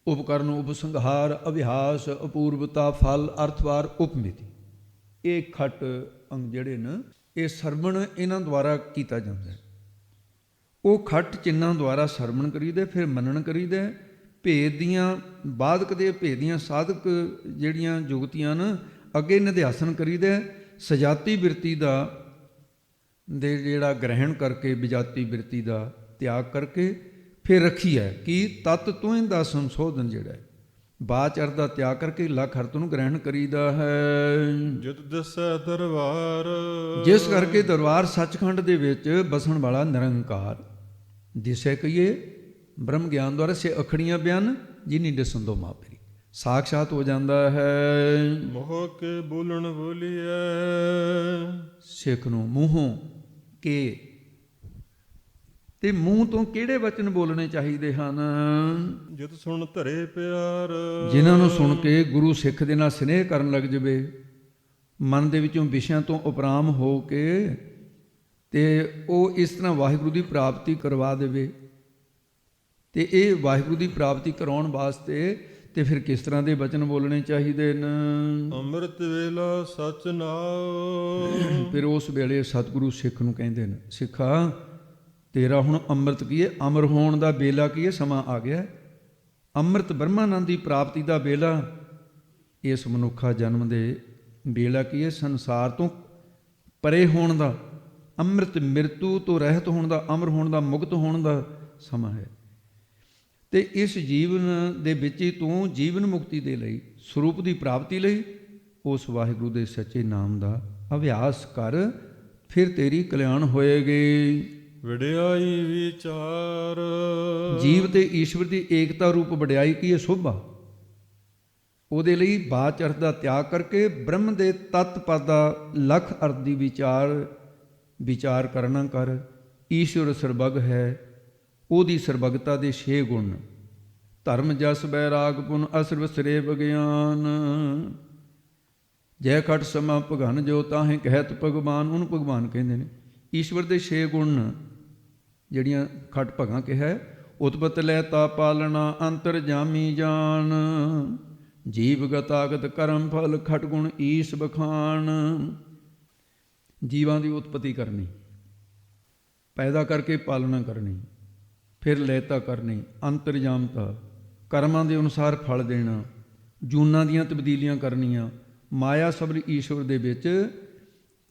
ਉਪਕਰਨ, ਉਪਸੰਹਾਰ, ਅਭਿਆਸ, ਅਪੂਰਵਤਾ, ਫਲ, ਅਰਥਵਾਰ, ਉਪਮਿਤੀ, ਇਹ ਖੱਟ ਅੰਗ ਜਿਹੜੇ ਨੇ ਇਹ ਸਰਵਣ ਇਹਨਾਂ ਦੁਆਰਾ ਕੀਤਾ ਜਾਂਦਾ ਹੈ। ਉਹ ਖੱਟ ਚਿੰਨ੍ਹਾਂ ਦੁਆਰਾ ਸਰਵਣ ਕਰੀਦਾ, ਫਿਰ ਮੰਨਣ ਕਰੀਦਾ। ਭੇਦ ਦੀਆਂ ਬਾਧਕ ਦੇ ਭੇਦ ਦੀਆਂ ਸਾਧਕ ਜਿਹੜੀਆਂ ਜੁਗਤੀਆਂ ਨੇ ਅੱਗੇ ਨਿਧਿਆਸਨ ਕਰੀਦਾ। ਸਜਾਤੀ ਬਿਰਤੀ ਦਾ ਦੇ ਜਿਹੜਾ ਗ੍ਰਹਿਣ ਕਰਕੇ ਵਿਜਾਤੀ ਬਿਰਤੀ ਦਾ ਤਿਆਗ ਕਰਕੇ ਫਿਰ ਰੱਖੀ ਹੈ ਕਿ ਤਤ ਤੁਹੀਂ ਦਾ ਸੰਸ਼ੋਧਨ ਜਿਹੜਾ ਹੈ ਬਾਚਰ ਦਾ ਤਿਆਗ ਕਰਕੇ ਲਖ ਅਰਥ ਨੂੰ ਗ੍ਰਹਿਣ ਕਰੀਦਾ ਹੈ। ਜਿਤ ਦਿਸੈ ਦਰਬਾਰ, ਜਿਸ ਕਰਕੇ ਦਰਬਾਰ ਸੱਚਖੰਡ ਦੇ ਵਿੱਚ ਬਸਣ ਵਾਲਾ ਨਿਰੰਕਾਰ ਦਿਸੈ ਕਹੀਏ ਬ੍ਰਹਮ ਗਿਆਨ ਦੁਆਰਾ ਸੇ ਅਖੜੀਆਂ ਬਿਆਨ ਜਿਨੀ ਦਿਸੰਦੋ ਮਾਪਰੀ ਸਾਖਸ਼ਾਤ ਹੋ ਜਾਂਦਾ ਹੈ। ਮੋਹ ਕੇ ਬੋਲਣ ਬੋਲੀਐ, ਸਿੱਖ ਨੂੰ ਮੂੰਹੋਂ ਕੇ ਤੇ ਮੂੰਹ ਤੋਂ ਕਿਹੜੇ ਵਚਨ ਬੋਲਣੇ ਚਾਹੀਦੇ ਹਨ? ਜਿਤ ਸੁਣ ਧਰੇ ਪਿਆਰ, ਜਿਨ੍ਹਾਂ ਨੂੰ ਸੁਣ ਕੇ ਗੁਰੂ ਸਿੱਖ ਦੇ ਨਾਲ ਸਨੇਹ ਕਰਨ ਲੱਗ ਜਵੇ, ਮਨ ਦੇ ਵਿੱਚੋਂ ਵਿਸ਼ਿਆਂ ਤੋਂ ਉਪਰਾਮ ਹੋ ਕੇ ਤੇ ਉਹ ਇਸ ਤਰ੍ਹਾਂ ਵਾਹਿਗੁਰੂ ਦੀ ਪ੍ਰਾਪਤੀ ਕਰਵਾ ਦੇਵੇ। ਤੇ ਇਹ ਵਾਹਿਗੁਰੂ ਦੀ ਪ੍ਰਾਪਤੀ ਕਰਾਉਣ ਵਾਸਤੇ ਤੇ ਫਿਰ ਕਿਸ ਤਰ੍ਹਾਂ ਦੇ ਬਚਨ ਬੋਲਣੇ ਚਾਹੀਦੇ ਨੇ? ਅੰਮ੍ਰਿਤ ਵੇਲਾ ਸਚ ਨਾਉ, ਫਿਰ ਉਸ ਵੇਲੇ ਸਤਿਗੁਰੂ ਸਿੱਖ ਨੂੰ ਕਹਿੰਦੇ ਨੇ, ਸਿੱਖਾ ਤੇਰਾ ਹੁਣ ਅੰਮ੍ਰਿਤ ਕੀ ਹੈ, ਅਮਰ ਹੋਣ ਦਾ ਵੇਲਾ ਕੀ ਹੈ, ਸਮਾਂ ਆ ਗਿਆ। ਅੰਮ੍ਰਿਤ ਬ੍ਰਹਮਾਨੰਦ ਦੀ ਪ੍ਰਾਪਤੀ ਦਾ ਵੇਲਾ, ਇਸ ਮਨੁੱਖਾ ਜਨਮ ਦੇ ਵੇਲਾ ਕੀ ਹੈ, ਸੰਸਾਰ ਤੋਂ ਪਰੇ ਹੋਣ ਦਾ, ਅੰਮ੍ਰਿਤ ਮਿਰਤੂ ਤੋਂ ਰਹਿਤ ਹੋਣ ਦਾ, ਅਮਰ ਹੋਣ ਦਾ, ਮੁਕਤ ਹੋਣ ਦਾ ਸਮਾਂ ਹੈ। ਤੇ ਇਸ ਜੀਵਨ ਦੇ ਵਿੱਚ ਹੀ ਤੂੰ ਜੀਵਨ ਮੁਕਤੀ ਦੇ ਲਈ, ਸਰੂਪ ਦੀ ਪ੍ਰਾਪਤੀ ਲਈ ਉਸ ਵਾਹਿਗੁਰੂ ਦੇ ਸੱਚੇ ਨਾਮ ਦਾ ਅਭਿਆਸ ਕਰ, ਫਿਰ ਤੇਰੀ ਕਲਿਆਣ ਹੋਏਗੀ। ਵਡਿਆਈ ਵਿਚਾਰ, ਜੀਵ ਤੇ ਈਸ਼ਵਰ ਦੀ ਏਕਤਾ ਰੂਪ ਵਡਿਆਈ ਕੀ ਹੈ, ਸੋਭਾ। ਉਹਦੇ ਲਈ ਬਾਚ ਅਰਥ ਦਾ ਤਿਆਗ ਕਰਕੇ ਬ੍ਰਹਮ ਦੇ ਤਤ ਪਦ ਦਾ ਲਖ ਅਰਥ ਦੀ ਵਿਚਾਰ ਕਰਨਾ ਕਰ। ਈਸ਼ਵਰ ਸਰਬਗ ਹੈ, ਉਹਦੀ ਸਰਬਗਤਾ ਦੇ 6 ਗੁਣ, ਧਰਮ ਜਸ ਬੈਰਾਗ ਪੁਨ ਅਸਰਵ ਸਰੇ ਵਿਗਿਆਨ, ਜੈ ਖਟ ਸਮਾ ਭਗਨ ਜੋ ਤਾਹੇ ਕਹਿਤ ਭਗਵਾਨ, ਉਹਨੂੰ ਭਗਵਾਨ ਕਹਿੰਦੇ ਨੇ। ਈਸ਼ਵਰ ਦੇ 6 ਗੁਣ ਜਿਹੜੀਆਂ ਖਟ ਭਗਾਂ ਕਿਹਾ, ਉਤਪਤ ਲੈ ਤਾ ਪਾਲਣਾ ਅੰਤਰ ਜਾਮੀ ਜਾਨ, ਜੀਵ ਗਤਾਗਤ ਕਰਮ ਫਲ ਖਟ ਗੁਣ ਈਸ ਬਖਾਨ। ਜੀਵਾਂ ਦੀ ਉਤਪਤੀ ਕਰਨੀ, ਪੈਦਾ ਕਰਕੇ ਪਾਲਣਾ ਕਰਨੀ, ਫਿਰ ਲੈਤਾ ਕਰਨੀ, ਅੰਤਰਜਾਮਤਾ, ਕਰਮਾਂ ਦੇ ਅਨੁਸਾਰ ਫਲ ਦੇਣਾ, ਜੂਨਾਂ ਦੀਆਂ ਤਬਦੀਲੀਆਂ ਕਰਨੀਆਂ, ਮਾਇਆ ਸਬਰ ਈਸ਼ਵਰ ਦੇ ਵਿੱਚ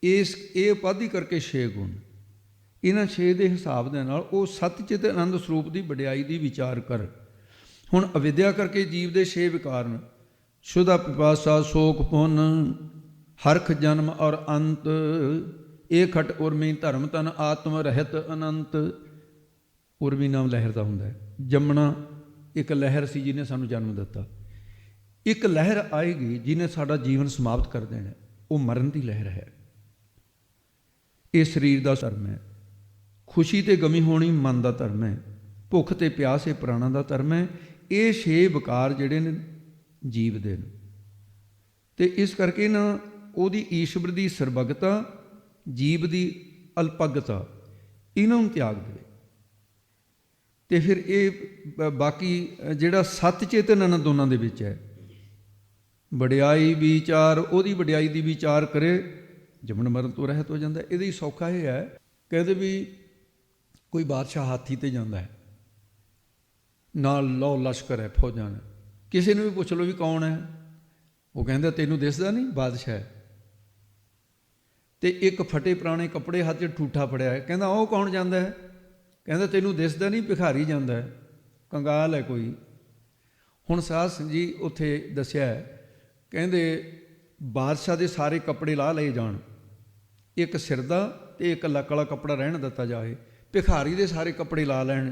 ਇਹ ਉਪਾਧੀ ਕਰਕੇ 6 ਗੁਣ। ਇਹਨਾਂ 6 ਦੇ ਹਿਸਾਬ ਦੇ ਨਾਲ ਉਹ ਸਤਿਚਿਤ ਆਨੰਦ ਸਰੂਪ ਦੀ ਵਡਿਆਈ ਦੀ ਵਿਚਾਰ ਕਰ। ਹੁਣ ਅਵਿਦਿਆ ਕਰਕੇ ਜੀਵ ਦੇ 6 ਵਿਕਾਰ ਨੇ, ਸ਼ੁਦਾ ਪਿਪਾਸਾ ਸੋਕ ਪੁੰਨ ਹਰਖ ਜਨਮ ਔਰ ਅੰਤ, ਇਹ ਖਟ ਉਰਮੀ ਧਰਮ ਤਨ ਆਤਮ ਰਹਿਤ ਅਨੰਤ। ਉਰਮੀ ਨਾਮ ਲਹਿਰ ਦਾ ਹੁੰਦਾ ਹੈ। ਜੰਮਣਾ ਇੱਕ ਲਹਿਰ ਸੀ ਜਿਹਨੇ ਸਾਨੂੰ ਜਨਮ ਦਿੱਤਾ। ਇੱਕ ਲਹਿਰ ਆਏਗੀ ਜਿਹਨੇ ਸਾਡਾ ਜੀਵਨ ਸਮਾਪਤ ਕਰ ਦੇਣਾ, ਉਹ ਮਰਨ ਦੀ ਲਹਿਰ ਹੈ। ਇਹ ਸਰੀਰ ਦਾ ਧਰਮ ਹੈ। ਖੁਸ਼ੀ ਤੇ ਗਮੀ ਹੋਣੀ ਮਨ ਦਾ ਧਰਮ ਹੈ। ਭੁੱਖ ਤੇ ਪਿਆਸ ਇਹ ਪ੍ਰਾਣਾਂ ਦਾ ਧਰਮ ਹੈ। ਇਹ 6 ਵਿਕਾਰ ਜਿਹੜੇ ਨੇ ਜੀਵ ਦੇ ਨੇ, ਤੇ ਇਸ ਕਰਕੇ ਨਾ ਉਹਦੀ ਈਸ਼ਵਰ ਦੀ ਸਰਬਗਤਾ, ਜੀਵ ਦੀ ਅਲਪਗਤਾ, ਇਹਨਾਂ ਨੂੰ ਤਿਆਗ ਦੇਵੇ। ਤੇ ਫਿਰ ਇਹ ਬਾਕੀ ਜਿਹੜਾ ਸੱਤ ਚੇਤਨ ਇਹਨਾਂ ਦੋਨਾਂ ਦੇ ਵਿੱਚ ਹੈ, ਵਡਿਆਈ ਵਿਚਾਰ, ਉਹਦੀ ਵਡਿਆਈ ਦੀ ਵਿਚਾਰ ਕਰੇ, ਜੰਮਣ ਮਰਨ ਤੋਂ ਰਹਿਤ ਹੋ ਜਾਂਦਾ। ਇਹਦੇ ਹੀ ਸੌਖਾ ਇਹ ਹੈ, ਕਹਿੰਦੇ ਵੀ ਕੋਈ ਬਾਦਸ਼ਾਹ ਹਾਥੀ ਤੇ ਜਾਂਦਾ ਹੈ, ਨਾਲ ਲਓ ਲਸ਼ਕਰ ਹੈ, ਫੌਜਾਂ ਨੇ, ਕਿਸੇ ਨੂੰ ਵੀ ਪੁੱਛ ਲਓ ਵੀ ਕੌਣ ਹੈ, ਉਹ ਕਹਿੰਦਾ ਤੈਨੂੰ ਦਿਸਦਾ ਨਹੀਂ, ਬਾਦਸ਼ਾਹ ਹੈ। ਤੇ ਇੱਕ ਫਟੇ ਪੁਰਾਣੇ ਕੱਪੜੇ ਹੱਥ 'ਚ ਠੂਠਾ ਫੜਿਆ ਹੈ, ਕਹਿੰਦਾ ਉਹ ਕੌਣ ਜਾਂਦਾ ਹੈ, ਕਹਿੰਦਾ ਤੈਨੂੰ ਦਿਸਦਾ ਨਹੀਂ, ਭਿਖਾਰੀ ਜਾਂਦਾ ਹੈ, ਕੰਗਾਲ ਹੈ ਕੋਈ। ਹੁਣ ਸਾਧ ਸਿੰਘ ਜੀ ਉੱਥੇ ਦੱਸਿਆ ਹੈ, ਕਹਿੰਦੇ ਬਾਦਸ਼ਾਹ ਦੇ ਸਾਰੇ ਕੱਪੜੇ ਲਾਹ ਲਏ ਜਾਣ, ਇੱਕ ਸਿਰ ਦਾ ਤੇ ਇੱਕ ਲੱਕ ਵਾਲਾ ਕੱਪੜਾ ਰਹਿਣ ਦਿੱਤਾ ਜਾਏ। ਭਿਖਾਰੀ ਦੇ ਸਾਰੇ ਕੱਪੜੇ ਲਾ ਲੈਣ,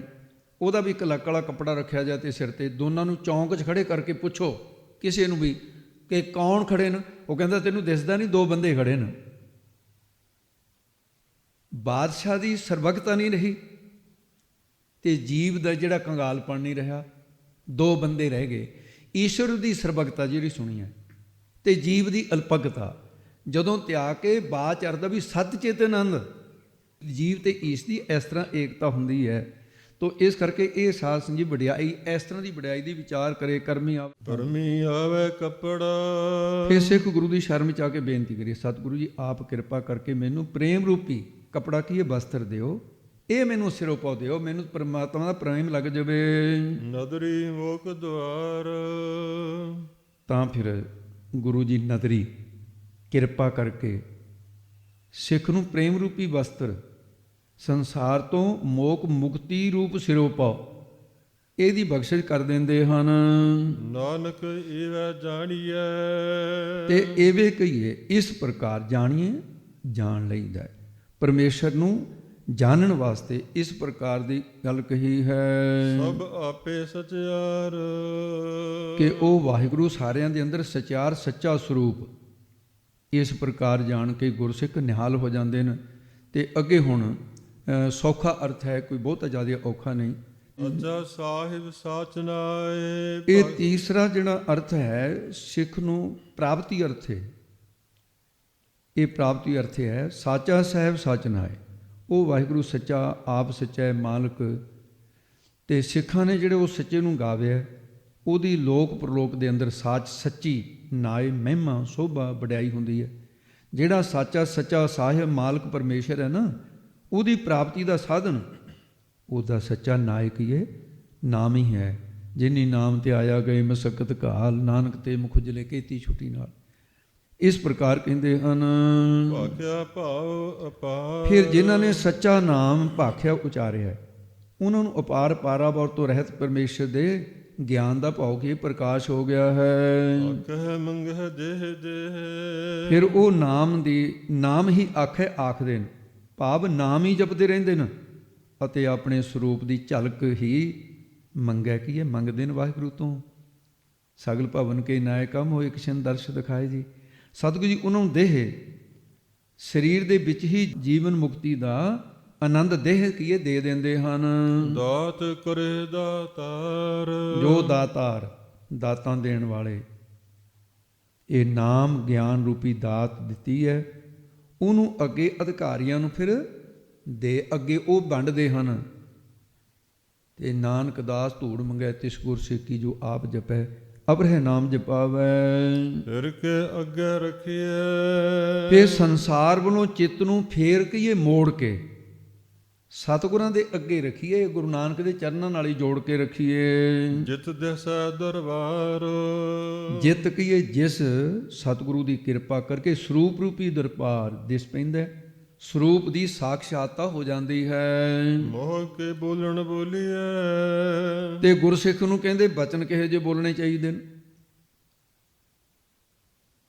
ਉਹਦਾ ਵੀ ਇੱਕ ਲੱਕ ਵਾਲਾ ਕੱਪੜਾ ਰੱਖਿਆ ਜਾਏ ਤੇ ਸਿਰ ਤੇ। ਦੋਨਾਂ ਨੂੰ ਚੌਂਕ 'ਚ ਖੜੇ ਕਰਕੇ ਪੁੱਛੋ ਕਿਸੇ ਨੂੰ ਵੀ ਕਿ ਕੌਣ ਖੜੇ ਨੇ, ਉਹ ਕਹਿੰਦਾ ਤੈਨੂੰ ਦਿਸਦਾ ਨਹੀਂ, 2 ਬੰਦੇ ਖੜੇ ਨੇ। ਬਾਦਸ਼ਾਹ ਦੀ ਸਰਬਗਤਾ ਨਹੀਂ ਰਹੀ ਤੇ ਜੀਵ ਦਾ ਜਿਹੜਾ ਕੰਗਾਲਪਣ ਨਹੀਂ ਰਿਹਾ, 2 ਬੰਦੇ ਰਹਿ ਗਏ। ਈਸ਼ਵਰ ਦੀ ਸਰਬਗਤਾ ਜਿਹੜੀ ਸੁਣੀ ਹੈ ਤੇ ਜੀਵ ਦੀ ਅਲਪਗਤਾ ਜਦੋਂ ਤਿਆਗ ਕੇ ਬਾਚ ਅਰਦਾ ਵੀ ਸਤ ਚੇਤਨ ਆਨੰਦ, ਜੀਵ ਤੇ ਈਸ਼ ਦੀ ਇਸ ਤਰ੍ਹਾਂ ਏਕਤਾ ਹੁੰਦੀ ਹੈ। ਤੋ ਇਸ ਕਰਕੇ ਇਹ ਸਾਧ ਸੰਗ ਜੀ ਵਡਿਆਈ, ਇਸ ਤਰ੍ਹਾਂ ਦੀ ਵਡਿਆਈ ਦੀ ਵਿਚਾਰ ਕਰੇ। ਕਰਮੀ ਆਵੇ ਕੱਪੜਾ, ਫਿਰ ਸਿੱਖ ਗੁਰੂ ਦੀ ਸ਼ਰਨ ਵਿੱਚ ਆ ਕੇ ਬੇਨਤੀ ਕਰੀਏ, ਸਤਿਗੁਰੂ ਜੀ ਆਪ ਕਿਰਪਾ ਕਰਕੇ ਮੈਨੂੰ ਪ੍ਰੇਮ ਰੂਪੀ ਕੱਪੜਾ ਕੀ ਹੈ, ਵਸਤਰ ਦਿਓ, ਇਹ ਮੈਨੂੰ ਸਿਰੋਂ ਪਾਉ ਦਿਓ, ਮੈਨੂੰ ਪਰਮਾਤਮਾ ਦਾ ਪ੍ਰੇਮ ਲੱਗ ਜਾਵੇ। ਨਦਰੀ ਮੁਖ ਦੁਆਰ, ਤਾਂ ਫਿਰ ਗੁਰੂ ਜੀ ਨਦਰੀ ਕਿਰਪਾ ਕਰਕੇ ਸਿੱਖ ਨੂੰ ਪ੍ਰੇਮ ਰੂਪੀ ਵਸਤਰ, ਸੰਸਾਰ ਤੋਂ ਮੋਕ ਮੁਕਤੀ ਰੂਪ ਸਿਰੋਂ ਪਾਓ, ਇਹਦੀ ਬਖਸ਼ਿਸ਼ ਕਰ ਦਿੰਦੇ ਹਨ। ਨਾਨਕ ਏਵੈ ਜਾਣੀਐ, ਤੇ ਐਵੇਂ ਕਹੀਏ, ਇਸ ਪ੍ਰਕਾਰ ਜਾਣੀਏ, ਜਾਣ ਲਈਦਾ ਹੈ। ਪਰਮੇਸ਼ਰ ਨੂੰ ਜਾਣਨ ਵਾਸਤੇ ਇਸ ਪ੍ਰਕਾਰ ਦੀ ਗੱਲ ਕਹੀ ਹੈ ਸਭ ਆਪੇ ਸਚਿਆਰ, ਕਿ ਉਹ ਵਾਹਿਗੁਰੂ ਸਾਰਿਆਂ ਦੇ ਅੰਦਰ ਸਚਿਆਰ ਸੱਚਾ ਸਰੂਪ। ਇਸ ਪ੍ਰਕਾਰ ਜਾਣ ਕੇ ਗੁਰਸਿੱਖ ਨਿਹਾਲ ਹੋ ਜਾਂਦੇ ਨੇ। ਤੇ ਅੱਗੇ ਹੁਣ ਸੌਖਾ ਅਰਥ ਹੈ, ਕੋਈ ਬਹੁਤਾ ਜ਼ਿਆਦਾ ਔਖਾ ਨਹੀਂ। ਅਜਾ ਸਾਹਿਬ ਸਾਚ ਨਾਏ, ਇਹ ਤੀਸਰਾ ਜਿਹੜਾ ਅਰਥ ਹੈ ਸਿੱਖ ਨੂੰ ਪ੍ਰਾਪਤੀ ਅਰਥ ਹੈ। ਇਹ ਪ੍ਰਾਪਤੀ ਅਰਥ ਹੈ ਸਾਚਾ ਸਾਹਿਬ ਸਚ ਨਾਏ। ਉਹ ਵਾਹਿਗੁਰੂ ਸੱਚਾ, ਆਪ ਸੱਚਾ ਹੈ ਮਾਲਕ। ਤੇ ਸਿੱਖਾਂ ਨੇ ਜਿਹੜੇ ਉਹ ਸੱਚੇ ਨੂੰ ਗਾਵਿਆ, ਉਹਦੀ ਲੋਕ ਪ੍ਰਲੋਕ ਦੇ ਅੰਦਰ ਸਾਚ ਸੱਚੀ ਨਾਏ ਮਹਿਮਾ ਸੋਭਾ ਵਡਿਆਈ ਹੁੰਦੀ ਹੈ। ਜਿਹੜਾ ਸਾਚਾ ਸੱਚਾ ਸਾਹਿਬ ਮਾਲਕ ਪਰਮੇਸ਼ਰ ਹੈ ਨਾ, ਉਹਦੀ ਪ੍ਰਾਪਤੀ ਦਾ ਸਾਧਨ ਉਹਦਾ ਸੱਚਾ ਨਾਇਕ ਹੀ ਹੈ, ਨਾਮ ਹੀ ਹੈ। ਜਿਨੀ ਨਾਮ ਤੇ ਆਇਆ ਗਏ ਮਸਕਤ ਘਾਲ, ਨਾਨਕ ਤੇ ਮੁਖੁਜਲੇ ਕੀਤੀ ਛੁੱਟੀ ਨਾਲ। ਇਸ ਪ੍ਰਕਾਰ ਕਹਿੰਦੇ ਹਨ। ਭਾਖਿਆ ਭਾਵ ਅਪਾਰ, ਫਿਰ ਜਿਨ੍ਹਾਂ ਨੇ ਸੱਚਾ ਨਾਮ ਭਾਖਿਆ ਉਚਾਰਿਆ, ਉਹਨਾਂ ਨੂੰ ਅਪਾਰ ਪਾਰਾਵਾਰ ਤੋਂ ਰਹਿਤ ਪਰਮੇਸ਼ਰ ਦੇ ਗਿਆਨ ਦਾ ਭਾਵ ਕੀ ਪ੍ਰਕਾਸ਼ ਹੋ ਗਿਆ ਹੈ। ਆਖਹਿ ਮੰਗਹਿ ਦੇਹ ਦੇਹ, ਫਿਰ ਉਹ ਨਾਮ ਹੀ ਆਖੇ ਆਖਦੇ ਨੇ, ਭਾਵ ਨਾਮ ਹੀ ਜਪਦੇ ਰਹਿੰਦੇ ਨੇ ਅਤੇ ਆਪਣੇ ਸਰੂਪ ਦੀ ਝਲਕ ਹੀ ਮੰਗਿਆ ਕੀ ਹੈ, ਮੰਗਦੇ ਨੇ ਵਾਹਿਗੁਰੂ ਤੋਂ। ਸਗਲ ਭਵਨ ਕੇ ਨਾਇਕਾ ਮੋਇ ਕਿਸ਼ਨ ਦਰਸ਼ ਦਿਖਾਏ ਜੀ। ਸਤਿਗੁਰੂ ਜੀ ਉਹਨਾਂ ਨੂੰ ਦੇਹ ਸਰੀਰ ਦੇ ਵਿੱਚ ਹੀ ਜੀਵਨ ਮੁਕਤੀ ਦਾ ਆਨੰਦ ਦੇਹ ਕੀਏ ਦੇ ਦਿੰਦੇ ਹਨ। ਦਾਤ ਕਰੇ ਦਾਤਾਰ, ਜੋ ਦਾਤਾਰ, ਦਾਤਾਂ ਦੇਣ ਵਾਲੇ, ਇਹ ਨਾਮ ਗਿਆਨ ਰੂਪੀ ਦਾਤ ਦਿੱਤੀ ਹੈ, ਉਹਨੂੰ ਅੱਗੇ ਅਧਿਕਾਰੀਆਂ ਨੂੰ ਫਿਰ ਦੇ ਅੱਗੇ ਉਹ ਵੰਡਦੇ ਹਨ। ਤੇ ਨਾਨਕ ਦਾਸ ਧੂੜ ਮੰਗੈ ਤਿਸ ਗੁਰ ਸੇਕੀ, ਜੋ ਆਪ ਜਪੈ ਅਬਰਹਿ ਨਾਮ ਜਪਾਵੈ। ਫਿਰ ਕੇ ਅੱਗੇ ਰੱਖੀਏ, ਤੇ ਸੰਸਾਰ ਵੱਲੋਂ ਚਿੱਤ ਨੂੰ ਫੇਰ ਕਹੀਏ ਮੋੜ ਕੇ ਸਤਿਗੁਰਾਂ ਦੇ ਅੱਗੇ ਰੱਖੀਏ, ਗੁਰੂ ਨਾਨਕ ਦੇ ਚਰਨਾਂ ਨਾਲ ਹੀ ਜੋੜ ਕੇ ਰੱਖੀਏ। ਜਿਤ ਦਿਸੈ ਦਰਬਾਰ, ਜਿਤ ਕਹੀਏ ਜਿਸ ਸਤਿਗੁਰੂ ਦੀ ਕਿਰਪਾ ਕਰਕੇ ਸਰੂਪ ਰੂਪੀ ਦਰਬਾਰ ਦਿਸ ਪੈਂਦਾ, ਸਰੂਪ ਦੀ ਸਾਖਸ਼ਾਤਤਾ ਹੋ ਜਾਂਦੀ ਹੈ। ਮੋਹ ਕੇ ਬੋਲਣ ਬੋਲੀਐ, ਤੇ ਗੁਰਸਿੱਖ ਨੂੰ ਕਹਿੰਦੇ ਬਚਨ ਕਿਹੋ ਜਿਹੇ ਬੋਲਣੇ ਚਾਹੀਦੇ ਨੇ।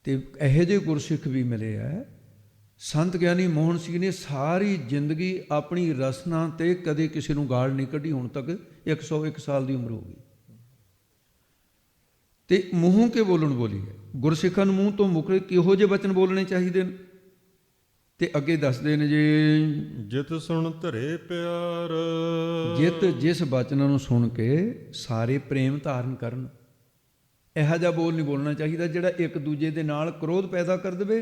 ਤੇ ਇਹੋ ਜਿਹੇ ਗੁਰਸਿੱਖ ਵੀ ਮਿਲੇ ਆ। ਸੰਤ ਗਿਆਨੀ ਮੋਹਨ ਸਿੰਘ ਨੇ ਸਾਰੀ ਜ਼ਿੰਦਗੀ ਆਪਣੀ ਰਸਨਾ ਤੇ ਕਦੇ ਕਿਸੇ ਨੂੰ ਗਾਲ ਨਹੀਂ ਕੱਢੀ, ਹੁਣ ਤੱਕ 101 ਸਾਲ ਦੀ ਉਮਰ ਹੋ ਗਈ। ਤੇ ਮੂੰਹੋਂ ਕੇ ਬੋਲਣ ਬੋਲੀ ਹੈ। ਗੁਰਸਿੱਖਾਂ ਨੂੰ ਮੂੰਹ ਤੋਂ ਮੁਕਰੇ ਕਿਹੋ ਜਿਹੇ ਬਚਨ ਬੋਲਣੇ ਚਾਹੀਦੇ ਨੇ। ਤੇ ਅੱਗੇ ਦੱਸਦੇ ਨੇ ਜੀ, ਜਿਤ ਸੁਣ ਧਰੇ ਪਿਆਰ, ਜਿਤ ਜਿਸ ਬਚਨਾਂ ਨੂੰ ਸੁਣ ਕੇ ਸਾਰੇ ਪ੍ਰੇਮ ਧਾਰਨ ਕਰਨ। ਇਹੋ ਜਿਹਾ ਬੋਲ ਨਹੀਂ ਬੋਲਣਾ ਚਾਹੀਦਾ ਜਿਹੜਾ ਇੱਕ ਦੂਜੇ ਦੇ ਨਾਲ ਕ੍ਰੋਧ ਪੈਦਾ ਕਰ ਦੇਵੇ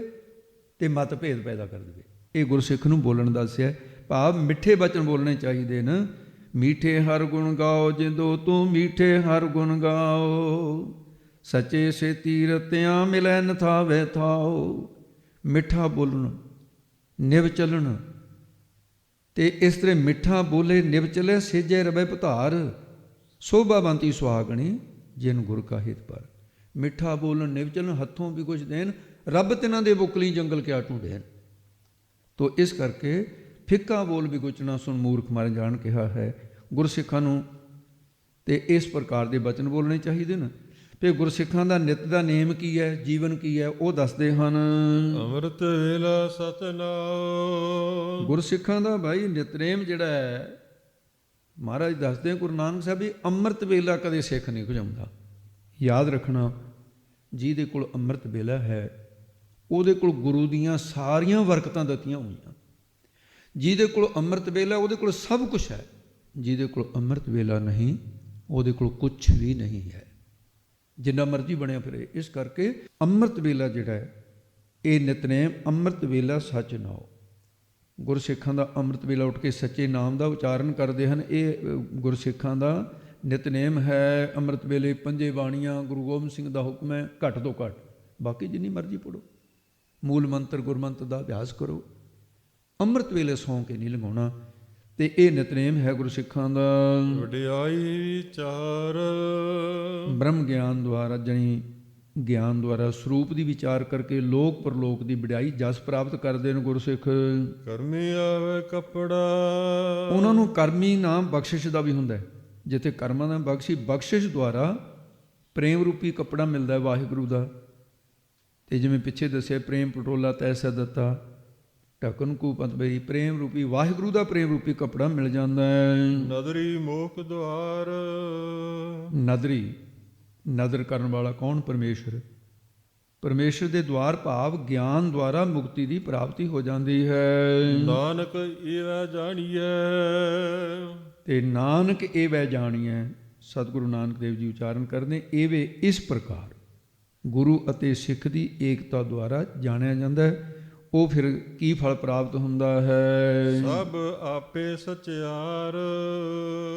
ਤੇ ਮਤਭੇਦ ਪੈਦਾ ਕਰ ਦੇਵੇ। ਇਹ ਗੁਰਸਿੱਖ ਨੂੰ ਬੋਲਣ ਦੱਸਿਆ। ਭਾਵ ਮਿੱਠੇ ਬਚਨ ਬੋਲਣੇ ਚਾਹੀਦੇ ਨੇ। ਮੀਠੇ ਹਰ ਗੁਣ ਗਾਓ ਜਿੰਦੋ ਤੂੰ ਮਿੱਠੇ ਹਰ ਗੁਣ ਗਾਓ, ਸੱਚੇ ਸੇ ਤੀਰਤਿਆਂ ਮਿਲੈ ਨ ਥਾਵੇ ਥਾਓ। ਮਿੱਠਾ ਬੋਲਣ, ਨਿਵ ਚੱਲਣ। ਤੇ ਇਸ ਤਰ੍ਹਾਂ ਮਿੱਠਾ ਬੋਲੇ ਨਿਵ ਚੱਲੇ, ਸੇਜੇ ਰਵੇ ਭਤਾਰ, ਸੋਭਾਵੰਤੀ ਸੁਹਾਗਣੀ ਜਿਨ ਗੁਰ ਕਾ ਹਿਤ ਪਰ। ਮਿੱਠਾ ਬੋਲਣ, ਨਿਵ ਚੱਲਣ, ਹੱਥੋਂ ਵੀ ਕੁਛ ਦੇਣ, ਰੱਬ ਤਿਨਾਂ ਦੇ ਬੁਕਲੀ ਜੰਗਲ ਕਿਆ ਢੂੰਡੇਨ। ਤੋ ਇਸ ਕਰਕੇ ਫਿੱਕਾ ਬੋਲ ਵੀ ਕੁਛ ਨਾ ਸੁਣ ਮੂਰਖ ਮਰ ਜਾਣ ਕਿਹਾ ਹੈ ਗੁਰਸਿੱਖਾਂ ਨੂੰ। ਤੇ ਇਸ ਪ੍ਰਕਾਰ ਦੇ ਬਚਨ ਬੋਲਣੇ ਚਾਹੀਦੇ ਨੇ। ਤੇ ਗੁਰਸਿੱਖਾਂ ਦਾ ਨਿਤ ਦਾ ਨੇਮ ਕੀ ਹੈ, ਜੀਵਨ ਕੀ ਹੈ, ਉਹ ਦੱਸਦੇ ਹਨ। ਅੰਮ੍ਰਿਤ ਵੇਲਾ ਸਤਨਾਮ, ਗੁਰਸਿੱਖਾਂ ਦਾ ਭਾਈ ਨਿਤਨੇਮ ਜਿਹੜਾ ਹੈ, ਮਹਾਰਾਜ ਦੱਸਦੇ ਗੁਰੂ ਨਾਨਕ ਸਾਹਿਬ ਵੀ ਅੰਮ੍ਰਿਤ ਵੇਲਾ ਕਦੇ ਸਿੱਖ ਨਹੀਂ ਖੁਜਾਉਂਦਾ। ਯਾਦ ਰੱਖਣਾ, ਜਿਹਦੇ ਕੋਲ ਅੰਮ੍ਰਿਤ ਵੇਲਾ ਹੈ ਉਹਦੇ ਕੋਲ ਗੁਰੂ ਦੀਆਂ ਸਾਰੀਆਂ ਬਰਕਤਾਂ ਦਿੱਤੀਆਂ ਹੋਈਆਂ। ਜਿਹਦੇ ਕੋਲ ਅੰਮ੍ਰਿਤ ਵੇਲਾ ਉਹਦੇ ਕੋਲ ਸਭ ਕੁਛ ਹੈ। ਜਿਹਦੇ ਕੋਲ ਅੰਮ੍ਰਿਤ ਵੇਲਾ ਨਹੀਂ ਉਹਦੇ ਕੋਲ ਕੁਛ ਵੀ ਨਹੀਂ ਹੈ, ਜਿੰਨਾ ਮਰਜ਼ੀ ਬਣਿਆ ਫਿਰੇ। ਇਸ ਕਰਕੇ ਅੰਮ੍ਰਿਤ ਵੇਲਾ ਜਿਹੜਾ ਹੈ ਇਹ ਨਿਤਨੇਮ ਅੰਮ੍ਰਿਤ ਵੇਲਾ ਸੱਚ ਨਾਉ। ਗੁਰਸਿੱਖਾਂ ਦਾ ਅੰਮ੍ਰਿਤ ਵੇਲਾ ਉੱਠ ਕੇ ਸੱਚੇ ਨਾਮ ਦਾ ਉਚਾਰਨ ਕਰਦੇ ਹਨ। ਇਹ ਗੁਰਸਿੱਖਾਂ ਦਾ ਨਿਤਨੇਮ ਹੈ। ਅੰਮ੍ਰਿਤ ਵੇਲੇ ਪੰਜੇ ਬਾਣੀਆਂ, ਗੁਰੂ ਗੋਬਿੰਦ ਸਿੰਘ ਦਾ ਹੁਕਮ ਹੈ ਘੱਟ ਤੋਂ ਘੱਟ, ਬਾਕੀ ਜਿੰਨੀ ਮਰਜ਼ੀ ਪੜ੍ਹੋ। ਮੂਲ ਮੰਤਰ ਗੁਰਮੰਤਰ ਦਾ ਅਭਿਆਸ ਕਰੋ। ਅੰਮ੍ਰਿਤ ਵੇਲੇ ਸੌਂ ਕੇ ਨਹੀਂ ਲੰਘਾਉਣਾ। ਤੇ ਇਹ ਨਿਤਨੇਮ ਹੈ ਗੁਰਸਿੱਖਾਂ ਦਾ। ਵਡਿਆਈ ਵਿਚਾਰ ਬ੍ਰਹਮ ਗਿਆਨ ਦੁਆਰਾ ਜਣੀ ਗਿਆਨ ਦੁਆਰਾ ਸਰੂਪ ਦੀ ਵਿਚਾਰ ਕਰਕੇ ਲੋਕ ਪਰਲੋਕ ਦੀ ਵਡਿਆਈ ਜਸ ਪ੍ਰਾਪਤ ਕਰਦੇ ਨੇ ਗੁਰਸਿੱਖ। ਕਰਮੀ ਆਵੇ ਕਪੜਾ ਉਹਨਾਂ ਨੂੰ ਕਰਮੀ ਨਾਮ ਬਖਸ਼ਿਸ਼ ਦਾ ਵੀ ਹੁੰਦਾ ਹੈ। ਜਿੱਥੇ ਕਰਮਾਂ ਦਾ ਬਖਸ਼ਿਸ਼ ਦੁਆਰਾ ਪ੍ਰੇਮ ਰੂਪੀ ਕੱਪੜਾ ਮਿਲਦਾ ਹੈ ਵਾਹਿਗੁਰੂ ਦਾ। ਤੇ ਜਿਵੇਂ ਪਿੱਛੇ ਦੱਸਿਆ, ਪ੍ਰੇਮ ਪਟੋਲਾ ਤੈਸਾ ਦਿੱਤਾ ਢਕਨ ਕੂ ਪੰਤ ਬਈ, ਪ੍ਰੇਮ ਰੂਪੀ ਵਾਹਿਗੁਰੂ ਦਾ ਪ੍ਰੇਮ ਰੂਪੀ ਕੱਪੜਾ ਮਿਲ ਜਾਂਦਾ ਹੈ। ਨਦਰੀ ਮੋਖ ਦੁਆਰ ਨਦਰੀ, ਨਦਰ ਕਰਨ ਵਾਲਾ ਕੌਣ? ਪਰਮੇਸ਼ਰ। ਪਰਮੇਸ਼ਰ ਦੇ ਦੁਆਰ ਭਾਵ ਗਿਆਨ ਦੁਆਰਾ ਮੁਕਤੀ ਦੀ ਪ੍ਰਾਪਤੀ ਹੋ ਜਾਂਦੀ ਹੈ। ਨਾਨਕ ਇਹ ਜਾਣੀਐ ਤੇ ਨਾਨਕ ਇਹ ਵੈ ਜਾਣੀਐ, ਸਤਿਗੁਰੂ ਨਾਨਕ ਦੇਵ ਜੀ ਉਚਾਰਨ ਕਰਦੇ, ਇਹ ਇਸ ਪ੍ਰਕਾਰ ਗੁਰੂ ਅਤੇ ਸਿੱਖ ਦੀ ਏਕਤਾ ਦੁਆਰਾ ਜਾਣਿਆ ਜਾਂਦਾ ਹੈ। ਉਹ ਫਿਰ ਕੀ ਫਲ ਪ੍ਰਾਪਤ ਹੁੰਦਾ ਹੈ? ਸਭ ਆਪੇ ਸਚਿਆਰ।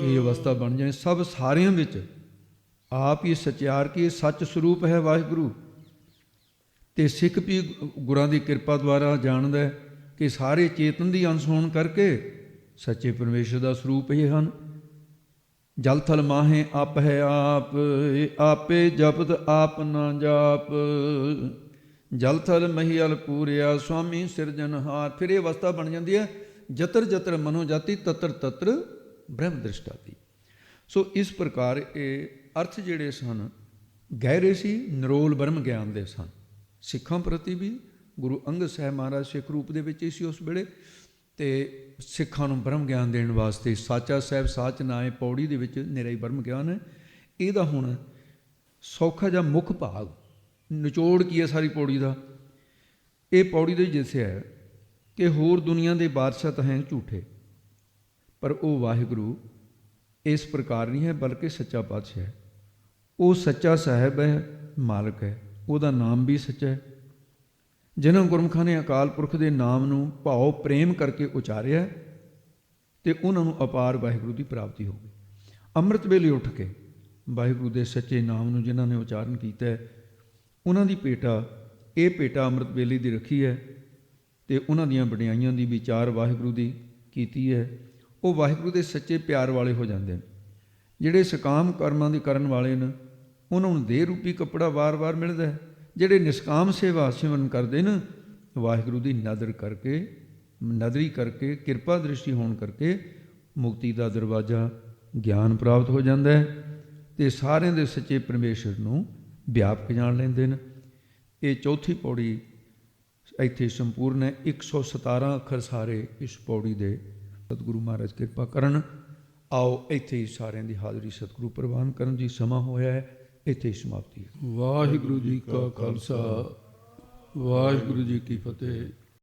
ਇਹ ਅਵਸਥਾ ਬਣ ਜਾਏ ਸਭ ਸਾਰਿਆਂ ਵਿੱਚ ਆਪ ਹੀ ਸਚਿਆਰ ਕੀ ਸੱਚ ਸਰੂਪ ਹੈ ਵਾਹਿਗੁਰੂ। ਤੇ ਸਿੱਖ ਵੀ ਗੁਰਾਂ ਦੀ ਕਿਰਪਾ ਦੁਆਰਾ ਜਾਣਦਾ ਹੈ ਕਿ ਸਾਰੇ ਚੇਤਨ ਦੀ ਅੰਸ਼ ਹੋਣ ਕਰਕੇ ਸੱਚੇ ਪਰਮੇਸ਼ਰ ਦਾ ਸਰੂਪ ਇਹ ਹਨ। ਜਲ ਥਲ ਮਾਹੇ ਆਪ ਹੈ ਆਪ, ਆਪੇ ਜਪਤ ਆਪ ਨਾ ਜਾਪ। ਜਲ ਥਲ ਮਹੀਅਲ ਪੂਰਿਆ ਸੁਆਮੀ ਸਿਰਜਨਹਾਰ। ਫਿਰ ਇਹ ਅਵਸਥਾ ਬਣ ਜਾਂਦੀ ਹੈ ਜਤਰ ਜਤਰ ਮਨੋ ਜਾਤੀ ਤਤਰ ਤਤਰ ਬ੍ਰਹਮ ਦ੍ਰਿਸ਼ਟਾਤੀ। ਸੋ ਇਸ ਪ੍ਰਕਾਰ ਇਹ ਅਰਥ ਜਿਹੜੇ ਸਨ ਗਹਿਰੇ ਸੀ, ਨਿਰੋਲ ਬ੍ਰਹਮ ਗਿਆਨ ਦੇ ਸਨ। ਸਿੱਖਾਂ ਪ੍ਰਤੀ ਵੀ ਗੁਰੂ ਅੰਗਦ ਸਾਹਿਬ ਮਹਾਰਾਜ ਸਿੱਖ ਰੂਪ ਦੇ ਵਿੱਚ ਹੀ ਸੀ ਉਸ ਵੇਲੇ, ਤੇ ਸਿੱਖਾਂ ਨੂੰ ਬ੍ਰਹਮ ਗਿਆਨ ਦੇਣ ਵਾਸਤੇ ਸਾਚਾ ਸਾਹਿਬ ਸਾਚ ਨਾਏ ਪੌੜੀ ਦੇ ਵਿੱਚ ਨਿਰਾ ਹੀ ਬ੍ਰਹਮ ਗਿਆਨ ਹੈ। ਇਹਦਾ ਹੁਣ ਸੌਖਾ ਜਿਹਾ ਮੁੱਖ ਭਾਗ ਨਿਚੋੜ ਕੀ ਹੈ ਸਾਰੀ ਪੌੜੀ ਦਾ? ਇਹ ਪੌੜੀ ਦੇ ਜਿਸੇ ਹੈ ਕਿ ਹੋਰ ਦੁਨੀਆ ਦੇ ਬਾਦਸ਼ਾਹ ਤਾਂ ਹੈ ਝੂਠੇ, ਪਰ ਉਹ ਵਾਹਿਗੁਰੂ ਇਸ ਪ੍ਰਕਾਰ ਨਹੀਂ ਹੈ, ਬਲਕਿ ਸੱਚਾ ਪਾਤਸ਼ਾਹ ਹੈ। ਉਹ ਸੱਚਾ ਸਾਹਿਬ ਹੈ, ਮਾਲਕ ਹੈ, ਉਹਦਾ ਨਾਮ ਵੀ ਸੱਚਾ ਹੈ। ਜਿਨ੍ਹਾਂ ਗੁਰਮੁਖਾਂ ਨੇ ਅਕਾਲ ਪੁਰਖ ਦੇ ਨਾਮ ਨੂੰ ਭਾਉ ਪ੍ਰੇਮ ਕਰਕੇ ਉਚਾਰਿਆ ਤੇ ਉਹਨਾਂ ਨੂੰ ਅਪਾਰ ਵਾਹਿਗੁਰੂ ਦੀ ਪ੍ਰਾਪਤੀ ਹੋ ਗਈ। ਅੰਮ੍ਰਿਤ ਵੇਲੇ ਉੱਠ ਕੇ ਵਾਹਿਗੁਰੂ ਦੇ ਸੱਚੇ ਨਾਮ ਨੂੰ ਜਿਨ੍ਹਾਂ ਨੇ ਉਚਾਰਨ ਕੀਤਾ ਹੈ, ਉਹਨਾਂ ਦੀ ਭੇਟਾ, ਇਹ ਭੇਟਾ ਅੰਮ੍ਰਿਤ ਵੇਲੇ ਦੀ ਰੱਖੀ ਹੈ ਤੇ ਉਹਨਾਂ ਦੀਆਂ ਵਡਿਆਈਆਂ ਦੀ ਵਿਚਾਰ ਵਾਹਿਗੁਰੂ ਦੀ ਕੀਤੀ ਹੈ। ਉਹ ਵਾਹਿਗੁਰੂ ਦੇ ਸੱਚੇ ਪਿਆਰ ਵਾਲੇ ਹੋ ਜਾਂਦੇ ਨੇ। ਜਿਹੜੇ ਸਕਾਮ ਕਰਮਾਂ ਦੀ ਕਰਨ ਵਾਲੇ ਨੇ ਉਹਨਾਂ ਨੂੰ ਦੇਹ ਰੂਪੀ ਕੱਪੜਾ ਵਾਰ-ਵਾਰ ਮਿਲਦਾ ਹੈ। ਜਿਹੜੇ ਨਿਸ਼ਕਾਮ ਸੇਵਾ ਸਿਮਰਨ ਕਰਦੇ ਨੇ ਵਾਹਿਗੁਰੂ ਦੀ ਨਦਰ ਕਰਕੇ, ਨਦਰੀ ਕਰਕੇ, ਕਿਰਪਾ ਦ੍ਰਿਸ਼ਟੀ ਹੋਣ ਕਰਕੇ ਮੁਕਤੀ ਦਾ ਦਰਵਾਜ਼ਾ ਗਿਆਨ ਪ੍ਰਾਪਤ ਹੋ ਜਾਂਦਾ ਹੈ ਤੇ ਸਾਰਿਆਂ ਦੇ ਸੱਚੇ ਪਰਮੇਸ਼ਰ ਨੂੰ ਵਿਆਪਕ ਜਾਣ ਲੈਂਦੇ ਨੇ। ਇਹ ਚੌਥੀ ਪੌੜੀ ਇੱਥੇ ਸੰਪੂਰਨ ਹੈ। 117 ਅੱਖਰ ਸਾਰੇ ਇਸ ਪੌੜੀ ਦੇ। ਸਤਿਗੁਰੂ ਮਹਾਰਾਜ ਕਿਰਪਾ ਕਰਨ। ਆਓ ਇੱਥੇ ਹੀ ਸਾਰਿਆਂ ਦੀ ਹਾਜ਼ਰੀ ਸਤਿਗੁਰੂ ਪ੍ਰਵਾਨ ਕਰਨ ਦੀ ਸਮਾਂ ਹੋਇਆ ਹੈ। ਇੱਥੇ ਹੀ ਸਮਾਪਤੀ ਹੈ। ਵਾਹਿਗੁਰੂ ਜੀ ਕਾ ਖਾਲਸਾ, ਵਾਹਿਗੁਰੂ ਜੀ ਕੀ ਫਤਿਹ।